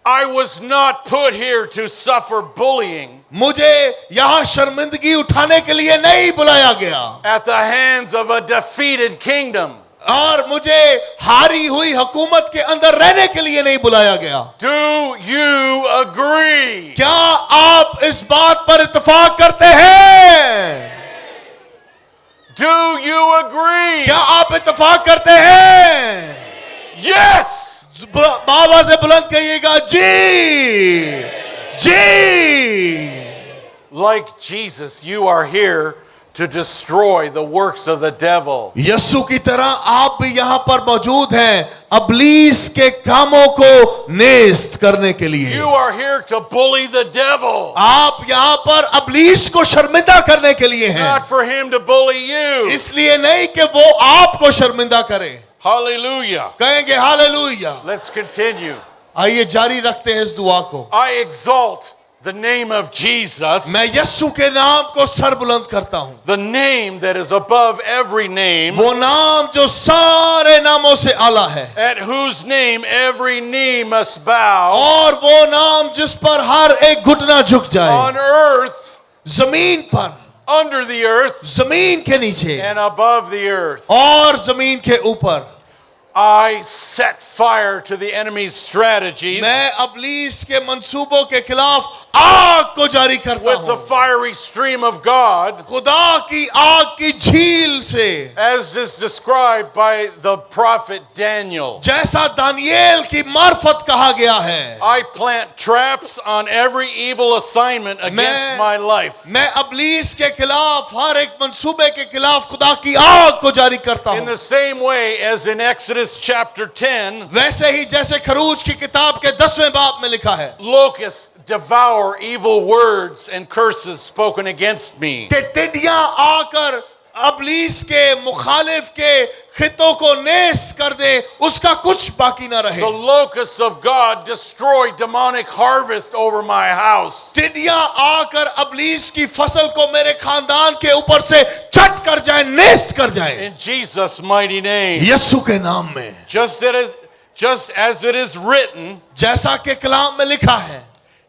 I was not put here to suffer bullying मुझे यहां शर्मिंदगी उठाने के लिए नहीं बुलाया गया at the hands of a defeated kingdom. और मुझे हारी हुई हुकूमत के अंदर रहने के लिए नहीं बुलाया गया। Do you agree? क्या आप इस बात पर इत्तेफाक करते हैं? Do you agree? क्या आप इत्तेफाक करते हैं? Yes! बाबा से बुलंद कहिएगा, जी जी। Like Jesus, you are here to destroy the works of the devil. यीशु की तरह आप भी यहां पर मौजूद हैं अबलीस के कामों को नेस्त करने के लिए। You are here to bully the devil, आप यहां पर अबलीस को शर्मिंदा करने के लिए हैं, not for him to bully you. इसलिए नहीं कि वो आपको शर्मिंदा करे। Hallelujah. कहेंगे हालेलुया। Let's continue. आइए जारी रखते हैं इस दुआ को। I exalt the name of Jesus, मैं यीशु के नाम को सर बुलंद करता हूं, the name that is above every name, वो नाम जो सारे नामों से आला है at whose name every knee must bow और वो नाम जिस पर हर एक घुटना झुक जाए, on earth, जमीन पर, under the earth, जमीन के नीचे and above the earth. और जमीन के ऊपर। I set fire to the enemy's strategies मैं अबलीस के मंसूबों के खिलाफ आग को जारी करता with the हूं, fiery stream of God, खुदा की आग की झील से, as is described by the prophet Daniel. जैसा दानियेल की मार्फत कहा गया है। I plant traps on every evil assignment against my life. मैं अबलीस के खिलाफ हर एक मंसूबे के खिलाफ खुदा की आग को जारी करता In हूं। the same way as in Exodus chapter 10, वैसे ही जैसे खरूज की किताब के 10वें बाब में लिखा है locusts devour evil words and curses spoken against me. कि टिड्डियां आकर अबलीस के मुखालिफ के खितों को नेस कर दे, उसका कुछ बाकी ना रहे। The locusts of God destroy demonic harvest over my house. टिड्डियां आकर अबलीस की फसल को मेरे खानदान के ऊपर से चट कर जाए, नेस्त कर जाए, In Jesus' mighty name. यीशु के नाम में। Just as it is written, जैसा कि कलाम में लिखा है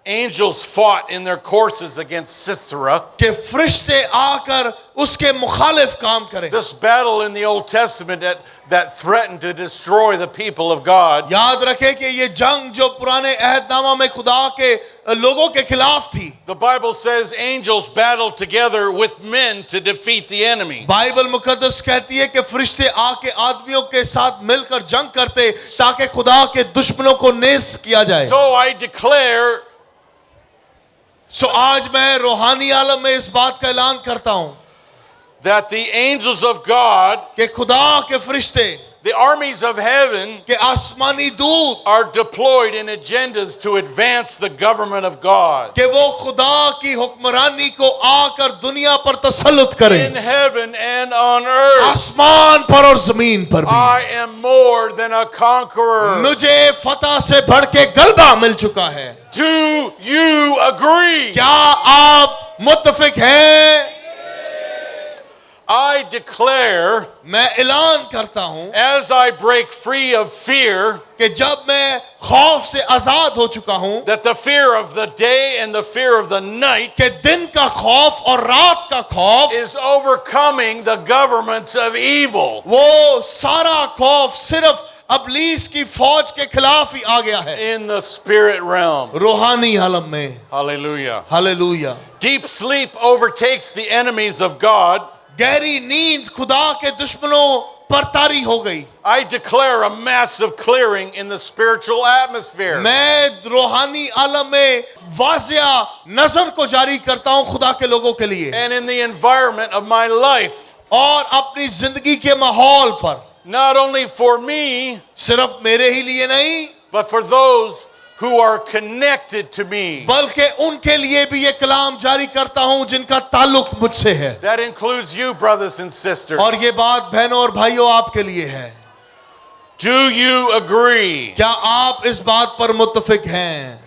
angels fought in their courses against Sisera. कि फरिश्ते आकर उसके मुखालिफ काम करें। This battle in the Old Testament that threatened to destroy the people of God, याद रखें कि ये जंग जो पुराने अहदनामा में खुदा के लोगों के खिलाफ थी, the Bible says angels battled together with men to defeat the enemy. Bible मुकद्दस कहती है कि फरिश्ते आके आदमियों के साथ मिलकर जंग करते ताकि खुदा के दुश्मनों को नेस्त किया जाए। So I declare आज मैं रूहानी आलम में इस बात का ऐलान करता हूं that the angels of God, कि खुदा के फरिश्ते, the armies of heaven, के आसमानी दूत, are deployed in agendas to advance the government of God. कि वो खुदा की हुक्मरानी को आकर दुनिया पर तसल्लुत करें, In heaven and on earth, आसमान पर और जमीन पर भी। I am more than a conqueror. मुझे फतह से बढ़ के गलबा मिल चुका है। Do you agree? क्या आप मुत्तफिक हैं? I declare, मैं ऐलान करता हूं as I break free of fear, कि जब मैं खौफ से आजाद हो चुका हूं, that the fear of the day and the fear of the night कि दिन का खौफ और रात का खौफ, is overcoming the governments of evil. वो सारा खौफ सिर्फ अबलीस की फौज के खिलाफ ही आ गया है, In the spirit realm. रूहानी आलम में। Hallelujah. Hallelujah. Deep sleep overtakes the enemies of God. गहरी नींद खुदा के दुश्मनों पर तारी हो गई। I declare a massive clearing in the spiritual atmosphere. मैं रूहानी आलम में वाज़िया नजर को जारी करता हूं खुदा के लोगों के लिए And in the environment of my life. और अपनी जिंदगी के माहौल पर, Not only for me, सिर्फ मेरे ही लिए नहीं but for those who are connected to me. बल्कि उनके लिए भी ये कलाम जारी करता हूं जिनका ताल्लुक मुझसे है। That includes you, brothers and sisters. और ये बात बहनों और भाइयों आपके लिए है। Do you agree? क्या आप इस बात पर मुत्तफिक हैं?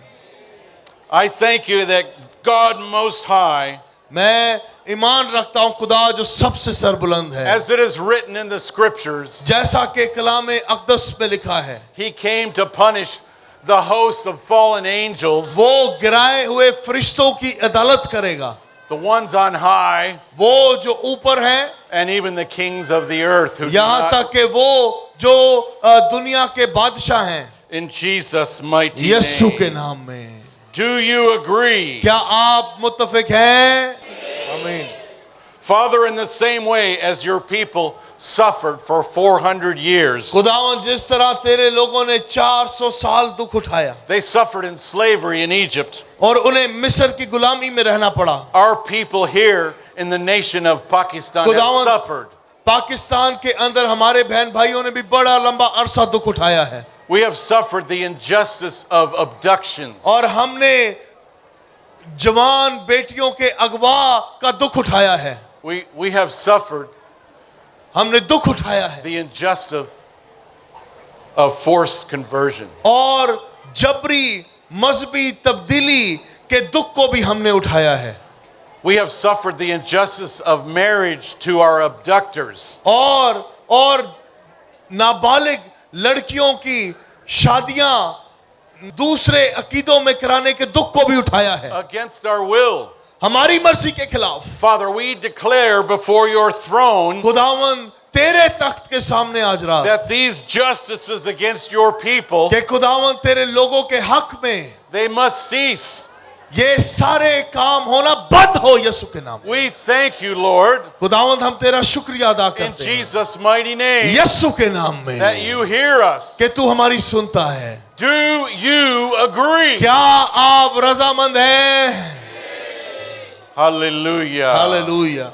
I thank you that God Most High, मैं ईमान रखता हूं खुदा जो सबसे सरबुलंद है, as it is written in the scriptures, जैसा कि कलाम अक़दस में लिखा है, He came to punish the hosts of fallen angels, वो गिराए हुए फरिश्तों की अदालत करेगा, the ones on high, वो जो ऊपर हैं, and even the kings of the earth who do यहाँ not, तक कि वो जो दुनिया के बादशाह हैं, in Jesus' mighty यीशु के name. नाम में। Do you agree? क्या आप मुत्तफिक हैं? Amen. Father, in the same way as your people suffered for 400 years, खुदावन जिस तरह तेरे लोगों ने 400 साल दुख उठाया they suffered in slavery in Egypt. और उन्हें मिस्र की गुलामी में रहना पड़ा, Our people here in the nation of Pakistan have खुदावन suffered. पाकिस्तान के अंदर हमारे बहन भाइयों ने भी बड़ा लंबा अरसा दुख उठाया है We have suffered the injustice of abductions. और हमने जवान बेटियों के अगवा का दुख उठाया है, We have suffered हमने दुख उठाया है the injustice of forced conversion. और जबरी मजहबी तब्दीली के दुख को भी हमने उठाया है We have suffered the injustice of marriage to our abductors. और नाबालिग लड़कियों की शादियां दूसरे अकीदों में कराने के दुख को भी उठाया है, Against our will. हमारी मर्जी के खिलाफ। Father, we declare before your throne खुदावन तेरे तख्त के सामने आज रात that these justices against your people, कि खुदावन तेरे लोगों के हक में they must cease. ये सारे काम होना बंद हो यीशु के नाम। We thank you, Lord, खुदावंद हम तेरा शुक्रिया अदा in करते हैं Jesus' mighty name, यीशु के नाम में that you hear us. कि तू हमारी सुनता है। Do you agree? क्या आप रजामंद हैं? Hallelujah. Hallelujah.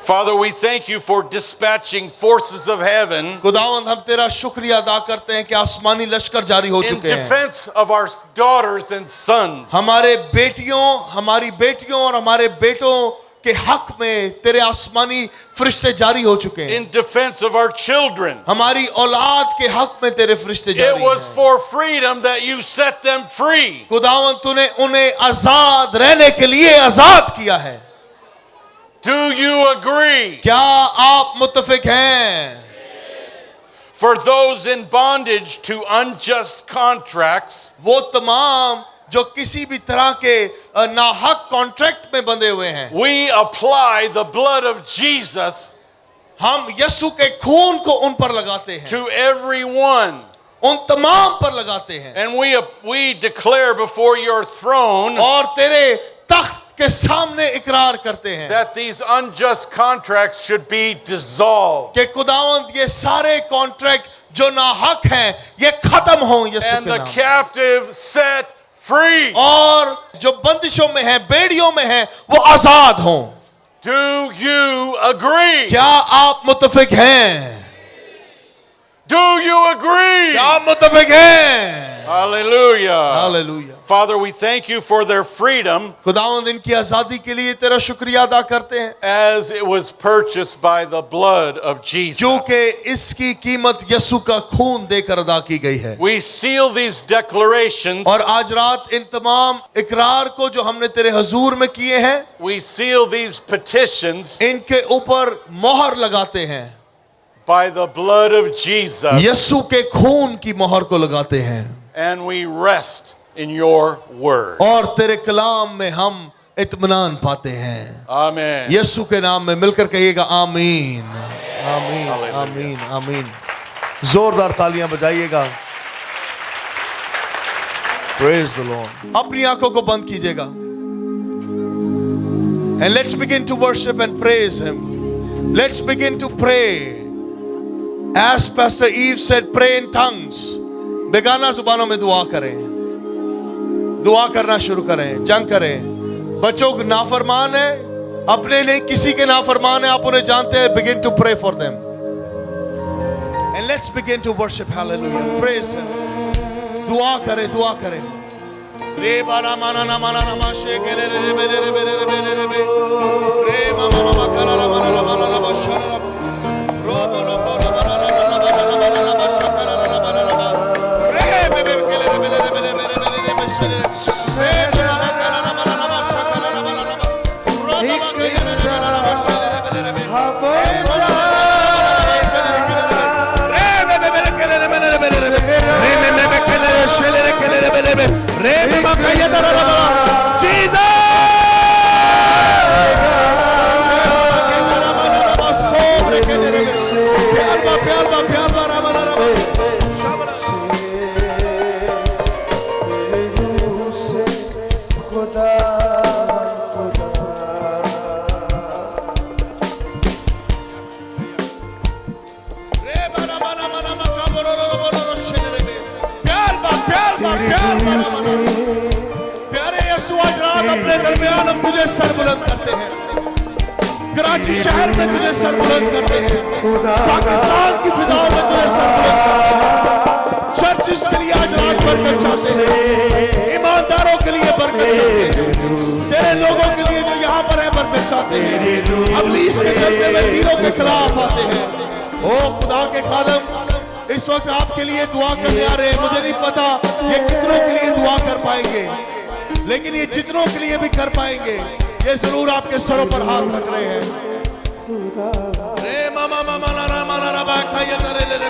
Father, we thank you for dispatching forces of heaven खुदावंद हम तेरा शुक्रिया अदा करते हैं कि आसमानी लश्कर जारी हो in चुके हैं defense of our daughters and sons. हमारी बेटियों और हमारे बेटों के हक में तेरे आसमानी फरिश्ते जारी हो चुके हैं In defense of our children. हमारी औलाद के हक में तेरे फरिश्ते It जारी was हैं for freedom that you set them free. खुदावंद तूने उन्हें आजाद रहने के लिए आजाद किया है। Do you agree? क्या आप मुत्तफिक हैं? For those in bondage to unjust contracts, वो तमाम जो किसी भी तरह के नाहक कॉन्ट्रैक्ट में बंधे हुए हैं we apply the blood of Jesus हम यीशु के खून को उन पर लगाते हैं to everyone. उन तमाम पर लगाते हैं And we declare before your throne और तेरे तख्त के सामने इकरार करते हैं that these unjust contracts should be dissolved. कि खुदावंद ये सारे कॉन्ट्रैक्ट जो नाहक हैं ये खत्म हों यीशु And के the नाम captive set free. और जो बंदिशों में हैं बेड़ियों में हैं वो आजाद हों। Do you agree? क्या आप मुत्तफिक हैं? Do you agree? क्या आप मुत्तफिक हैं? Hallelujah. Hallelujah. Father, we thank you for their freedom खुदावंद इनकी आजादी के लिए तेरा शुक्रिया अदा करते हैं as it was purchased by the blood of Jesus. क्योंकि इसकी कीमत यीशु का खून देकर अदा की गई है We seal these declarations. और आज रात इन तमाम इकरार को जो हमने तेरे हजूर में किए हैं We seal these petitions इनके ऊपर मोहर लगाते हैं by the blood of Jesus. यीशु के खून की मोहर को लगाते हैं And we rest in your word. और तेरे कलाम में हम इत्मीनान पाते हैं Amen. यीशु के नाम में मिलकर कहिएगा आमीन आमीन Hallelujah. आमीन आमीन जोरदार तालियां बजाइएगा Praise the Lord अपनी आंखों को बंद कीजिएगा and let's begin to worship and praise him let's begin to pray as Pastor Eve said pray in tongues बेगाना जुबानों में दुआ करें दुआ करना शुरू करें जंग करें बच्चों को नाफरमान है अपने नहीं किसी के नाफरमान है आप उन्हें जानते हैं begin to pray for them and let's begin to worship hallelujah praise him दुआ करें रे बारा माना ना माना ना माशे के रे रे बे रे बे रे बे रे बे रे मामा मामा करा रा माना रा माना रा माशा रा रो बोलो को रा माना रा माना रा माशा करा रा माना रा रे बे बे के रे बे रे बे रे बे रे बे रे रे रे रा करा रा माना रा माशा करा रा माना रा रो मामा के रे रे रे रा माशा रे बे रे बे हा बो अपने दरमियान हम तुझे सर बुलंद करते हैं कराची शहर में तुझे सर बुलंद करते हैं पाकिस्तान की फिजाओं में तुझे सर बुलंद करते हैं चर्चिस के लिए आज रात बरकत चाहते हैं ईमानदारों के लिए बरकत चाहते हैं तेरे लोगों के लिए जो यहाँ पर है बरकत चाहते हैं अबलीस के चलते हुए तीरों के खिलाफ आते हैं ओ खुदा के खादम इस वक्त आपके लिए दुआ करने आ रहे हैं मुझे नहीं पता ये कितनों के लिए दुआ कर पाएंगे लेकिन ये जितनों के लिए भी कर पाएंगे ये जरूर आपके सरों पर हाथ रख रहे हैं रे मामा मामा ना ना माना ना बाखा ये तेरे ले ले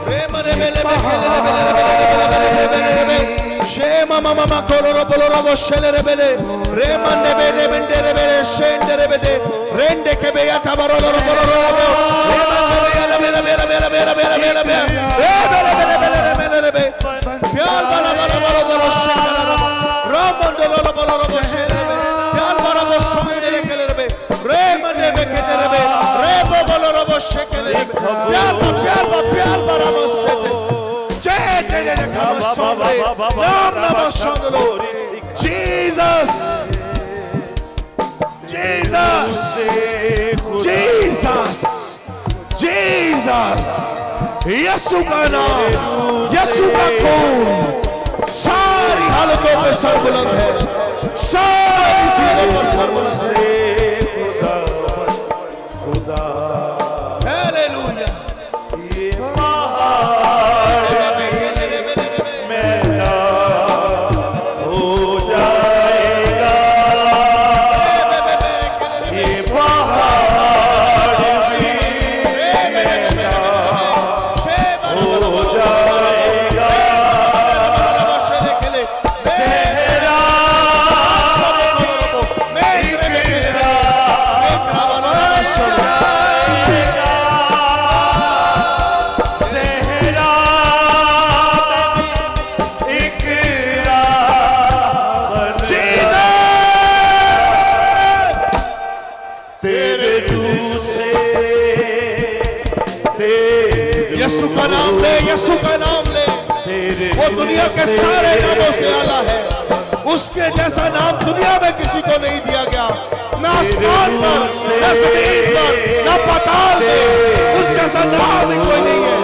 रे मने बेले बेले शे मामा मामा कोलो रो बोलो रो वो शेले रे बेले रे मने बेले बेंडे रे बेले शेंडे रे बेले रेंडे के बेया था बरो रो बोलो रो Jesus, Jesus, Jesus, Jesus, यीशु का नाम, यीशु का खून सारी हालतों पे सरबुलंद है, सारी चीजों पर सरबुलंद है। हालेलुया। यीशु का नाम ले, यीशु का नाम ले। वो दुनिया के सारे नामों से आला है। उसके जैसा नाम दुनिया में किसी को नहीं दिया गया, ना आसमान पर, ना जमीन पर, ना पाताल में। उस जैसा नाम भी कोई नहीं है।